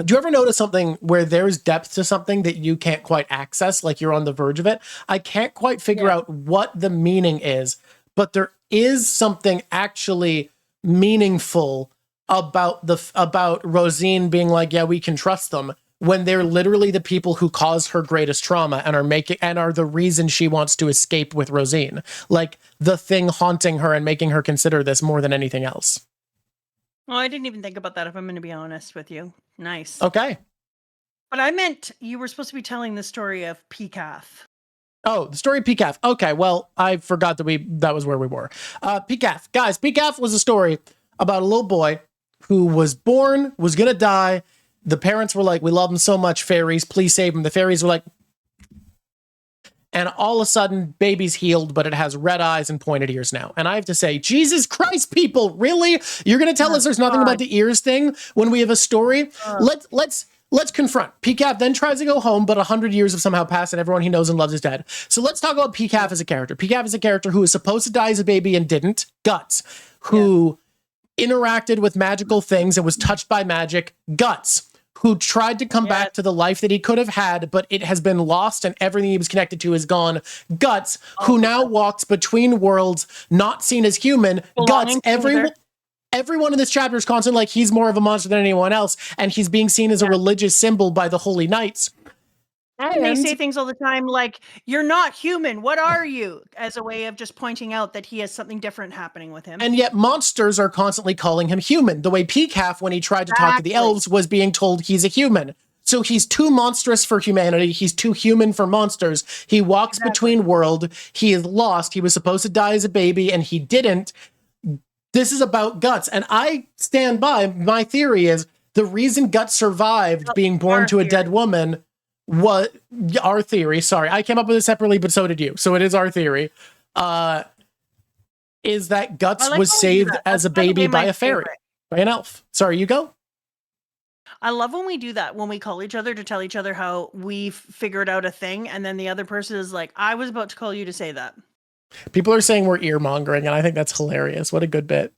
do you ever notice something where there's depth to something that you can't quite access, like you're on the verge of it? I can't quite figure out what the meaning is, but there is something actually meaningful about Rosine being like, yeah, we can trust them, when they're literally the people who cause her greatest trauma and are the reason she wants to escape with Rosine. Like, the thing haunting her and making her consider this more than anything else. Well, I didn't even think about that, if I'm going to be honest with you. Nice. Okay. But I meant you were supposed to be telling the story of PCAF. Oh, the story of PCAF. Okay, well, I forgot that was where we were. PCAF. Guys, PCAF was a story about a little boy who was born, was going to die. The parents were like, we love him so much, fairies, please save him. The fairies were like, and all of a sudden, baby's healed, but it has red eyes and pointed ears now. And I have to say, Jesus Christ, people, really? You're going to tell us there's nothing about the ears thing when we have a story? Let's confront. PCAF then tries to go home, but 100 years have somehow passed and everyone he knows and loves is dead. So let's talk about PCAF as a character. PCAF is a character who was supposed to die as a baby and didn't. Guts. Who interacted with magical things and was touched by magic. Guts. Who tried to come back to the life that he could have had, but it has been lost and everything he was connected to is gone. Guts, who now walks between worlds, not seen as human. Guts, Everyone in this chapter is constantly like, he's more of a monster than anyone else, and he's being seen as a religious symbol by the Holy Knights. And they say things all the time like, you're not human, what are you? As a way of just pointing out that he has something different happening with him. And yet monsters are constantly calling him human, the way Peacalf, when he tried to talk to the elves, was being told he's a human. So he's too monstrous for humanity, he's too human for monsters. He walks between worlds, he is lost, he was supposed to die as a baby, and he didn't. This is about Guts, and I stand by, my theory is, the reason Guts survived being born to a dead woman, what our theory, sorry, I came up with it separately, but so did you, so it is our theory, is that Guts was saved as a baby by a fairy, by an elf. Sorry, you go? I love when we do that, when we call each other to tell each other how we've figured out a thing, and then the other person is like, I was about to call you to say that. People are saying we're ear-mongering, and I think that's hilarious. What a good bit.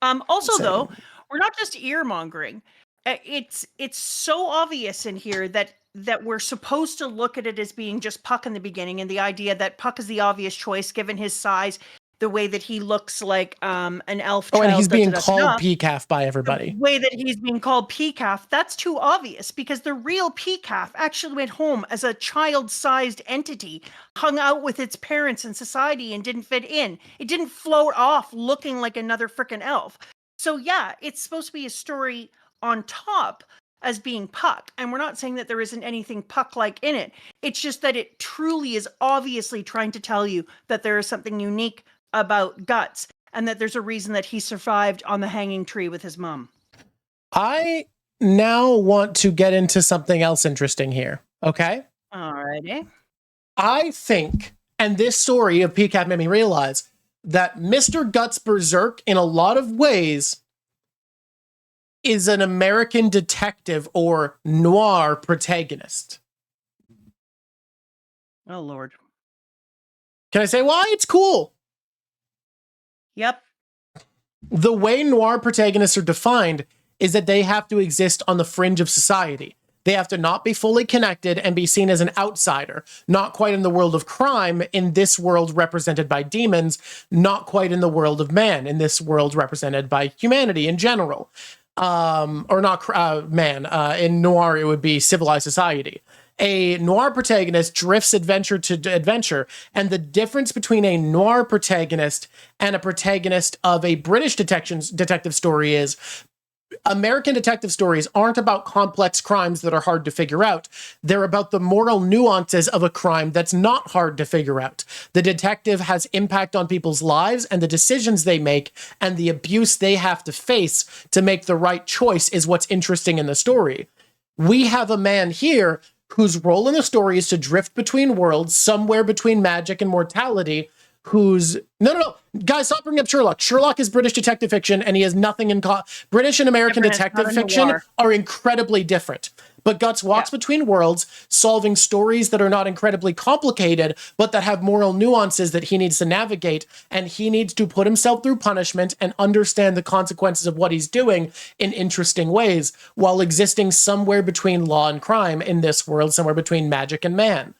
Also, though, we're not just ear-mongering. It's so obvious in here that we're supposed to look at it as being just Puck in the beginning, and the idea that Puck is the obvious choice given his size, the way that he looks like an elf child. Oh, and he's being called Peacalf by everybody. The way that he's being called Peacalf, that's too obvious, because the real Peacalf actually went home as a child-sized entity, hung out with its parents in society and didn't fit in. It didn't float off looking like another frickin' elf. So yeah, it's supposed to be a story on top as being Puck, and we're not saying that there isn't anything Puck-like in it. It's just that it truly is obviously trying to tell you that there is something unique about Guts, and that there's a reason that he survived on the hanging tree with his mom. I now want to get into something else interesting here, okay? Alrighty. I think, and this story of Peacalf made me realize, that Mr. Guts Berserk, in a lot of ways, is an American detective or noir protagonist. Oh, Lord. Can I say why? It's cool. Yep. The way noir protagonists are defined is that they have to exist on the fringe of society. They have to not be fully connected and be seen as an outsider, not quite in the world of crime, in this world represented by demons, not quite in the world of man, in this world represented by humanity in general. Or not man, in noir it would be civilized society. A noir protagonist drifts adventure to adventure, and the difference between a noir protagonist and a protagonist of a British detective story is American detective stories aren't about complex crimes that are hard to figure out. They're about the moral nuances of a crime that's not hard to figure out. The detective has impact on people's lives and the decisions they make and the abuse they have to face to make the right choice is what's interesting in the story. We have a man here whose role in the story is to drift between worlds, somewhere between magic and mortality, who's... No. Guys, stop bringing up Sherlock. Sherlock is British detective fiction, and he has nothing in... British and American detective fiction are incredibly different. But Guts walks between worlds, solving stories that are not incredibly complicated, but that have moral nuances that he needs to navigate, and he needs to put himself through punishment and understand the consequences of what he's doing in interesting ways, while existing somewhere between law and crime in this world, somewhere between magic and man.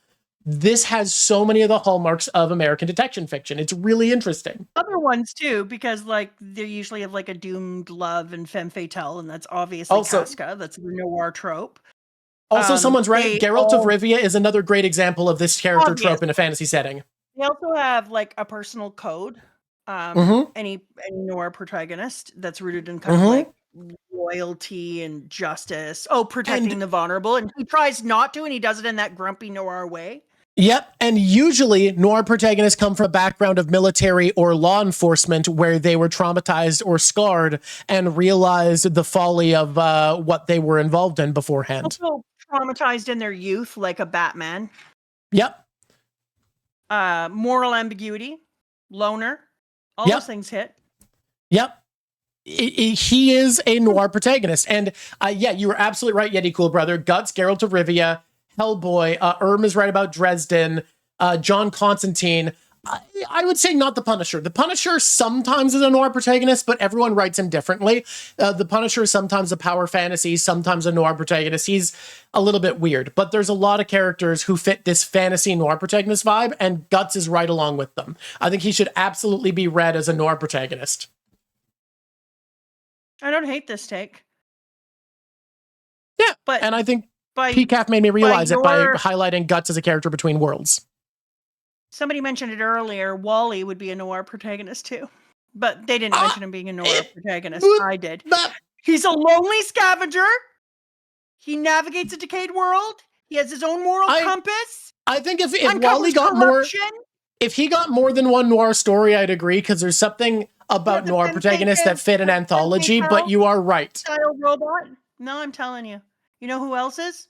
This has so many of the hallmarks of American detection fiction. It's really interesting. Other ones too, because like they usually have like a doomed love and femme fatale, and that's obviously Casca. That's the noir trope. Also, someone's right. Geralt of Rivia is another great example of this character trope in a fantasy setting. They also have like a personal code. Any noir protagonist that's rooted in kind of like loyalty and justice. Protecting the vulnerable, and he tries not to, and he does it in that grumpy noir way. Yep, and usually noir protagonists come from a background of military or law enforcement where they were traumatized or scarred and realized the folly of what they were involved in beforehand. Also traumatized in their youth, like a Batman. Yep. Moral ambiguity, loner, all those things hit. Yep. He is a noir protagonist. And you were absolutely right, Yeti Cool Brother. Guts, Geralt of Rivia, Hellboy, Is right about Dresden, John Constantine. I would say not the Punisher. The Punisher sometimes is a noir protagonist, but everyone writes him differently. The Punisher is sometimes a power fantasy, sometimes a noir protagonist. He's a little bit weird, but there's a lot of characters who fit this fantasy noir protagonist vibe, and Guts is right along with them. I think he should absolutely be read as a noir protagonist. I don't hate this take. Yeah, but and I think PCAF made me realize it by highlighting Guts as a character between worlds. Somebody mentioned it earlier. Wally would be a noir protagonist too, but they didn't mention him being a noir protagonist. I did. He's a lonely scavenger. He navigates a decayed world. He has his own moral compass. I think if Wally got if he got more than one noir story, I'd agree, because there's something about noir protagonists that fit an anthology, but you are right. Style robot. No, I'm telling you. You know who else is?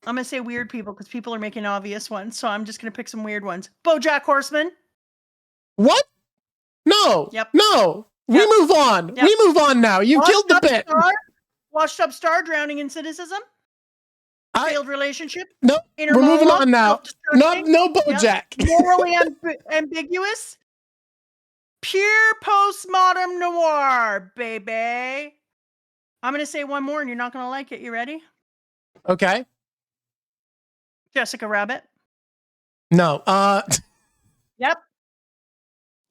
I'm going to say weird people because people are making obvious ones. So I'm just going to pick some weird ones. BoJack Horseman. What? No. Yep. No. Yep. We move on. Yep. We move on now. You killed the bit. Washed up star, drowning in cynicism. Failed relationship. No. We're moving on now. No BoJack. Yep. Morally ambiguous. Pure postmodern noir, baby. I'm going to say one more and you're not going to like it. You ready? Okay. Jessica Rabbit. No. Yep.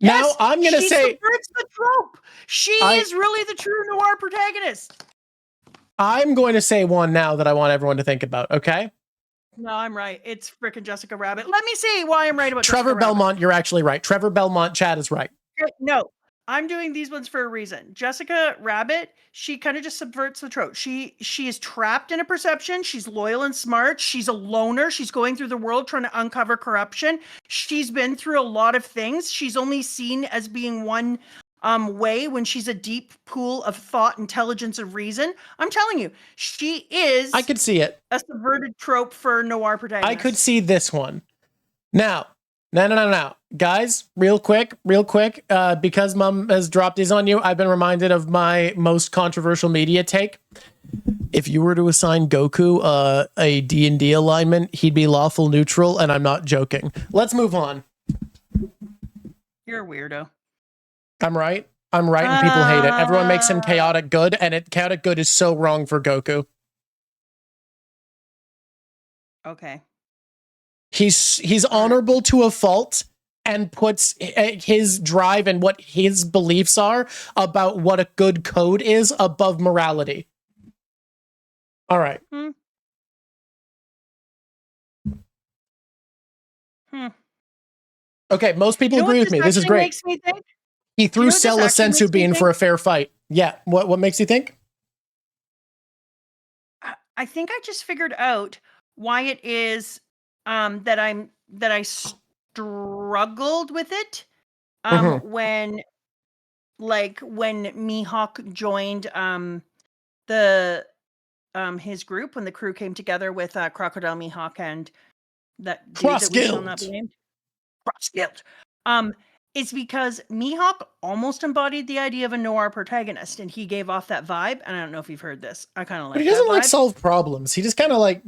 Now yes, I'm going to say... She subverts the trope. She is really the true noir protagonist. I'm going to say one now that I want everyone to think about, okay? No, I'm right. It's frickin' Jessica Rabbit. Let me see why I'm right about Trevor Jessica Belmont, Rabbit. You're actually right. Trevor Belmont, Chad is right. No. I'm doing these ones for a reason. Jessica Rabbit, she kind of just subverts the trope. She is trapped in a perception. She's loyal and smart. She's a loner. She's going through the world trying to uncover corruption. She's been through a lot of things. She's only seen as being one way when she's a deep pool of thought, intelligence, and reason. I'm telling you, she is... I could see it. A subverted trope for noir protagonist. I could see this one. Now, no. Guys, real quick, because Mom has dropped these on you, I've been reminded of my most controversial media take. If you were to assign Goku a D&D alignment, he'd be lawful neutral, and I'm not joking. Let's move on. You're a weirdo. I'm right, and people hate it. Everyone makes him chaotic good, and chaotic good is so wrong for Goku. Okay. He's honorable to a fault and puts his drive and what his beliefs are about what a good code is above morality. All right. Okay, most people agree with me. This is great. Makes me think? He threw Cella Sensu Bean for a fair fight. Yeah. What makes you think? I think I just figured out why it is that I struggled with it when Mihawk joined his group, when the crew came together with Crocodile Mihawk and that dude that we shall not be named. Cross Guild. It's because Mihawk almost embodied the idea of a noir protagonist, and he gave off that vibe. And I don't know if you've heard this. I kind of like. But he doesn't like solve problems. He just kind of like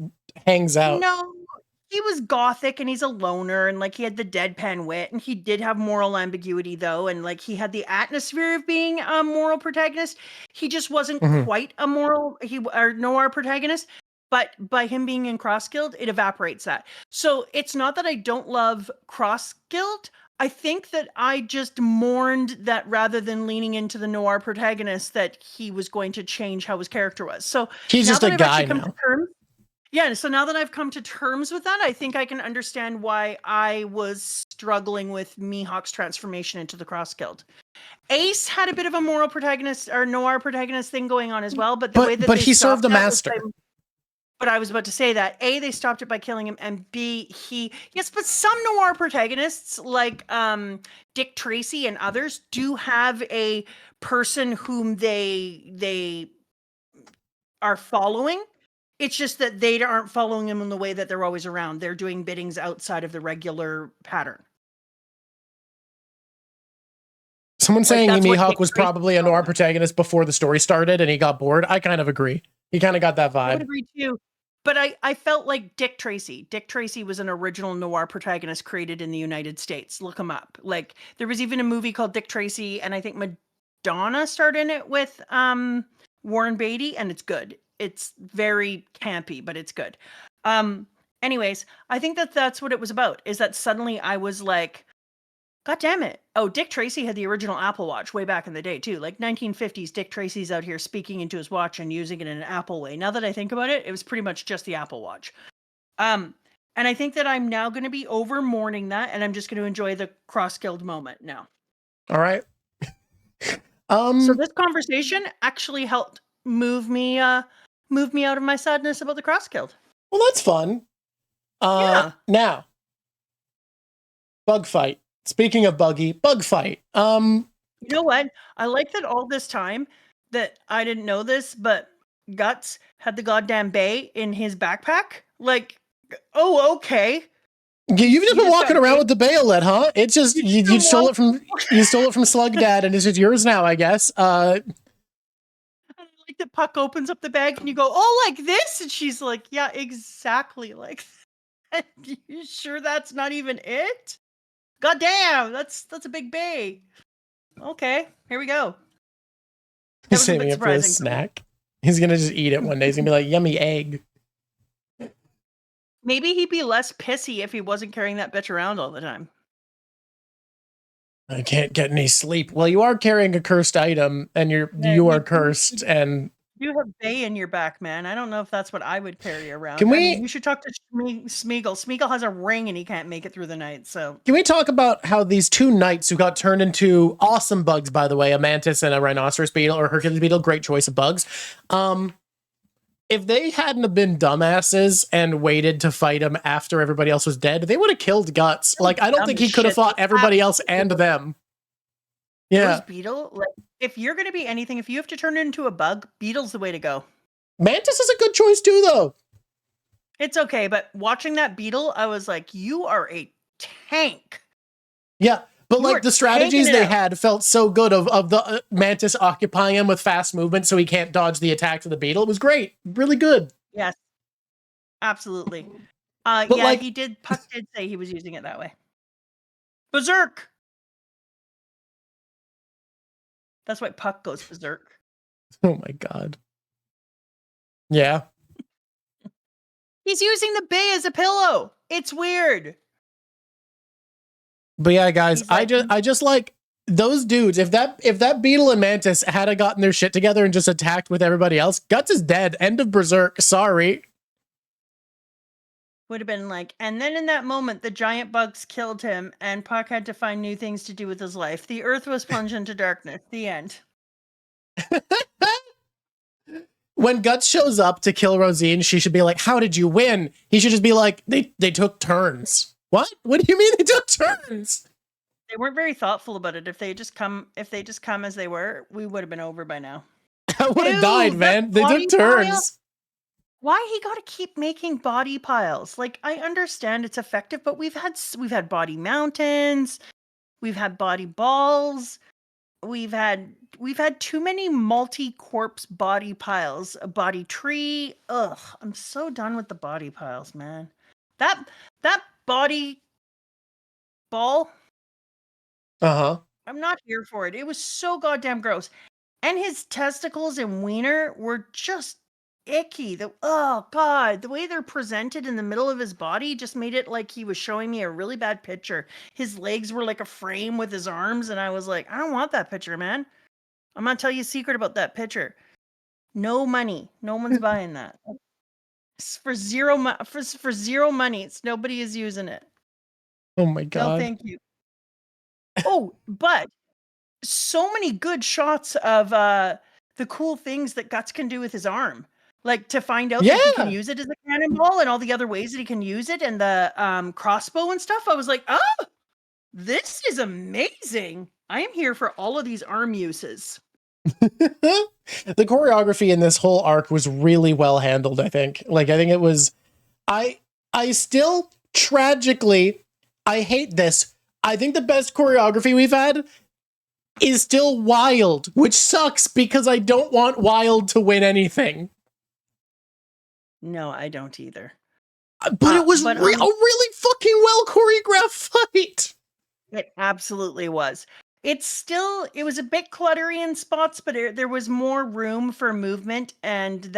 hangs out. No, he was gothic, and he's a loner, and like he had the deadpan wit, and he did have moral ambiguity though, and like he had the atmosphere of being a moral protagonist. He just wasn't quite a noir protagonist. But by him being in Cross Guild, it evaporates that. So it's not that I don't love Cross Guild. I think that I just mourned that rather than leaning into the noir protagonist, that he was going to change how his character was. So he's just a guy now. So now that I've come to terms with that, I think I can understand why I was struggling with Mihawk's transformation into the Cross Guild. Ace had a bit of a moral protagonist or noir protagonist thing going on as well, but he served a master. But I was about to say that A, they stopped it by killing him, and B, but some noir protagonists like Dick Tracy and others do have a person whom they are following. It's just that they aren't following him in the way that they're always around. They're doing biddings outside of the regular pattern. Someone saying Mihawk was probably a noir protagonist before the story started and he got bored. I kind of agree. He kind of got that vibe. I would agree too. But I felt like Dick Tracy. Dick Tracy was an original noir protagonist created in the United States. Look him up. Like, there was even a movie called Dick Tracy, and I think Madonna starred in it with Warren Beatty, and it's good. It's very campy, but it's good. Anyways, I think that's what it was about, is that suddenly I was like, God damn it. Oh, Dick Tracy had the original Apple Watch way back in the day, too. Like 1950s, Dick Tracy's out here speaking into his watch and using it in an Apple way. Now that I think about it, it was pretty much just the Apple Watch. And I think that I'm now going to be over mourning that, and I'm just going to enjoy the cross-guild moment now. All right. So this conversation actually helped move me out of my sadness about the cross-guild. Well, that's fun. Yeah. Now, bug fight. Speaking of buggy, bug fight. You know what? I like that all this time that I didn't know this, but Guts had the goddamn bay in his backpack. Like, oh, okay. You've just been walking around with the bayonet, huh? It's just you stole it from Slug Dad, and it's just yours now, I guess. I like that Puck opens up the bag and you go, oh, like this, and she's like, yeah, exactly like that. You sure that's not even it? God damn, that's a big bay. Okay, here we go. He's saving it for a snack. He's gonna just eat it one day. He's gonna be like, yummy egg. Maybe he'd be less pissy if he wasn't carrying that bitch around all the time. I can't get any sleep. Well, you are carrying a cursed item, and you are cursed, and you have bay in your back, man. I don't know if that's what I would carry around. Can we? You should talk to Smeagol. Smeagol has a ring and he can't make it through the night. So can we talk about how these two knights who got turned into awesome bugs, by the way, a mantis and a rhinoceros beetle or Hercules beetle, great choice of bugs. If they hadn't have been dumbasses and waited to fight him after everybody else was dead, they would have killed Guts. Like, I don't think he could have fought everybody else and them. Yeah. Beetle, like, if you're going to be anything, if you have to turn it into a bug, Beetle's the way to go. Mantis is a good choice too, though. It's okay, but watching that Beetle, I was like, you are a tank. Yeah, but like the strategies they had felt so good of the Mantis occupying him with fast movement so he can't dodge the attacks of the Beetle. It was great. Really good. Yes, absolutely. But yeah, like, Puck did say he was using it that way. Berserk! That's why Puck goes berserk. Oh my god. Yeah. He's using the bay as a pillow. It's weird. But yeah, guys, like, I just like those dudes. If that Beetle and Mantis had gotten their shit together and just attacked with everybody else, Guts is dead. End of Berserk. Sorry. Would have been like, and then in that moment, the giant bugs killed him, and Puck had to find new things to do with his life. The earth was plunged into darkness. The end. When Guts shows up to kill Rosine, she should be like, how did you win? He should just be like, they took turns. What? What do you mean they took turns? They weren't very thoughtful about it. If they just come as they were, we would have been over by now. I would have died, man. They took turns. Why he got to keep making body piles? Like, I understand it's effective, but we've had body mountains, we've had body balls, we've had too many multi-corpse body piles, a body tree. Ugh, I'm so done with the body piles, man. That body ball. Uh-huh. I'm not here for it. It was so goddamn gross. And his testicles and wiener were just icky. Oh god, the way they're presented in the middle of his body just made it like he was showing me a really bad picture. His legs were like a frame with his arms, and I was like, I don't want that picture, man. I'm gonna tell you a secret about that picture. No money. No one's buying that. It's for zero money. Nobody is using it. Oh my god. No, thank you. Oh, but so many good shots of the cool things that Guts can do with his arm. Like, to find out that he can use it as a cannonball and all the other ways that he can use it, and the crossbow and stuff. I was like, oh, this is amazing. I am here for all of these arm uses. The choreography in this whole arc was really well handled, I think. Like, I think it was... I still, tragically, I hate this. I think the best choreography we've had is still Wild, which sucks because I don't want Wild to win anything. No, I don't either. But it was a really fucking well choreographed fight. It absolutely was. It was a bit cluttery in spots, but there was more room for movement and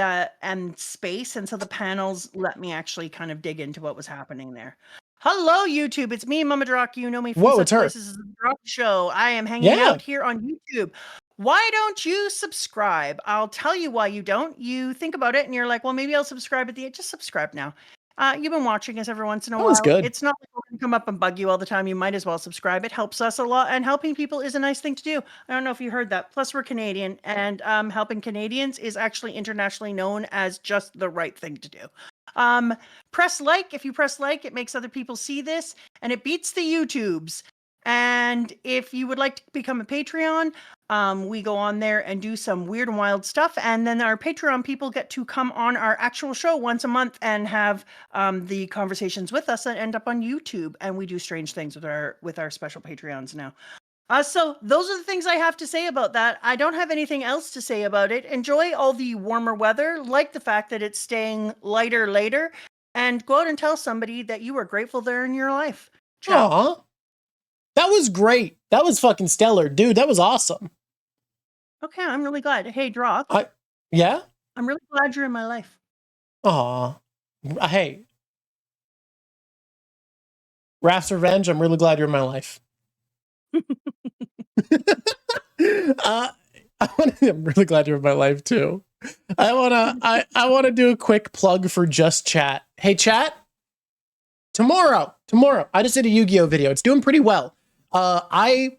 space, and so the panels let me actually kind of dig into what was happening there. Hello, YouTube. It's me, Mama Drawk. You know me from such places as the Drawk Show. I am hanging out here on YouTube. Why don't you subscribe? I'll tell you why you don't. You think about it and you're like, well, maybe I'll subscribe at the end. Just subscribe now. You've been watching us every once in a while. Good. It's not like we're going to come up and bug you all the time. You might as well subscribe. It helps us a lot, and helping people is a nice thing to do. I don't know if you heard that. Plus, we're Canadian, and helping Canadians is actually internationally known as just the right thing to do. Press like. If you press like, it makes other people see this, and it beats the YouTubes. And if you would like to become a Patreon, we go on there and do some weird and wild stuff. And then our Patreon people get to come on our actual show once a month and have the conversations with us that end up on YouTube. And we do strange things with our special Patreons now. So those are the things I have to say about that. I don't have anything else to say about it. Enjoy all the warmer weather, like the fact that it's staying lighter later, and go out and tell somebody that you are grateful they're in your life. Ciao. Aww. That was great. That was fucking stellar. Dude, that was awesome. Okay, I'm really glad. Hey, Drawk. Yeah? I'm really glad you're in my life. Aw. Hey. Raph's Revenge, I'm really glad you're in my life. I'm really glad you're in my life too. I wanna do a quick plug for Just Chat. Hey chat, tomorrow, I just did a Yu-Gi-Oh video. It's doing pretty well. I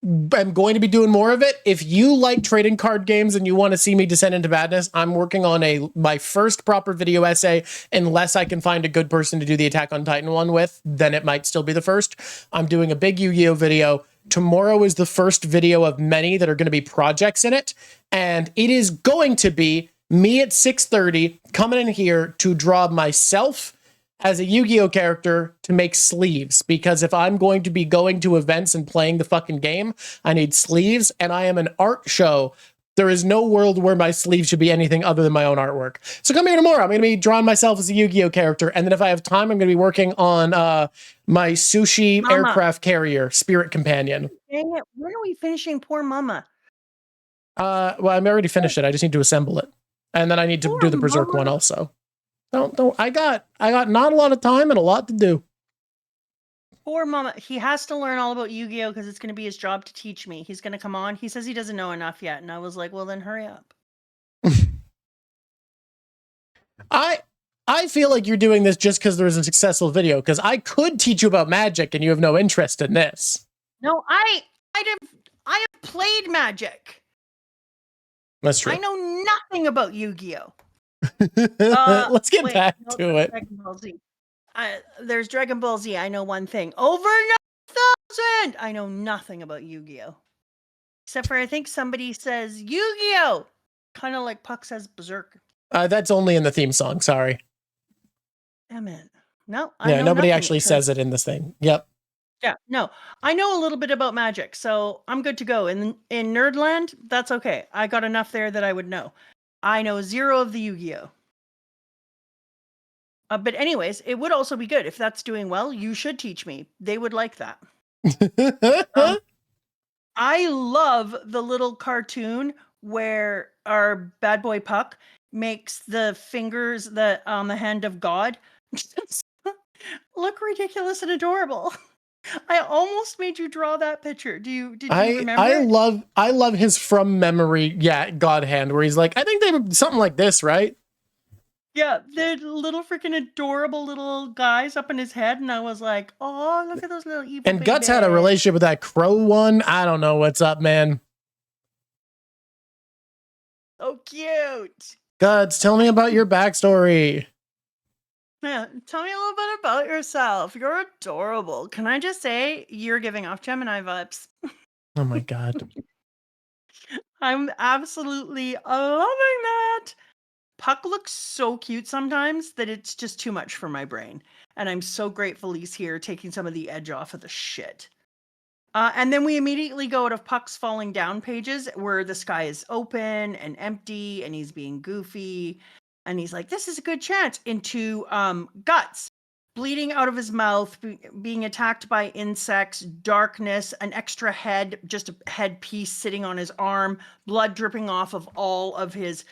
am going to be doing more of it. If you like trading card games and you want to see me descend into madness, I'm working on my first proper video essay. Unless I can find a good person to do the Attack on Titan one with, then it might still be the first. I'm doing a big Yu-Gi-Oh video. Tomorrow is the first video of many that are going to be projects in it. And it is going to be me at 6:30 coming in here to draw myself as a Yu-Gi-Oh character to make sleeves, because if I'm going to be going to events and playing the fucking game, I need sleeves, and I am an art show. There is no world where my sleeves should be anything other than my own artwork. So come here tomorrow. I'm going to be drawing myself as a Yu-Gi-Oh character, and then if I have time, I'm going to be working on my sushi aircraft carrier, Spirit Companion. Dang it. When are we finishing Poor Mama? Well, I'm already finished it. I just need to assemble it. And then I need to do the Berserk one also. Don't. I got not a lot of time and a lot to do. Poor Mama. He has to learn all about Yu-Gi-Oh because it's going to be his job to teach me. He's going to come on. He says he doesn't know enough yet, and I was like, well, then hurry up. I feel like you're doing this just because there's a successful video, because I could teach you about Magic and you have no interest in this. No, I have played Magic. That's true. I know nothing about Yu-Gi-Oh. Let's get back to it. Dragon Ball Z. There's Dragon Ball Z. I know one thing. Over 9,000! I know nothing about Yu-Gi-Oh. Except for I think somebody says Yu-Gi-Oh! Kind of like Puck says Berserk. That's only in the theme song. Sorry. Damn it. No, nobody actually says it in this thing. Yep. Yeah, no. I know a little bit about Magic, so I'm good to go. In Nerdland, that's okay. I got enough there that I would know. I know zero of the Yu-Gi-Oh! But anyways, it would also be good. If that's doing well, you should teach me. They would like that. I love the little cartoon where our bad boy Puck makes the fingers on the hand of God look ridiculous and adorable. I almost made you draw that picture. Did you remember? I love his from memory, God hand, where he's like, I think they were something like this, right? Yeah, the little freaking adorable little guys up in his head, and I was like, oh, look at those little evil And Guts had a relationship with that crow one. I don't know what's up, man. So cute. Guts, tell me about your backstory. Yeah, tell me a little bit about yourself. You're adorable. Can I just say, you're giving off Gemini vibes. Oh my God. I'm absolutely loving that. Puck looks so cute sometimes that it's just too much for my brain. And I'm so grateful he's here taking some of the edge off of the shit. And then we immediately go out of Puck's falling down pages where the sky is open and empty and he's being goofy. and he's like, this is a good chance, into Guts, bleeding out of his mouth, being attacked by insects, darkness, an extra head, just a headpiece sitting on his arm, blood dripping off of all of his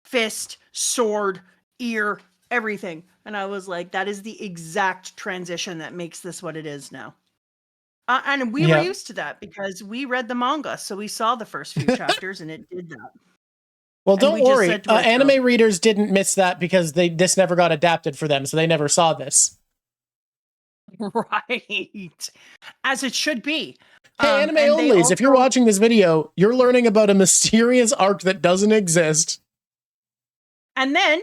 fist, sword, ear, everything. And I was like, that is the exact transition that makes this what it is now. And we were used to that because we read the manga, so we saw the first few chapters and it did that. Well, don't worry. Anime readers didn't miss that because this never got adapted for them, so they never saw this. Right. As it should be. Hey, anime onlys, if you're watching this video, you're learning about a mysterious arc that doesn't exist. And then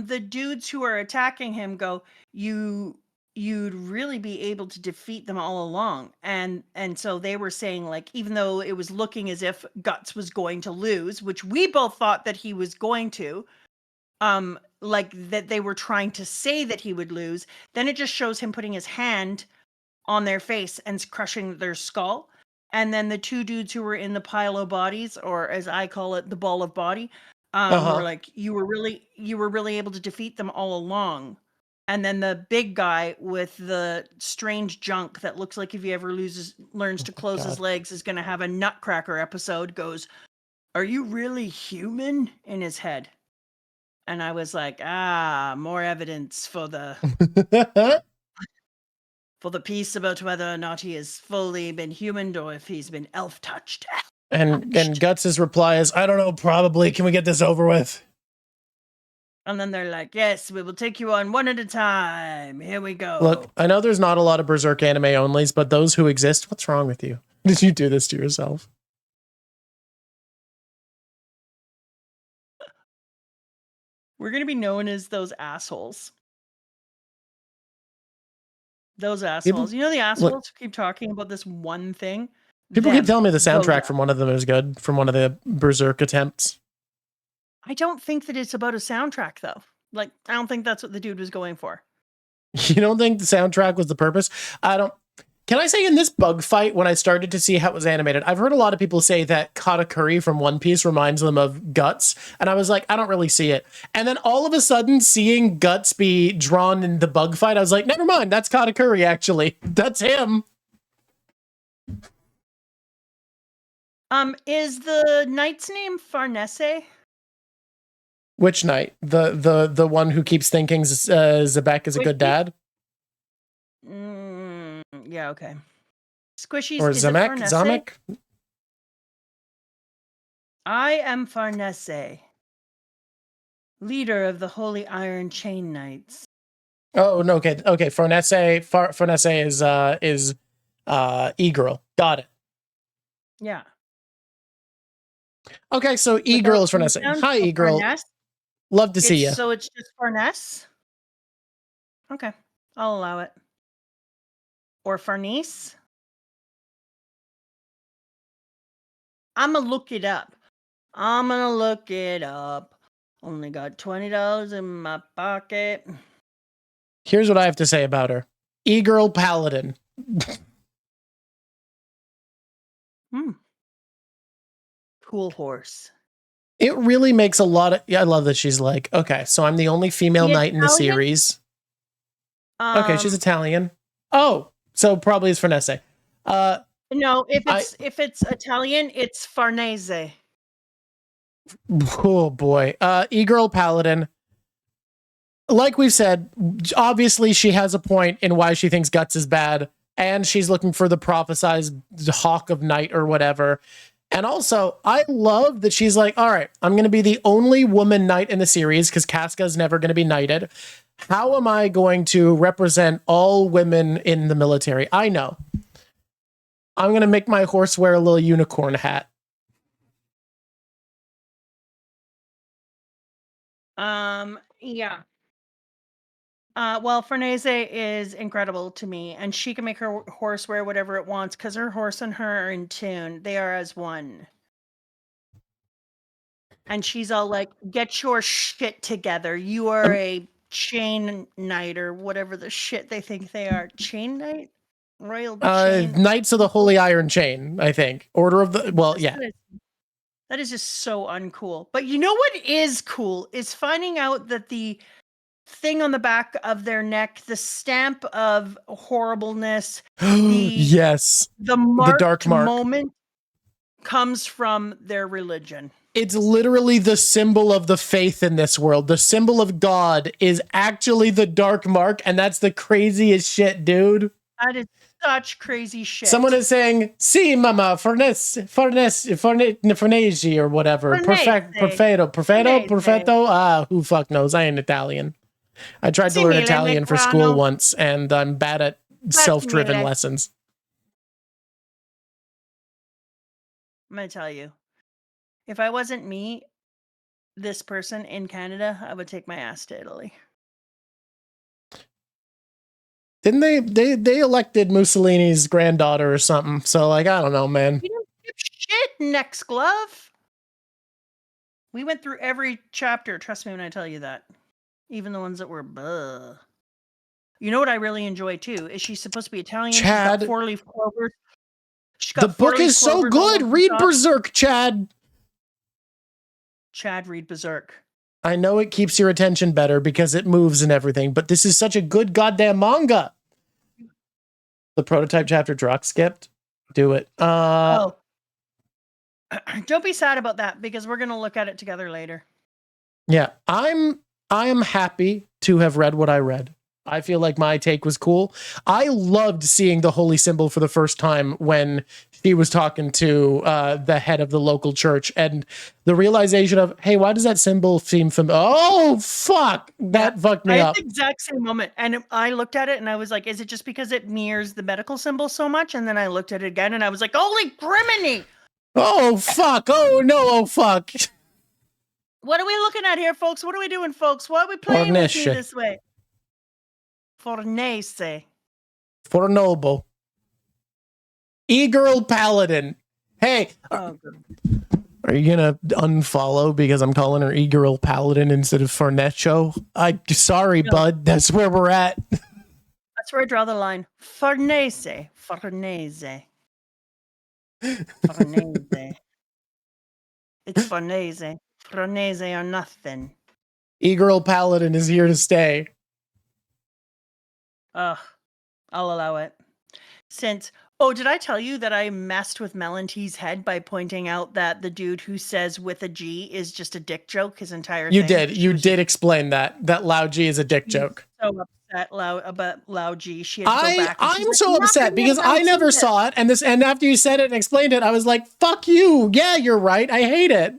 the dudes who are attacking him go, you'd really be able to defeat them all along. And so they were saying, like, even though it was looking as if Guts was going to lose, which we both thought that he was going to, like that they were trying to say that he would lose, then it just shows him putting his hand on their face and crushing their skull. And then the two dudes who were in the pile of bodies, or as I call it, the ball of body, were like, you were really able to defeat them all along. And then the big guy with the strange junk that looks like if he ever learns to close his legs is going to have a Nutcracker episode, goes, "Are you really human?" in his head. And I was like, more evidence for the for the piece about whether or not he has fully been humaned or if he's been elf touched. And Guts' reply is, I don't know, probably. Can we get this over with? And then they're like, yes, we will take you on one at a time. Here we go. Look, I know there's not a lot of Berserk anime onlys, but those who exist, what's wrong with you? Did you do this to yourself? We're going to be known as those assholes. Those assholes. You know the assholes who keep talking about this one thing? People keep telling me the soundtrack from one of them is good, from one of the Berserk attempts. I don't think that it's about a soundtrack, though. Like, I don't think that's what the dude was going for. You don't think the soundtrack was the purpose? Can I say in this bug fight, when I started to see how it was animated, I've heard a lot of people say that Katakuri from One Piece reminds them of Guts. And I was like, I don't really see it. And then all of a sudden, seeing Guts be drawn in the bug fight, I was like, never mind, that's Katakuri, actually. That's him. Is the knight's name Farnese? Which knight? The one who keeps thinking Zebek is a good dad? Yeah, okay. Squishies, or Zamek? Zamek? I am Farnese, leader of the Holy Iron Chain Knights. Oh, no, okay. Farnese is E-Girl. Got it. Yeah. Okay, so E-Girl is Farnese. Hi, E-Girl. Love to see you. So it's just Farnese? Okay, I'll allow it. Or Farnese? I'm gonna look it up. Only got $20 in my pocket. Here's what I have to say about her. E-Girl Paladin. Cool horse. It really makes a lot of... Yeah, I love that she's like, okay, so I'm the only female knight in the series. Okay, she's Italian. Oh, so probably it's Farnese. No, if it's Italian, it's Farnese. Oh boy. E-Girl Paladin. Like we've said, obviously she has a point in why she thinks Guts is bad, and she's looking for the prophesized Hawk of Night or whatever. And also, I love that she's like, all right, I'm going to be the only woman knight in the series because Casca's never going to be knighted. How am I going to represent all women in the military? I know. I'm going to make my horse wear a little unicorn hat. Yeah. Well, Farnese is incredible to me, and she can make her horse wear whatever it wants because her horse and her are in tune. They are as one. And she's all like, get your shit together. You are a chain knight or whatever the shit they think they are. Chain knight? Royal chain? Knights of the Holy Iron Chain, I think. Order of the... Well, yeah. That is just so uncool. But you know what is cool is finding out that the thing on the back of their neck, the stamp of horribleness, yes, the dark mark moment comes from their religion. It's literally the symbol of the faith in this world. The symbol of God is actually the dark mark, and that's the craziest shit, dude. That is such crazy shit. Someone is saying, "Si, mama, fornesi, or whatever. Perfetto. Who fuck knows? I ain't Italian. I tried to learn Italian for school once, and I'm bad at self-driven lessons." I'm gonna tell you, if I wasn't me, this person in Canada, I would take my ass to Italy. Didn't they elected Mussolini's granddaughter or something? So like, I don't know, man. We don't give shit, Next Glove. We went through every chapter. Trust me when I tell you that. Even the ones that were buh. You know what I really enjoy too? Is she's supposed to be Italian. Chad. She's got 4-leaf clovers. The book is so good. Read Berserk, Chad. Chad, read Berserk. I know it keeps your attention better because it moves and everything, but this is such a good goddamn manga. The prototype chapter Drawk skipped. Do it. Don't be sad about that because we're gonna look at it together later. Yeah, I am happy to have read what I read. I feel like my take was cool. I loved seeing the holy symbol for the first time when she was talking to the head of the local church, and the realization of, hey, why does that symbol seem familiar? Oh, fuck. That fucked me up. I had the exact same moment. And I looked at it and I was like, is it just because it mirrors the medical symbol so much? And then I looked at it again and I was like, holy criminy. Oh, fuck. Oh, no. Oh, fuck. What are we looking at here, folks? What are we doing, folks? Why are we playing with me this way? Fornese. Fornobo. E-girl paladin. Hey, are you gonna unfollow because I'm calling her E-girl paladin instead of Fornecho? Sorry, bud. That's where we're at. That's where I draw the line. Fornese. Fornese. Fornese. It's Fornese. Fornese or nothing. E-girl paladin is here to stay. I'll allow it. Did I tell you that I messed with Melante's head by pointing out that the dude who says with a G is just a dick joke, his entire thing? You did explain that Lao G is a dick joke. So upset about Lao G. She had to go back. I'm so upset because I never saw it, and after you said it and explained it, I was like, fuck you. Yeah, you're right. I hate it.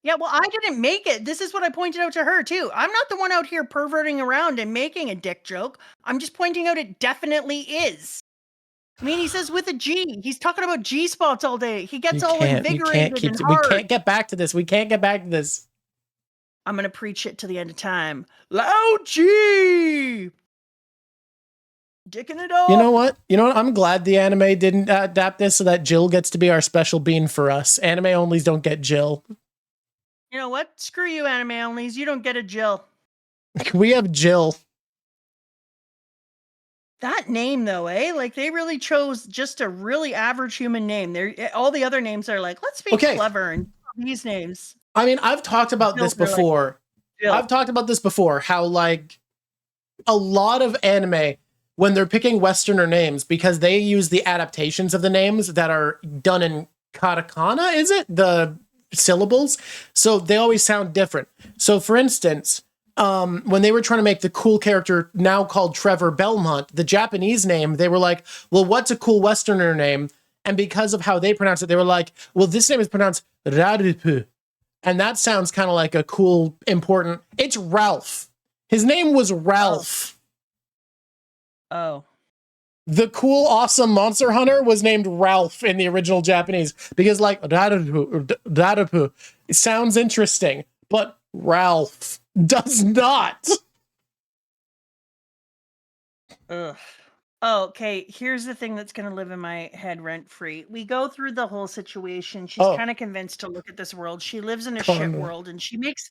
Yeah, well, I didn't make it. This is what I pointed out to her, too. I'm not the one out here perverting around and making a dick joke. I'm just pointing out it definitely is. I mean, he says with a G. He's talking about G-spots all day. He gets all invigorated and hard. We can't get back to this. I'm going to preach it to the end of time. Lao G! Dicking it up. You know what? I'm glad the anime didn't adapt this so that Jill gets to be our special bean for us. Anime onlys don't get Jill. You know what? Screw you, anime onlys. You don't get a Jill. We have Jill. That name, though, eh? Like, they really chose just a really average human name. All the other names are like, let's be clever and these names. I mean, I've talked about this before. How, like, a lot of anime, when they're picking Westerner names, because they use the adaptations of the names that are done in katakana, is it? The syllables, so they always sound different. So for instance, when they were trying to make the cool character now called Trevor Belmont, the Japanese name, they were like, well, what's a cool Westerner name? And because of how they pronounce it, they were like, well, this name is pronounced Rarupu, and that sounds kind of like a cool, important. It's Ralph. His name was Ralph. Oh. The cool, awesome monster hunter was named Ralph in the original Japanese because, like, Rarupu, it sounds interesting, but Ralph does not. Ugh. Oh, okay, here's the thing that's going to live in my head rent-free. We go through the whole situation. She's kind of convinced to look at this world. She lives in a shit world, and she makes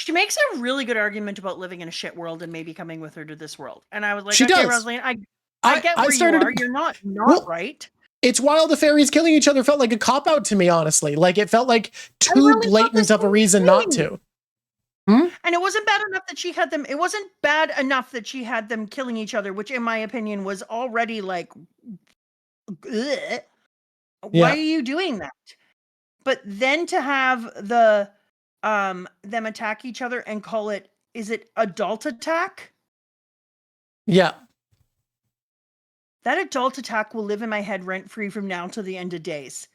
a really good argument about living in a shit world and maybe coming with her to this world. And I was like, she does. Rosaline, I get where you are. You're not right. It's while the fairies killing each other felt like a cop-out to me, honestly. Like, it felt like too blatant of a reason not to. And it wasn't bad enough that she had them. It wasn't bad enough that she had them killing each other, which in my opinion was already like, ugh. Why are you doing that? But then to have the them attack each other and call it, is it adult attack? Yeah. That adult attack will live in my head rent-free from now till the end of days.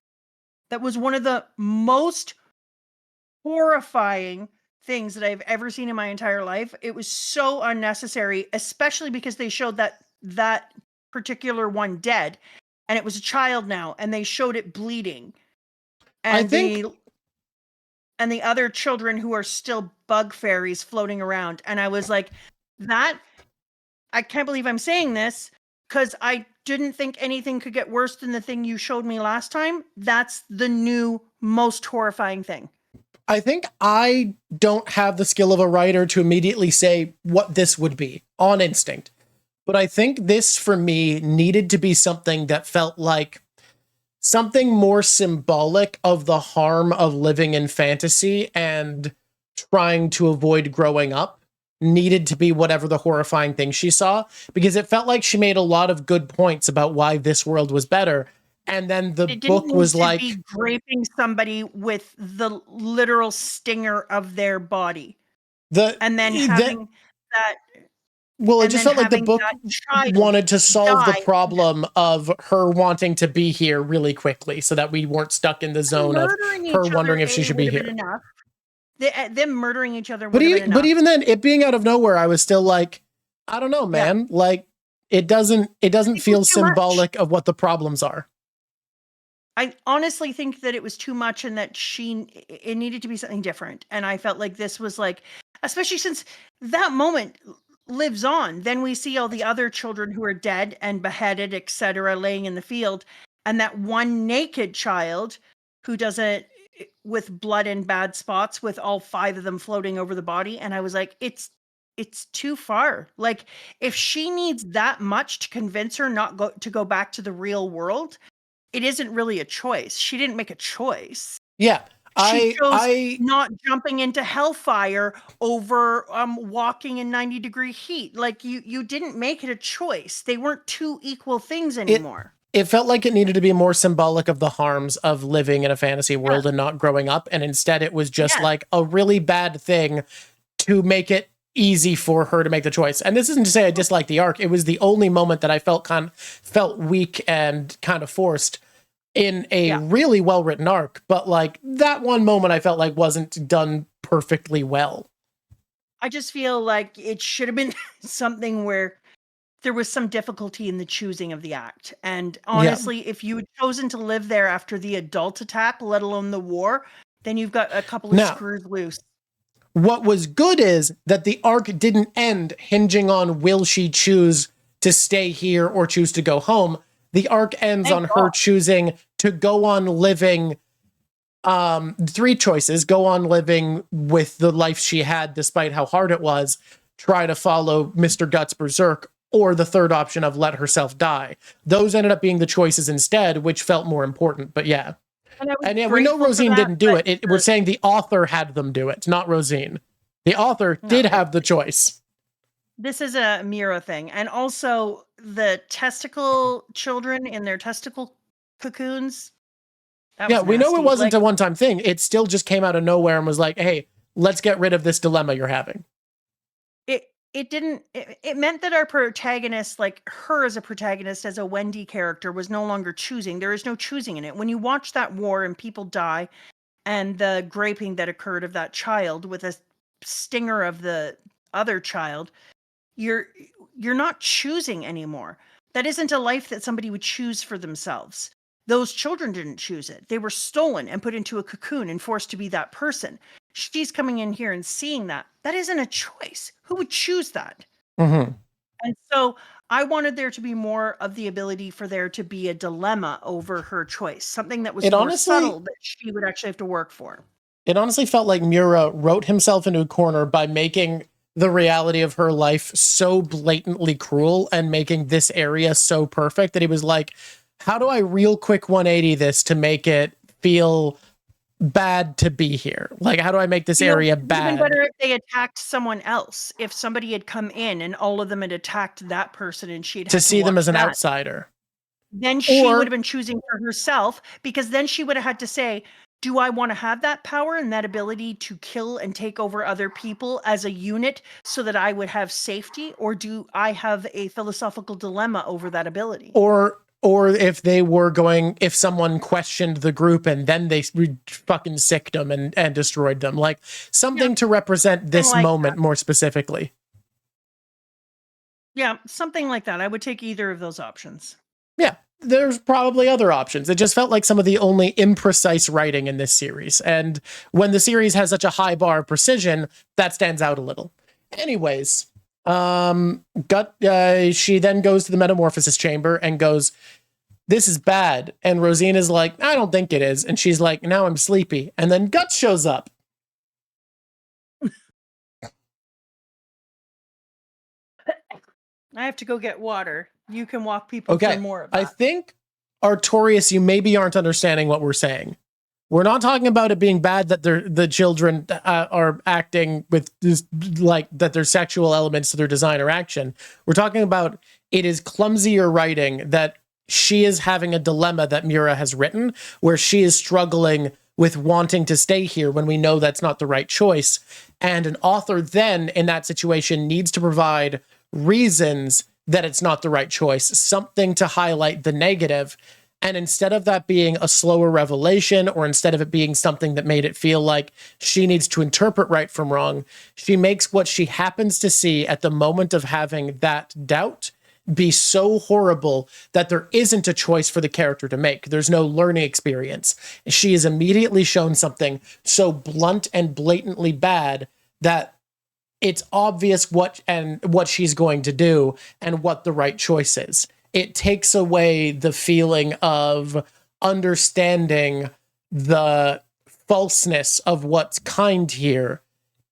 That was one of the most horrifying things that I've ever seen in my entire life. It was so unnecessary, especially because they showed that particular one dead, and it was a child now, and they showed it bleeding. And the other children who are still bug fairies floating around. And I was like, I can't believe I'm saying this, because I didn't think anything could get worse than the thing you showed me last time. That's the new, most horrifying thing. I think I don't have the skill of a writer to immediately say what this would be on instinct. But I think this, for me, needed to be something that felt like something more symbolic of the harm of living in fantasy and trying to avoid growing up. Needed to be whatever the horrifying thing she saw, because it felt like she made a lot of good points about why this world was better. And then the book was like be raping somebody with the literal stinger of their body. And then having that. Well, it just felt like the book wanted to solve the problem of her wanting to be here really quickly so that we weren't stuck in the zone of her wondering if she should be here. Them murdering each other. But even then, it being out of nowhere, I was still like, I don't know, man. Yeah. Like, it doesn't feel symbolic of what the problems are. I honestly think that it was too much, and that it needed to be something different. And I felt like this was like, especially since that moment lives on. Then we see all the other children who are dead and beheaded, etc., laying in the field, and that one naked child who does it with blood and bad spots, with all 5 of them floating over the body. And I was like, it's too far. Like, if she needs that much to convince her not to go back to the real world, it isn't really a choice. She didn't make a choice. Yeah. She chose not jumping into hellfire over walking in 90-degree heat. Like, you didn't make it a choice. They weren't two equal things anymore. It felt like it needed to be more symbolic of the harms of living in a fantasy world and not growing up. And instead it was just like a really bad thing to make it easy for her to make the choice. And this isn't to say I dislike the arc. It was the only moment that I felt weak and kind of forced in a really well-written arc. But like, that one moment I felt like wasn't done perfectly well. I just feel like it should have been something where there was some difficulty in the choosing of the act. And honestly, if you had chosen to live there after the adult attack, let alone the war, then you've got a couple of screws loose. What was good is that the arc didn't end hinging on will she choose to stay here or choose to go home. The arc ends on her choosing to go on living 3 choices: go on living with the life she had despite how hard it was, try to follow Mr. Guts Berserk, or the third option of let herself die. Those ended up being the choices instead, which felt more important. But yeah. And yeah, we know Rosine didn't do it. We're saying the author had them do it, not Rosine. The author did have the choice. This is a Mira thing. And also the testicle children in their testicle cocoons. Yeah, we know it wasn't a one-time thing. It still just came out of nowhere and was like, hey, let's get rid of this dilemma you're having. It meant that our protagonist, like her as a protagonist, as a Wendy character, was no longer choosing. There is no choosing in it. When you watch that war and people die, and the graping that occurred of that child with a stinger of the other child, you're not choosing anymore. That isn't a life that somebody would choose for themselves. Those children didn't choose it. They were stolen and put into a cocoon and forced to be that person. She's coming in here and seeing that. That isn't a choice. Who would choose that? Mm-hmm. And so I wanted there to be more of the ability for there to be a dilemma over her choice. Something that was more subtle that she would actually have to work for. It honestly felt like Mura wrote himself into a corner by making the reality of her life so blatantly cruel and making this area so perfect that he was like, how do I real quick 180 this to make it feel bad to be here? Like, how do I make this area bad? Even better if they attacked someone else. If somebody had come in and all of them had attacked that person and she'd to see them as an outsider. Then she would have been choosing for herself, because then she would have had to say, do I want to have that power and that ability to kill and take over other people as a unit so that I would have safety? Or do I have a philosophical dilemma over that ability? Or if they were going, if someone questioned the group and then they fucking sicked them and destroyed them, like something to represent this moment more specifically. Yeah, something like that. I would take either of those options. Yeah, there's probably other options. It just felt like some of the only imprecise writing in this series. And when the series has such a high bar of precision, that stands out a little. Anyways, she then goes to the metamorphosis chamber and goes, this is bad. And Rosina's like, I don't think it is. And she's like, now I'm sleepy. And then Guts shows up. I have to go get water. You can walk people through more of that. I think, Artorias, you maybe aren't understanding what we're saying. We're not talking about it being bad that the children are acting with this, like that there's sexual elements to their design or action. We're talking about it is clumsier writing, that she is having a dilemma that Mura has written, where she is struggling with wanting to stay here when we know that's not the right choice. And an author then in that situation needs to provide reasons that it's not the right choice, something to highlight the negative. And instead of that being a slower revelation, or instead of it being something that made it feel like she needs to interpret right from wrong, she makes what she happens to see at the moment of having that doubt be so horrible that there isn't a choice for the character to make. There's no learning experience. She is immediately shown something so blunt and blatantly bad that it's obvious what she's going to do and what the right choice is. It takes away the feeling of understanding the falseness of what's kind here,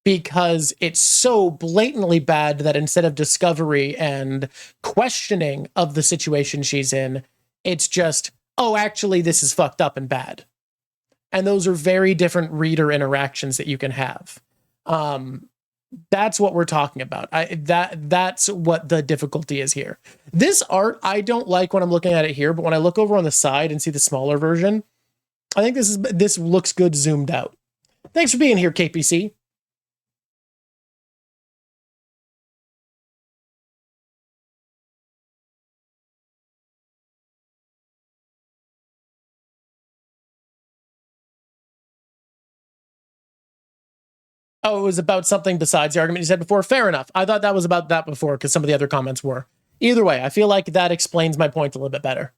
because it's so blatantly bad that instead of discovery and questioning of the situation she's in, it's just, oh, actually, this is fucked up and bad. And those are very different reader interactions that you can have. That's what we're talking about. That's what the difficulty is here. This art, I don't like when I'm looking at it here, but when I look over on the side and see the smaller version, I think this looks good zoomed out. Thanks for being here, KPC. Oh, it was about something besides the argument you said before. Fair enough. I thought that was about that before, because some of the other comments were. Either way, I feel like that explains my point a little bit better.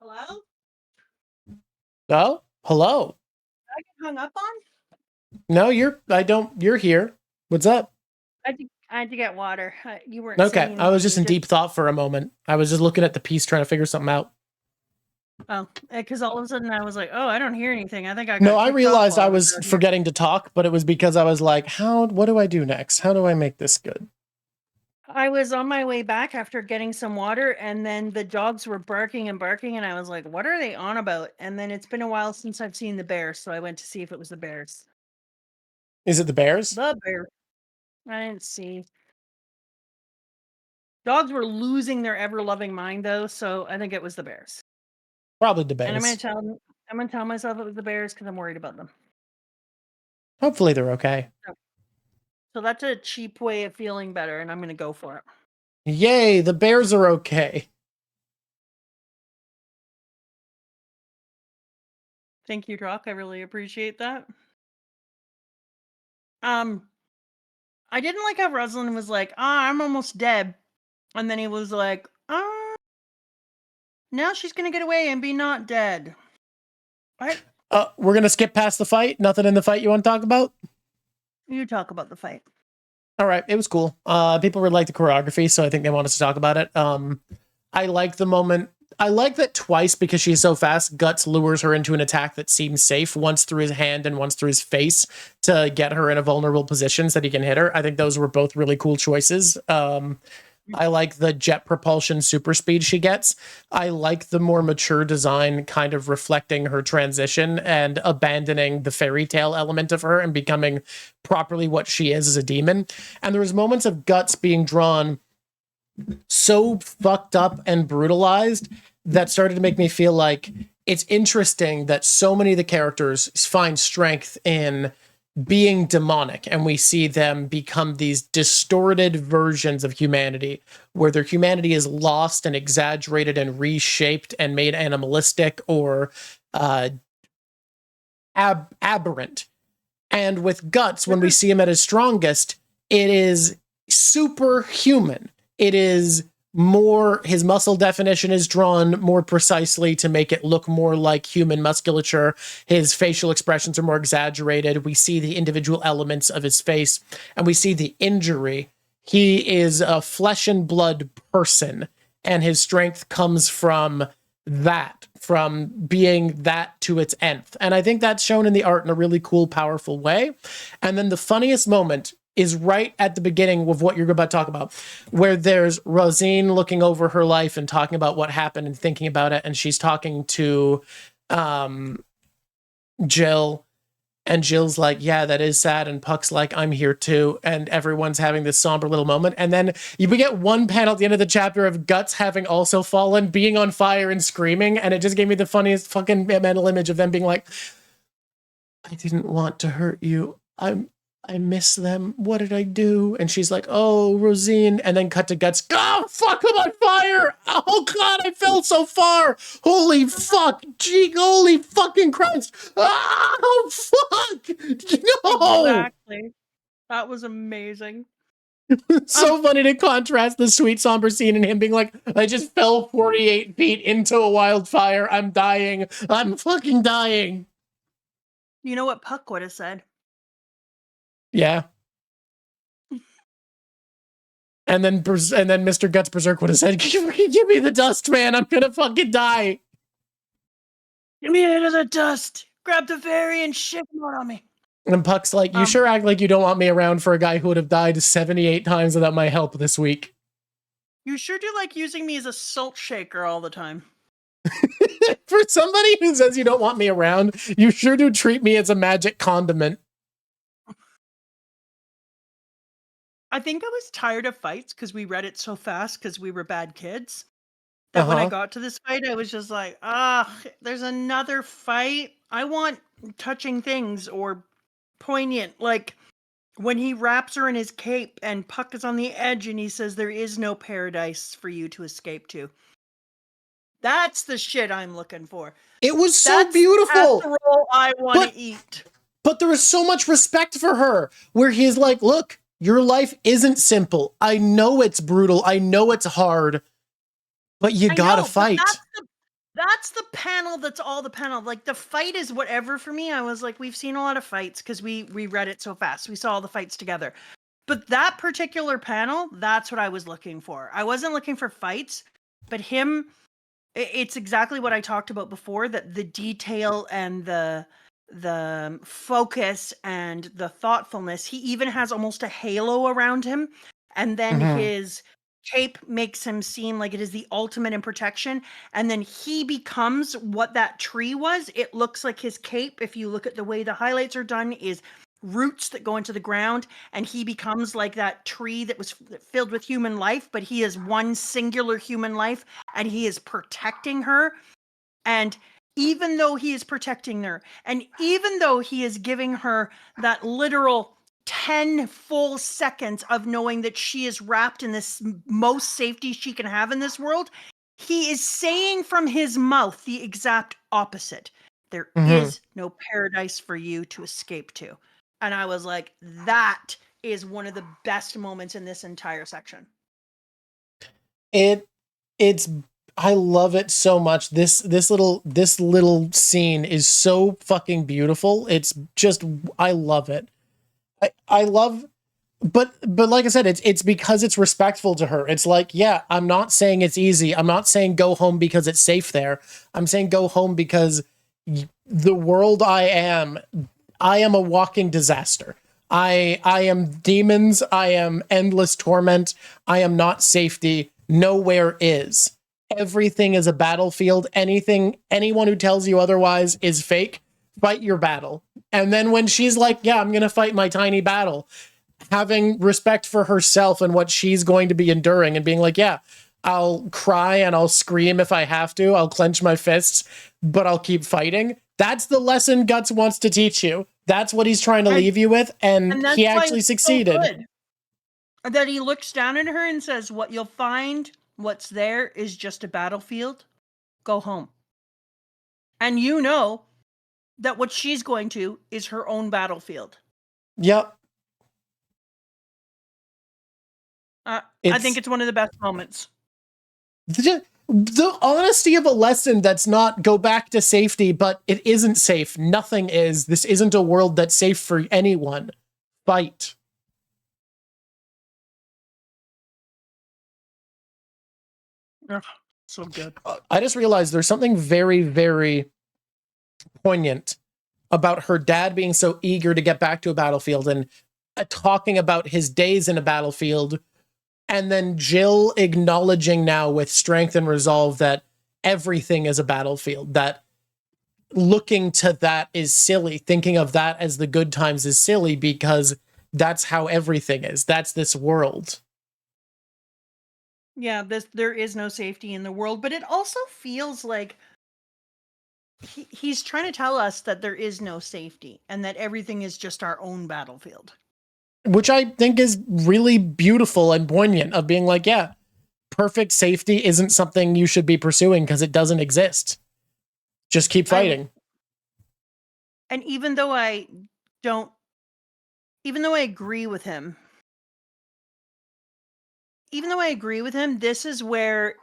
Hello? Oh, hello. I get hung up on? No, you're here. What's up? I had to get water. You weren't okay. I was just in deep thought for a moment. I was just looking at the piece, trying to figure something out. Oh, because all of a sudden I was like, oh, I don't hear anything. I think I got No, I realized I was forgetting to talk, but it was because I was like, what do I do next? How do I make this good? I was on my way back after getting some water, and then the dogs were barking and barking, and I was like, what are they on about? And then it's been a while since I've seen the bears, so I went to see if it was the bears. Is it the bears? The bear. I didn't see. Dogs were losing their ever-loving mind, though, so I think it was the bears. Probably the bears. And I'm gonna tell myself it was the bears because I'm worried about them. Hopefully they're okay. So that's a cheap way of feeling better, and I'm gonna go for it. Yay, the bears are okay. Thank you, Drawk. I really appreciate that. I didn't like how Rosalind was like, I'm almost dead. And then he was like, now she's gonna get away and be not dead. What? We're gonna skip past the fight. Nothing in the fight you want to talk about? You talk about the fight. All right, it was cool. People really liked the choreography, so I think they want us to talk about it. I like the moment. I like that twice because she's so fast. Guts lures her into an attack that seems safe, once through his hand and once through his face, to get her in a vulnerable position so that he can hit her. I think those were both really cool choices. I like the jet propulsion super speed she gets. I like the more mature design kind of reflecting her transition and abandoning the fairy tale element of her and becoming properly what she is as a demon. And there was moments of Guts being drawn so fucked up and brutalized that started to make me feel like it's interesting that so many of the characters find strength in being demonic, and we see them become these distorted versions of humanity where their humanity is lost and exaggerated and reshaped and made animalistic or aberrant. And with Guts, when we see him at his strongest, it is superhuman. It is more, his muscle definition is drawn more precisely to make it look more like human musculature. His facial expressions are more exaggerated. We see the individual elements of his face, and we see the injury. He is a flesh and blood person, and his strength comes from that, from being that to its nth. And I think that's shown in the art in a really cool, powerful way. And then the funniest moment is right at the beginning of what you're about to talk about, where there's Rosine looking over her life and talking about what happened and thinking about it. And she's talking to Jill, and Jill's like, yeah, that is sad. And Puck's like, I'm here too. And everyone's having this somber little moment. And then we get one panel at the end of the chapter of Guts having also fallen, being on fire and screaming. And it just gave me the funniest fucking mental image of them being like, I didn't want to hurt you. I miss them. What did I do? And she's like, oh, Rosine. And then cut to Guts. Oh, fuck, I'm on fire. Oh, God, I fell so far. Holy fuck. Gee, holy fucking Christ. Oh, fuck. No. Exactly. That was amazing. It's so funny to contrast the sweet, somber scene and him being like, I just fell 48 feet into a wildfire. I'm dying. I'm fucking dying. You know what Puck would have said? Yeah. And then Mr. Guts Berserk would have said, give me the dust, man. I'm gonna fucking die. Give me into the dust. Grab the fairy and shit him out on me. And Puck's like, you sure act like you don't want me around for a guy who would have died 78 times without my help this week. You sure do like using me as a salt shaker all the time. For somebody who says you don't want me around, you sure do treat me as a magic condiment. I think I was tired of fights because we read it so fast because we were bad kids. That when I got to this fight, I was just like, there's another fight. I want touching things or poignant. Like when he wraps her in his cape and Puck is on the edge and he says, there is no paradise for you to escape to. That's the shit I'm looking for. It was so beautiful. That's the role I want to eat. But there was so much respect for her where he's like, look, your life isn't simple. I know it's brutal. I know it's hard, but you gotta fight. That's the panel. That's all the panel. Like the fight is whatever for me. I was like, we've seen a lot of fights because we read it so fast. We saw all the fights together. But that particular panel, that's what I was looking for. I wasn't looking for fights, but him, it's exactly what I talked about before, that the detail and the focus and the thoughtfulness. He even has almost a halo around him, and then his cape makes him seem like it is the ultimate in protection, and then he becomes what that tree was. It looks like his cape, if you look at the way the highlights are done, is roots that go into the ground, and he becomes like that tree that was filled with human life, but he is one singular human life, and he is protecting her. And even though he is protecting her, and even though he is giving her that literal 10 full seconds of knowing that she is wrapped in this most safety she can have in this world, he is saying from his mouth the exact opposite. There is no paradise for you to escape to. And I was like, that is one of the best moments in this entire section. I love it so much. This little scene is so fucking beautiful. It's just, I love it. I love But like I said, it's because it's respectful to her. It's like, yeah, I'm not saying it's easy. I'm not saying go home because it's safe there. I'm saying go home because the world I am a walking disaster. I am demons. I am endless torment. I am not safety. Nowhere is. Everything is a battlefield. Anyone who tells you otherwise is fake. Fight your battle. And then when she's like, yeah, I'm going to fight my tiny battle, having respect for herself and what she's going to be enduring and being like, yeah, I'll cry and I'll scream if I have to. I'll clench my fists, but I'll keep fighting. That's the lesson Guts wants to teach you. That's what he's trying to leave you with. And he actually succeeded. So that he looks down at her and says, what you'll find, what's there is just a battlefield. Go home. And you know that what she's going to is her own battlefield. Yep. I think it's one of the best moments. The honesty of a lesson that's not go back to safety, but it isn't safe. Nothing is. This isn't a world that's safe for anyone. Fight. Oh, so good. I just realized there's something very, very poignant about her dad being so eager to get back to a battlefield and talking about his days in a battlefield. And then Jill acknowledging now with strength and resolve that everything is a battlefield, that looking to that is silly. Thinking of that as the good times is silly because that's how everything is. That's this world. Yeah, there is no safety in the world, but it also feels like he's trying to tell us that there is no safety and that everything is just our own battlefield. Which I think is really beautiful and poignant of being like, yeah, perfect safety isn't something you should be pursuing because it doesn't exist. Just keep fighting. And even though I agree with him, this is where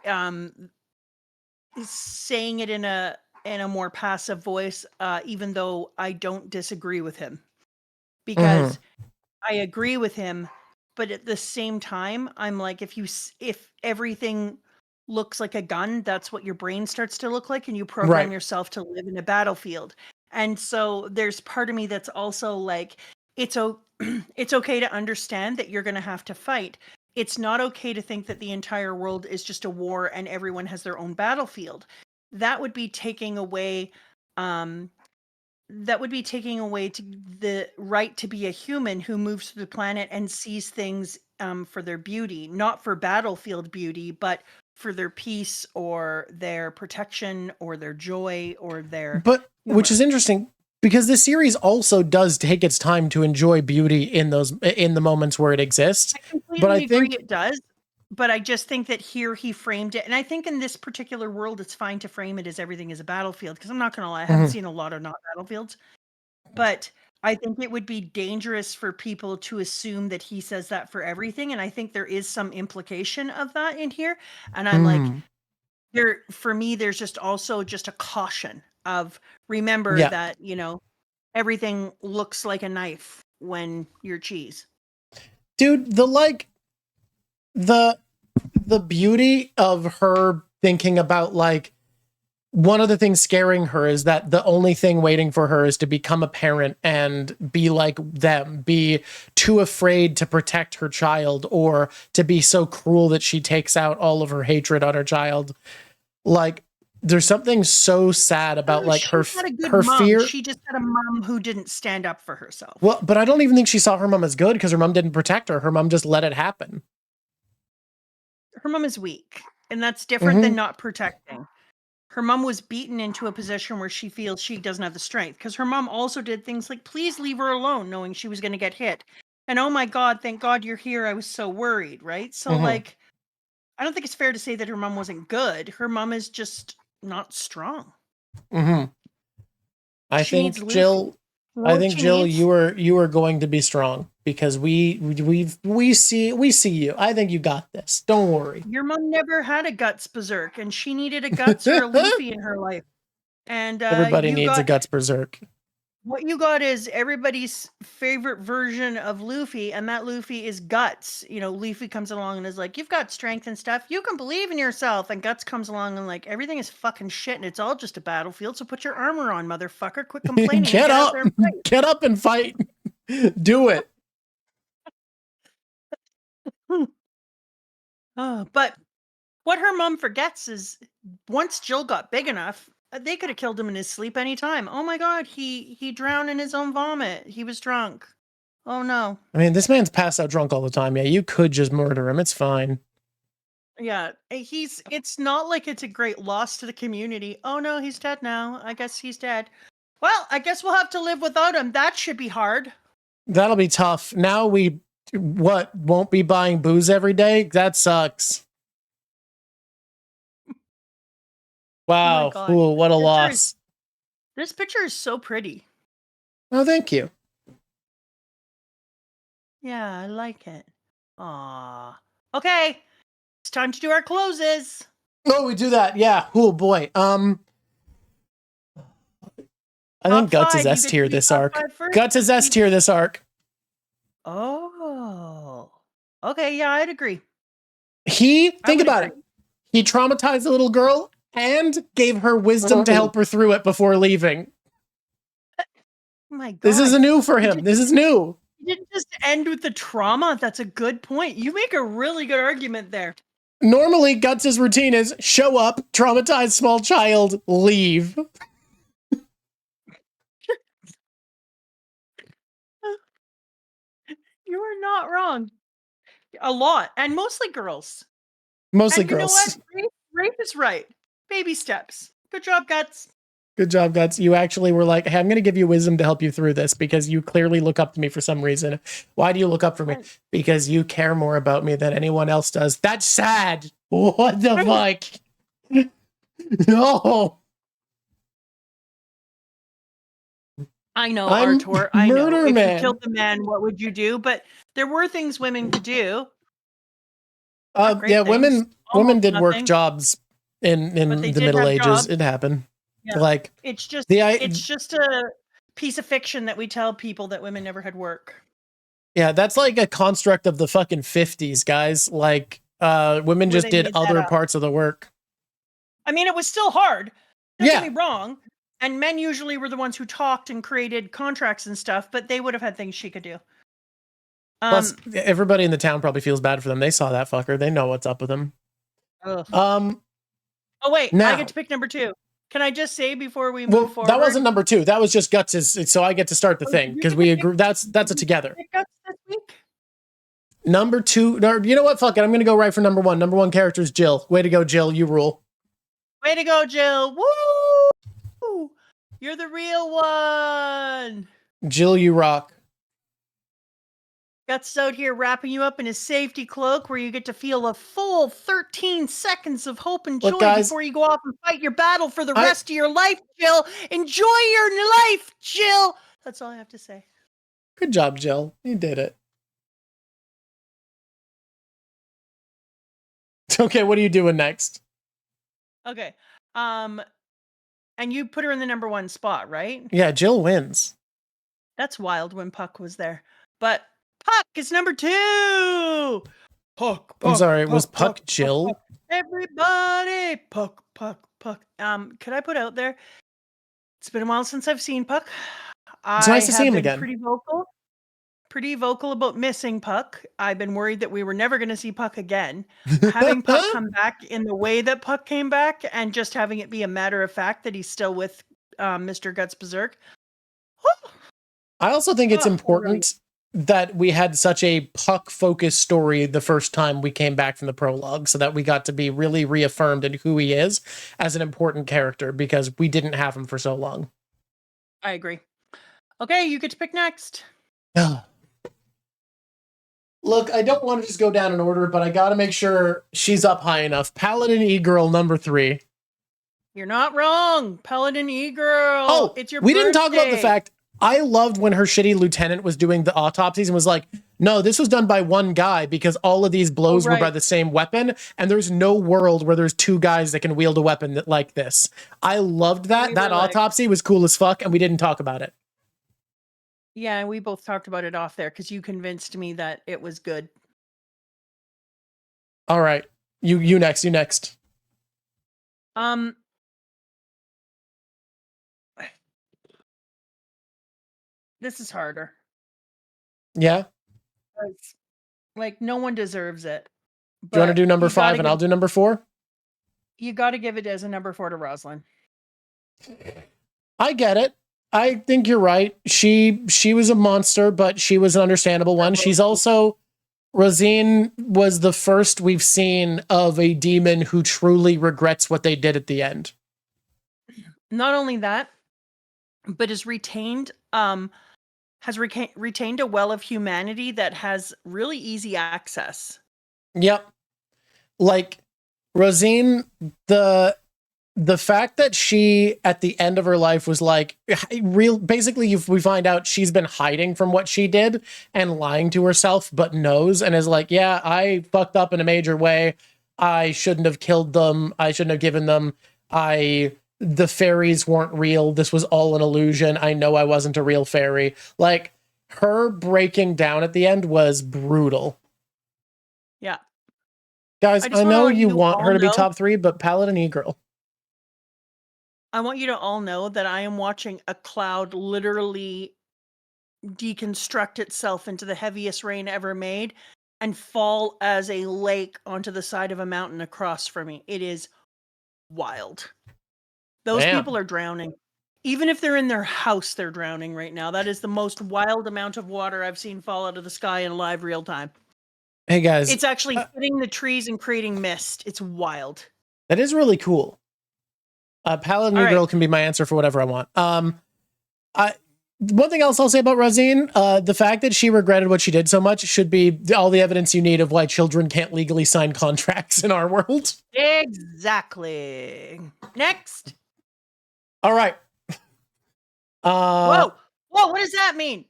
saying it in a more passive voice, even though I don't disagree with him, because I agree with him, but at the same time, I'm like, if everything looks like a gun, that's what your brain starts to look like, and you program yourself to live in a battlefield. And so there's part of me that's also like, it's okay to understand that you're going to have to fight. It's not okay to think that the entire world is just a war and everyone has their own battlefield. That would be taking away the right to be a human who moves through the planet and sees things for their beauty, not for battlefield beauty, but for their peace or their protection or their joy or their humor. Which is interesting because this series also does take its time to enjoy beauty in the moments where it exists. I completely agree it does. But I just think that here he framed it. And I think in this particular world, it's fine to frame it as everything is a battlefield. Because I'm not going to lie, I haven't seen a lot of not battlefields. But I think it would be dangerous for people to assume that he says that for everything. And I think there is some implication of that in here. And I'm like, for me, there's just also just a caution of remember that, everything looks like a knife when you're cheese. Dude, the beauty of her thinking about like one of the things scaring her is that the only thing waiting for her is to become a parent and be like them, be too afraid to protect her child or to be so cruel that she takes out all of her hatred on her child. Like there's something so sad about like her fear. She just had a mom who didn't stand up for herself. Well, but I don't even think she saw her mom as good because her mom didn't protect her. Her mom just let it happen. Her mom is weak, and that's different than not protecting. Her mom was beaten into a position where she feels she doesn't have the strength because her mom also did things like, please leave her alone, knowing she was going to get hit. And oh my God, thank God you're here. I was so worried, right? So like, I don't think it's fair to say that her mom wasn't good. Her mom is just not strong. I think Jill, you are going to be strong because we see you. I think you got this. Don't worry. Your mom never had a Guts Berserk, and she needed a Guts or a Luffy in her life. And everybody needs a Guts Berserk. What you got is everybody's favorite version of Luffy, and that Luffy is Guts. You know, Luffy comes along and is like, "You've got strength and stuff. You can believe in yourself." And Guts comes along and like, "Everything is fucking shit, and it's all just a battlefield. So put your armor on, motherfucker. Quit complaining. Get up and fight. Do it." But what her mom forgets is once Jill got big enough, they could have killed him in his sleep anytime. Oh my god, he drowned in his own vomit. He was drunk. Oh no. I mean, this man's passed out drunk all the time. Yeah, you could just murder him. It's fine. Yeah, it's not like it's a great loss to the community. Oh no, he's dead now. I guess he's dead. Well, I guess we'll have to live without him. That should be hard. That'll be tough. Now we won't be buying booze every day? That sucks. Wow. Oh Ooh, what a loss. This picture is so pretty. Oh, thank you. Yeah, I like it. Aw. Okay. It's time to do our closes. Oh, we do that. Yeah. Oh boy. I think Guts is S tier this arc. Guts is S tier this arc. Oh. Okay, yeah, I'd agree. Think about it. He traumatized a little girl and gave her wisdom to help her through it before leaving. Oh my god. This is new for him. This is new. You didn't just end with the trauma. That's a good point. You make a really good argument there. Normally, Guts' routine is show up, traumatize small child, leave. You are not wrong. A lot. And mostly girls. Mostly and girls. You know what? Rafe is right. Baby steps. Good job, Guts. Good job, Guts. You actually were like, hey, I'm going to give you wisdom to help you through this because you clearly look up to me for some reason. Why do you look up for me? Because you care more about me than anyone else does. That's sad. What the fuck? No. I know, Artur. I know. If man. you killed the man, what would you do? But there were things women could do. Yeah, women did work jobs in the Middle Ages. Jobs. It happened. Yeah. Like it's just a piece of fiction that we tell people that women never had work. Yeah, that's like a construct of the fucking 50s, guys. Like women just did other parts of the work. I mean, it was still hard. Don't get me wrong. And men usually were the ones who talked and created contracts and stuff, but they would have had things she could do. Plus, everybody in the town probably feels bad for them. They saw that fucker. They know what's up with him. Ugh. Oh wait, now, I get to pick number 2. Can I just say before we move forward? That wasn't number 2. That was just Guts'. So I get to start the thing because we agree. That's a together. Guts this week? Number 2. You know what? Fuck it. I'm gonna go right for number 1. Number 1 character is Jill. Way to go, Jill. You rule. Way to go, Jill. Woo! You're the real one. Jill, you rock. Guts out here wrapping you up in his safety cloak where you get to feel a full 13 seconds of hope and joy before you go off and fight your battle for the rest of your life, Jill. Enjoy your life, Jill. That's all I have to say. Good job, Jill. You did it. Okay, what are you doing next? Okay. And you put her in the number 1 spot, right? Yeah, Jill wins. That's wild when Puck was there. But Puck is number 2. Puck. I'm sorry, was Puck Jill? Puck. Everybody, Puck. Could I put out there? It's been a while since I've seen Puck. It's nice to see him again. Pretty vocal about missing Puck. I've been worried that we were never going to see Puck again. Having Puck come back in the way that Puck came back, and just having it be a matter of fact that he's still with Mr. Guts Berserk. I also think it's important that we had such a Puck-focused story the first time we came back from the prologue, so that we got to be really reaffirmed in who he is as an important character, because we didn't have him for so long. I agree. Okay, you get to pick next. Look, I don't want to just go down in order, but I got to make sure she's up high enough. Paladin E-Girl number 3. You're not wrong. Paladin E-Girl. Oh, it's your we birthday. Didn't talk about the fact I loved when her shitty lieutenant was doing the autopsies and was like, no, this was done by one guy because all of these blows were by the same weapon. And there's no world where there's 2 guys that can wield a weapon like this. I loved that. That autopsy was cool as fuck. And we didn't talk about it. Yeah, and we both talked about it off there because you convinced me that it was good. All right. You next. This is harder. Yeah? Like, no one deserves it. Do you want to do number 5 and I'll do number 4? You got to give it as a number 4 to Rosalind. I get it. I think you're right. She was a monster, but she was an understandable one. She's also... Rosine was the first we've seen of a demon who truly regrets what they did at the end. Not only that, but has retained a well of humanity that has really easy access. Yep. Like Rosine, the fact that she at the end of her life was like basically we find out she's been hiding from what she did and lying to herself, but knows and is like, yeah, I fucked up in a major way. I shouldn't have killed them. I shouldn't have given them. The fairies weren't real. This was all an illusion. I know I wasn't a real fairy. Like her breaking down at the end was brutal. Yeah. Guys, I know you want her to be top 3, but Paladin E-Girl. I want you to all know that I am watching a cloud literally deconstruct itself into the heaviest rain ever made and fall as a lake onto the side of a mountain across from me. It is wild. Those people are drowning. Even if they're in their house, they're drowning right now. That is the most wild amount of water I've seen fall out of the sky in live real time. Hey guys. It's actually hitting the trees and creating mist. It's wild. That is really cool. Paladin E-Girl can be my answer for whatever I want. One thing else I'll say about Rosine, the fact that she regretted what she did so much should be all the evidence you need of why children can't legally sign contracts in our world. Exactly. Next. All right. Whoa, what does that mean?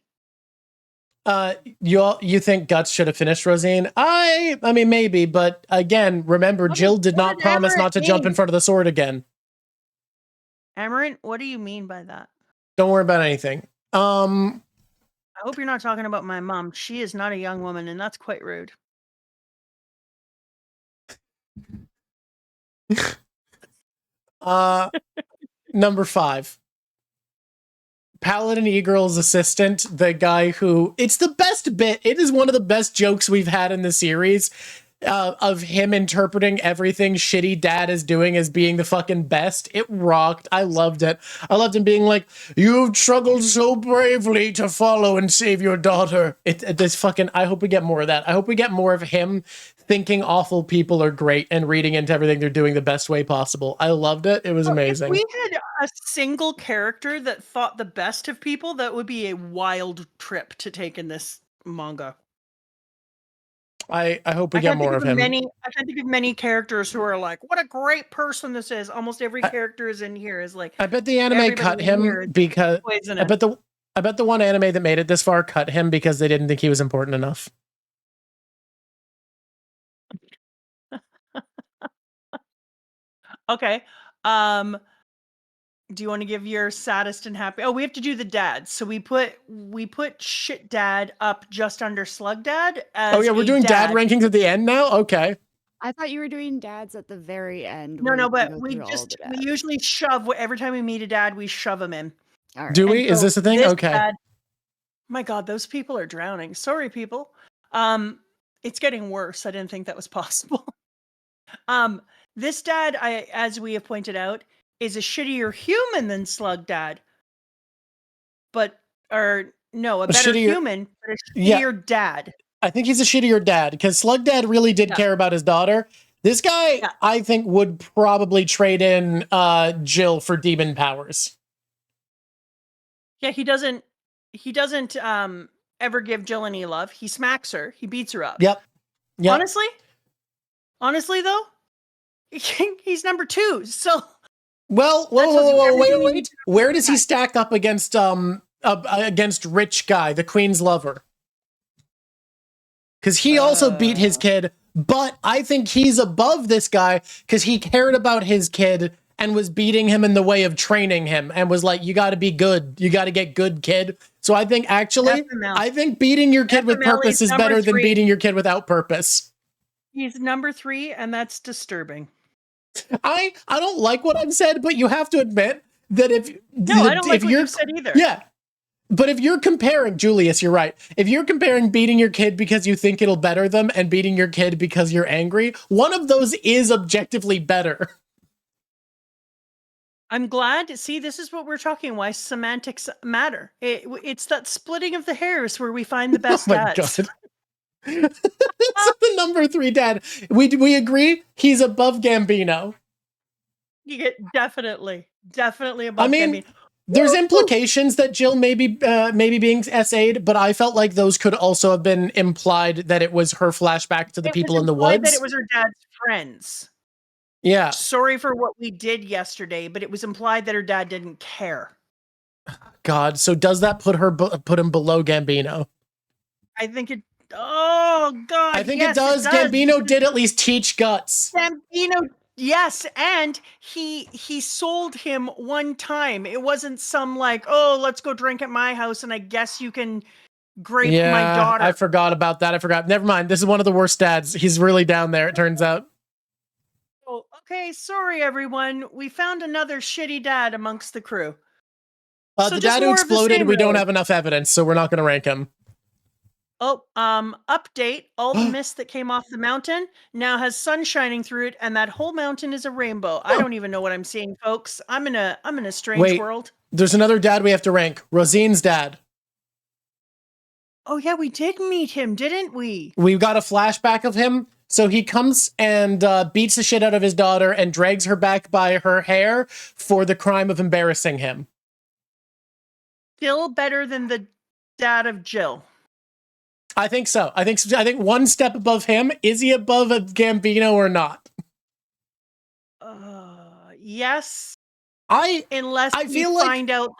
You think Guts should have finished Rosine? I mean, maybe, but again, remember, Jill did not promise not to jump in front of the sword again. Amaranth, what do you mean by that? Don't worry about anything. I hope you're not talking about my mom. She is not a young woman, and that's quite rude. Number 5. Paladin E-Girl's assistant, the guy who... It's the best bit. It is one of the best jokes we've had in the series. Of him interpreting everything shitty dad is doing as being the fucking best. It rocked. I loved it. I loved him being like, you've struggled so bravely to follow and save your daughter. This fucking, I hope we get more of that. I hope we get more of him thinking awful people are great and reading into everything they're doing the best way possible. I loved it. It was amazing. If we had a single character that thought the best of people, that would be a wild trip to take in this manga. I hope we get more of him. I can't think of many characters who are like, what a great person this is. Almost every character is in here is like. I bet the anime cut him because I bet the one anime that made it this far cut him because they didn't think he was important enough. Okay. Do you want to give your saddest and happy? Oh, we have to do the dads. So we put shit dad up just under slug dad. Oh yeah, we're doing dad rankings at the end now. Okay. I thought you were doing dads at the very end. No, but we usually shove every time we meet a dad, we shove him in. All right. Do we? Is this a thing? Okay. Dad, my God, those people are drowning. Sorry, people. It's getting worse. I didn't think that was possible. This dad, as we have pointed out, is a shittier human than Slug Dad. A better human, but a shittier dad. I think he's a shittier dad because Slug Dad really did care about his daughter. This guy, I think, would probably trade in Jill for demon powers. Yeah, he doesn't ever give Jill any love. He smacks her. He beats her up. Yep. Honestly though, he's number 2. So wait. Where does he stack up against Rich Guy, the Queen's lover? Because he also beat his kid, but I think he's above this guy because he cared about his kid and was beating him in the way of training him and was like, you got to be good. You got to get good, kid. So I think actually, I think beating your kid with purpose is better than beating your kid without purpose. He's number 3, and that's disturbing. I don't like what I've said, but you have to admit that I don't like what you've said either. Yeah. But if you're comparing, Julius, you're right. If you're comparing beating your kid because you think it'll better them and beating your kid because you're angry, one of those is objectively better. I'm glad. See, this is what we're talking. Why semantics matter. It's that splitting of the hairs where we find the best dads. God. The number 3 dad. We agree he's above Gambino. Definitely above Gambino. There's implications that Jill may be being SA'd, but I felt like those could also have been implied that it was her flashback to the people in the woods. That it was her dad's friends. Yeah. Sorry for what we did yesterday, but it was implied that her dad didn't care. God, so does that put him below Gambino? I think it. Oh God! I think it does. Gambino did at least teach guts. Gambino. Yes, and he sold him one time. It wasn't some like, oh, let's go drink at my house, and I guess you can grape my daughter. I forgot about that. Never mind. This is one of the worst dads. He's really down there, it turns out. Oh, okay. Sorry, everyone. We found another shitty dad amongst the crew. The dad who exploded, we don't have enough evidence, so we're not going to rank him. Oh, update. All the mist that came off the mountain now has sun shining through it, and that whole mountain is a rainbow. I don't even know what I'm seeing, folks. I'm in a strange world. There's another dad we have to rank. Rosine's dad. Oh yeah, we did meet him, didn't we? We got a flashback of him. So he comes and beats the shit out of his daughter and drags her back by her hair for the crime of embarrassing him. Still better than the dad of Jill. I think so. I think one step above him. Is he above a Gambino or not? Yes. Unless we find out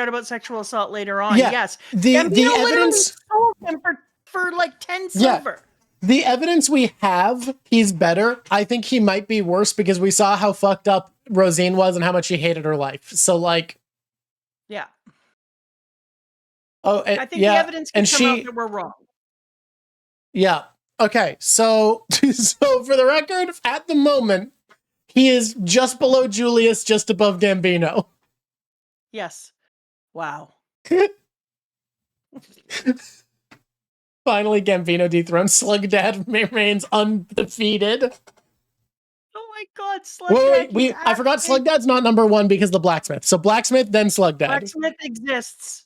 about sexual assault later on. Yeah, yes. The evidence sold him for like 10 silver. The evidence we have, he's better. I think he might be worse because we saw how fucked up Rosine was and how much she hated her life. So like, yeah. Oh, I think the evidence can come out that we're wrong. Yeah. Okay. So for the record, at the moment, he is just below Julius, just above Gambino. Yes. Wow. Finally, Gambino dethroned. Slug Dad remains undefeated. Oh my God, Slug Dad! I forgot Slug Dad's not number 1 because the blacksmith. So blacksmith, then Slug Dad. Blacksmith exists.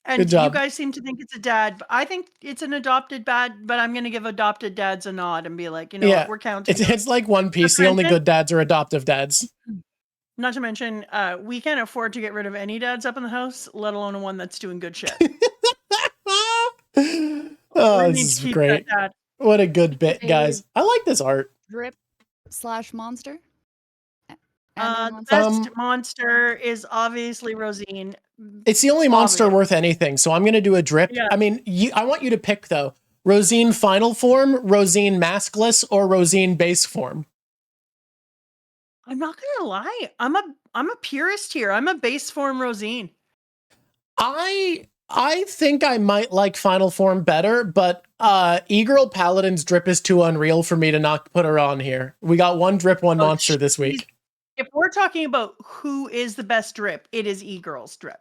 And you guys seem to think it's a dad, but I think it's an adopted dad, but I'm going to give adopted dads a nod and be like, what, we're counting. It's like One Piece. The only good dads are adoptive dads. Not to mention, we can't afford to get rid of any dads up in the house, let alone one that's doing good shit. Oh, this is great. What a good bit, guys. I like this art. Drip/monster. Best monster is obviously Rosine. It's the only monster worth anything, so I'm going to do a drip. Yeah. I mean, I want you to pick, though. Rosine final form, Rosine maskless, or Rosine base form? I'm not going to lie. I'm a purist here. I'm a base form Rosine. I think I might like final form better, but E-Girl Paladin's drip is too unreal for me to not put her on here. We got one drip, one monster this week. If we're talking about who is the best drip, it is E-Girl's drip.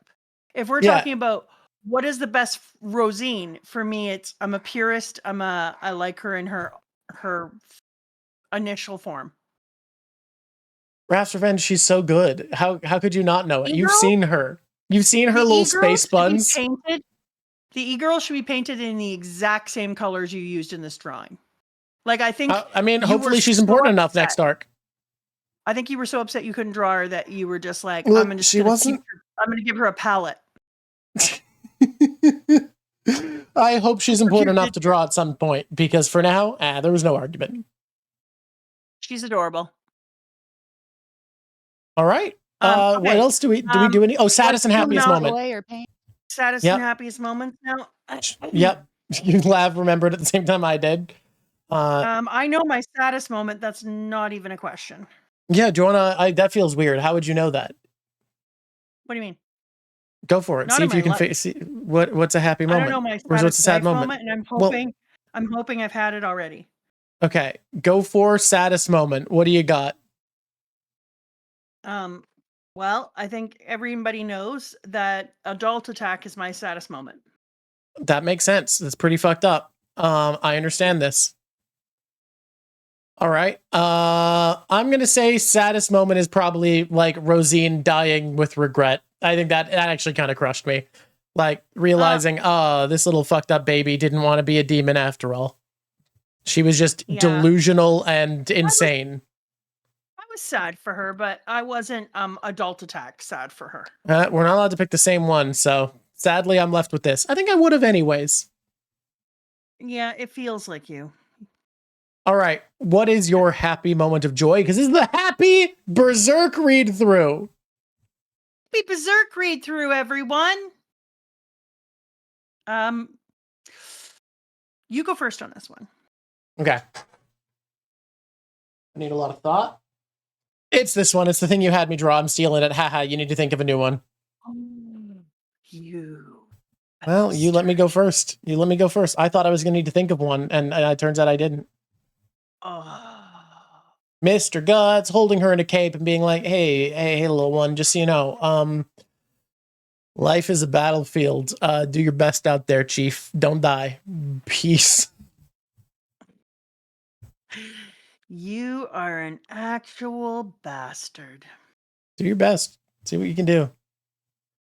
If we're talking about what is the best Rosine, for me, I'm a purist. I like her in her initial form. Wrath's Revenge, she's so good. How could you not know it? You've seen her. You've seen her little space buns. The E-Girl should be painted in the exact same colors you used in this drawing. Like, I think. Hopefully she's important enough next arc. I think you were so upset you couldn't draw her that you were just like, I'm going to give her a palette. I hope she's important enough to draw at some point, because for now, there was no argument. She's adorable. All right. Okay. What else do we do? Any? Oh, saddest and happiest moment. Saddest and happiest moments now. Yep. You laugh, remembered at the same time I did. I know my saddest moment. That's not even a question. Yeah, do you wanna? That feels weird. How would you know that? What do you mean? Go for it. Not see in if you my can life. see what's a happy I moment. don't know my Or what's a sad saddest life moment? and I'm Well, hoping I've had it already. okay, go for saddest moment. What do you got? Well, I think everybody knows that adult attack is my saddest moment. That makes sense. That's pretty fucked up. I understand this. All right. I'm gonna say saddest moment is probably like Rosine dying with regret. I think that actually kind of crushed me. Like realizing, this little fucked up baby didn't want to be a demon after all. She was just delusional and insane. I was sad for her, but I wasn't adult attack sad for her. We're not allowed to pick the same one, so sadly I'm left with this. I think I would have anyways. Yeah, it feels like you. All right, what is your happy moment of joy? Because this is the happy Berserk read through. Happy Berserk read through, everyone. You go first on this one. Okay. I need a lot of thought. It's this one. It's the thing you had me draw. I'm stealing it. Haha, you need to think of a new one. You. Well, you let me go first. You let me go first. I thought I was going to need to think of one, and it turns out I didn't. Mr. Guts holding her in a cape and being like, hey, little one, just so you know, life is a battlefield. Do your best out there, Chief. Don't die. Peace. You are an actual bastard. Do your best. See what you can do.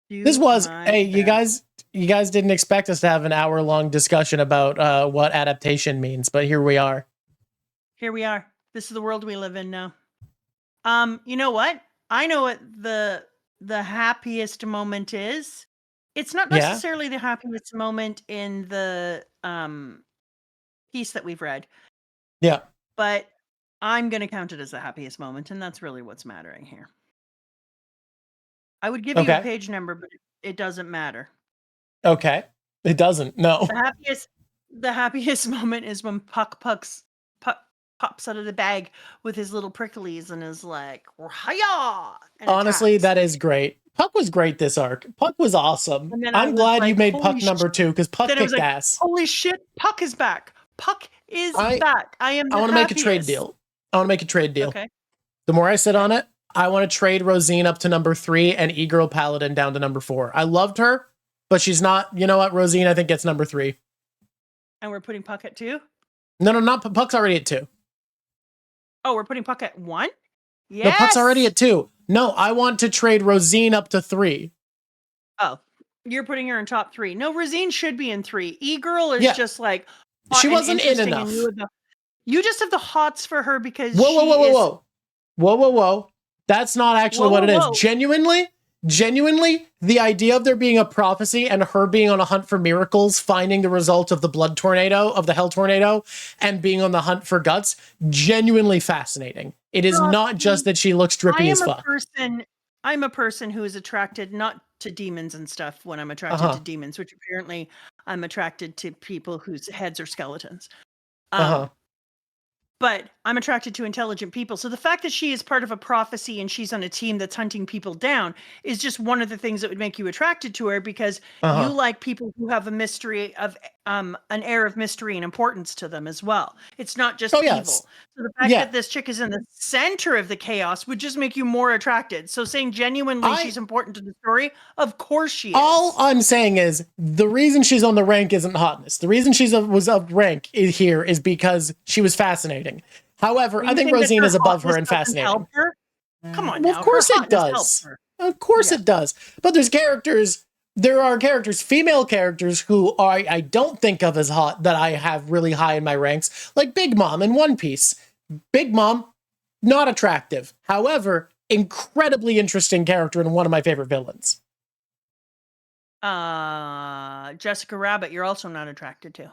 This was, hey, you guys didn't expect us to have an hour-long discussion about what adaptation means, but here we are. Here we are. This is the world we live in now. You know what? I know what the happiest moment is. It's not necessarily the happiest moment in the piece that we've read. Yeah. But I'm going to count it as the happiest moment, and that's really what's mattering here. I would give you a page number, but it doesn't matter. Okay. It doesn't. No. The happiest moment is when Puck pops out of the bag with his little pricklies and is like, "Hiya!" Honestly, that is great. Puck was great this arc. Puck was awesome. I'm glad you made Puck number 2 because Puck kicked ass. Holy shit, Puck is back. Puck is back. I want to make a trade deal. Okay. The more I sit on it, I want to trade Rosine up to number 3 and E-Girl Paladin down to number 4. I loved her, but she's not, you know what? Rosine, I think, gets number 3. And we're putting Puck at 2? No, not Puck's already at 2. Oh, we're putting Puck at 1? Yes. No, Puck's already at 2. No, I want to trade Rosine up to 3. Oh, you're putting her in top 3. No, Rosine should be in 3. E-Girl is just like... She wasn't in enough. You just have the hots for her because Whoa. That's not actually what it is. Genuinely, the idea of there being a prophecy and her being on a hunt for miracles, finding the result of the blood tornado, of the hell tornado, and being on the hunt for guts, genuinely fascinating. It is not just that she looks drippy as fuck. I'm a person who is attracted not to demons and stuff when I'm attracted to demons, which apparently I'm attracted to people whose heads are skeletons. But I'm attracted to intelligent people. So the fact that she is part of a prophecy and she's on a team that's hunting people down is just one of the things that would make you attracted to her, because you like people who have a mystery of an air of mystery and importance to them as well. It's not just evil. So the fact that this chick is in the center of the chaos would just make you more attracted. So saying genuinely she's important to the story, of course she is. All I'm saying is the reason she's on the rank isn't hotness. The reason was of rank here is because she was fascinating. However, I think Rosine is above her in fascinating. Come on, well, of course it does. Of course it does. But there are characters, female characters, who I don't think of as hot that I have really high in my ranks, like Big Mom in One Piece. Big Mom, not attractive. However, incredibly interesting character and one of my favorite villains. Jessica Rabbit, you're also not attracted to.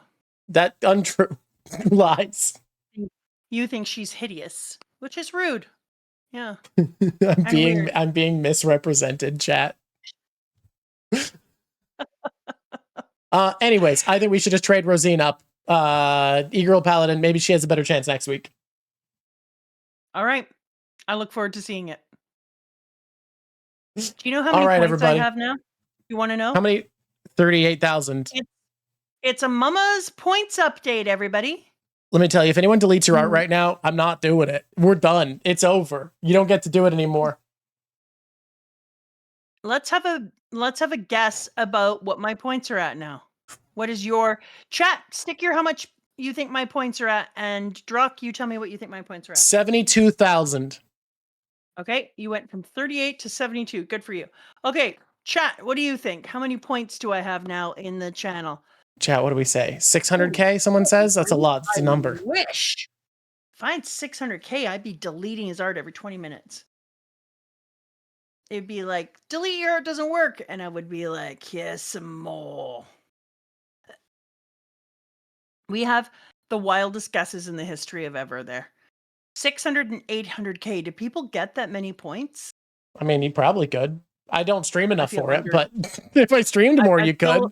That untrue. Lies. You think she's hideous, which is rude. Yeah. I'm being misrepresented, chat. Anyways, I think we should just trade Rosine up. E-Girl Paladin, maybe she has a better chance next week. All right. I look forward to seeing it. Do you know how many points everybody. I have now? You want to know? How many? 38,000. It's a Mama's points update, everybody. Let me tell you, if anyone deletes your art right now, I'm not doing it. We're done. It's over. You don't get to do it anymore. Let's have a guess about what my points are at now. What is your chat? Stick your how much you think my points are at, and Drawk, you tell me what you think my points are at. 72,000. Okay, you went from 38 to 72. Good for you. Okay, chat, what do you think? How many points do I have now in the channel? Chat, what do we say? 600K, someone says? That's a lot. It's a number. I wish. If I had 600K, I'd be deleting his art every 20 minutes. It'd be like, delete your art doesn't work. And I would be like, here's some more. We have the wildest guesses in the history of ever there. 600 and 800K. Do people get that many points? I mean, you probably could. I don't stream enough for it, but if I streamed more, you could.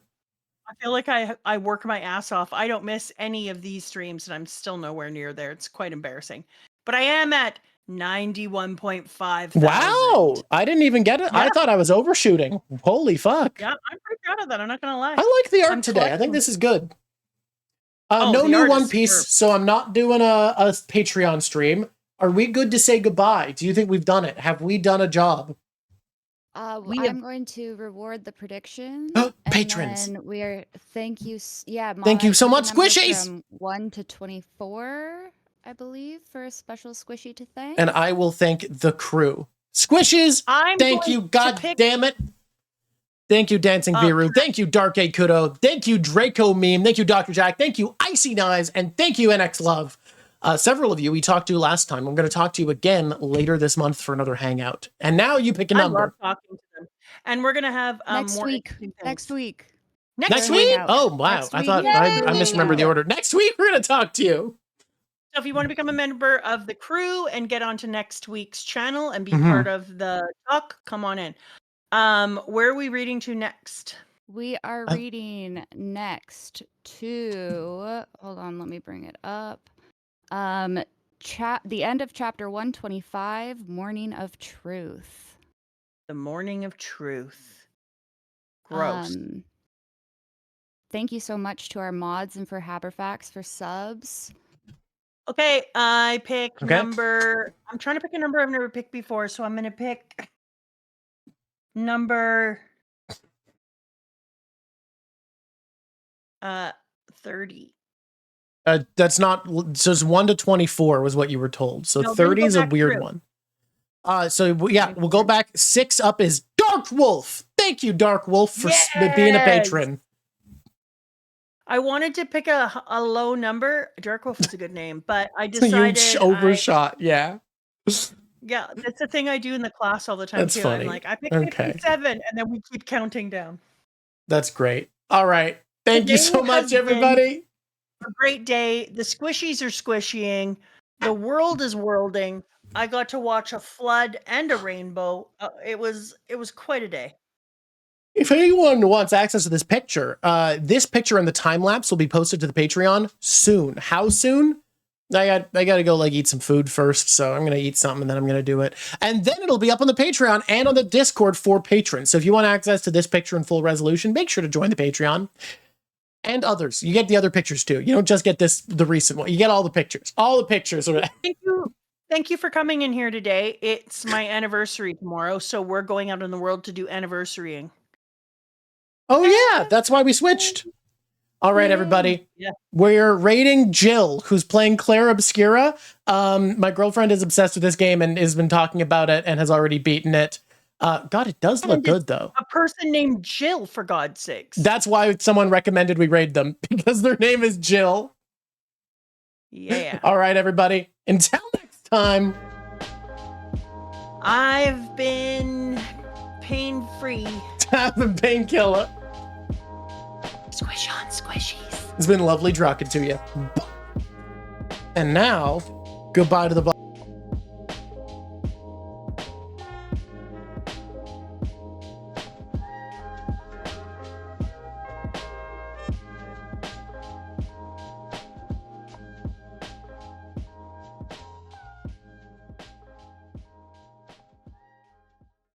I feel like I work my ass off. I don't miss any of these streams, and I'm still nowhere near there. It's quite embarrassing. But I am at 91.5. Wow! I didn't even get it. Yeah. I thought I was overshooting. Holy fuck! Yeah, I'm pretty proud of that. I'm not gonna lie. I like the art today. I think this is good. No new One Piece, so I'm not doing a Patreon stream. Are we good to say goodbye? Do you think we've done it? Have we done a job? I'm going to reward the predictions. Patrons. And we are. Thank you. Yeah. Thank you so much, squishies. From 1 to 24, I believe, for a special squishy to thank. And I will thank the crew. Squishies. Thank you. God damn it. Thank you, Dancing Viru. Thank you, Dark A Kudo. Thank you, Draco Meme. Thank you, Dr. Jack. Thank you, Icy Knives. And thank you, NX Love. Several of you we talked to last time. I'm going to talk to you again later this month for another hangout. And now you pick a number. I love talking to them. And we're going to have next week. Next week. Next week? Oh, wow. I thought I misremembered the order. Next week, we're going to talk to you. So if you want to become a member of the crew and get onto next week's channel and be part of the talk, come on in. Where are we reading to next? We are reading next to, hold on, let me bring it up. The end of chapter 125, Morning of Truth. The Morning of Truth. Gross. Thank you so much to our mods and for Haberfax for subs. Okay, I pick number. I'm trying to pick a number I've never picked before, so I'm going to pick number 30. That's not, so it's 1 to 24 was what you were told. So no, 30 is a weird one. So yeah, we'll go back. 6 up is Dark Wolf. Thank you, Dark Wolf, for being a patron. I wanted to pick a low number. Dark Wolf is a good name, but I decided you overshot. Yeah, that's the thing I do in the class all the time. That's too. funny. I'm like, I picked 57, and then we keep counting down. That's great. All right, thank you so much, everybody. A great day. The squishies are squishying. The world is worlding. I got to watch a flood and a rainbow. It was quite a day. If anyone wants access to this picture and the time lapse will be posted to the Patreon soon. How soon? I got to go like eat some food first, so I'm gonna eat something and then I'm gonna do it, and then it'll be up on the Patreon and on the Discord for patrons. So if you want access to this picture in full resolution, make sure to join the Patreon. And others. You get the other pictures too. You don't just get the recent one. You get all the pictures. All the pictures. Thank you for coming in here today. It's my anniversary tomorrow, so we're going out in the world to do anniversarying. Oh yeah, that's why we switched. All right, everybody. Yeah. We're rating Jill, who's playing Claire Obscura. My girlfriend is obsessed with this game and has been talking about it and has already beaten it. God, it does look good, though. A person named Jill, for God's sakes. That's why someone recommended we raid them, because their name is Jill. Yeah. All right, everybody. Until next time. I've been pain-free. I've been painkiller. Squish on squishies. It's been lovely talking to you. And now, goodbye to the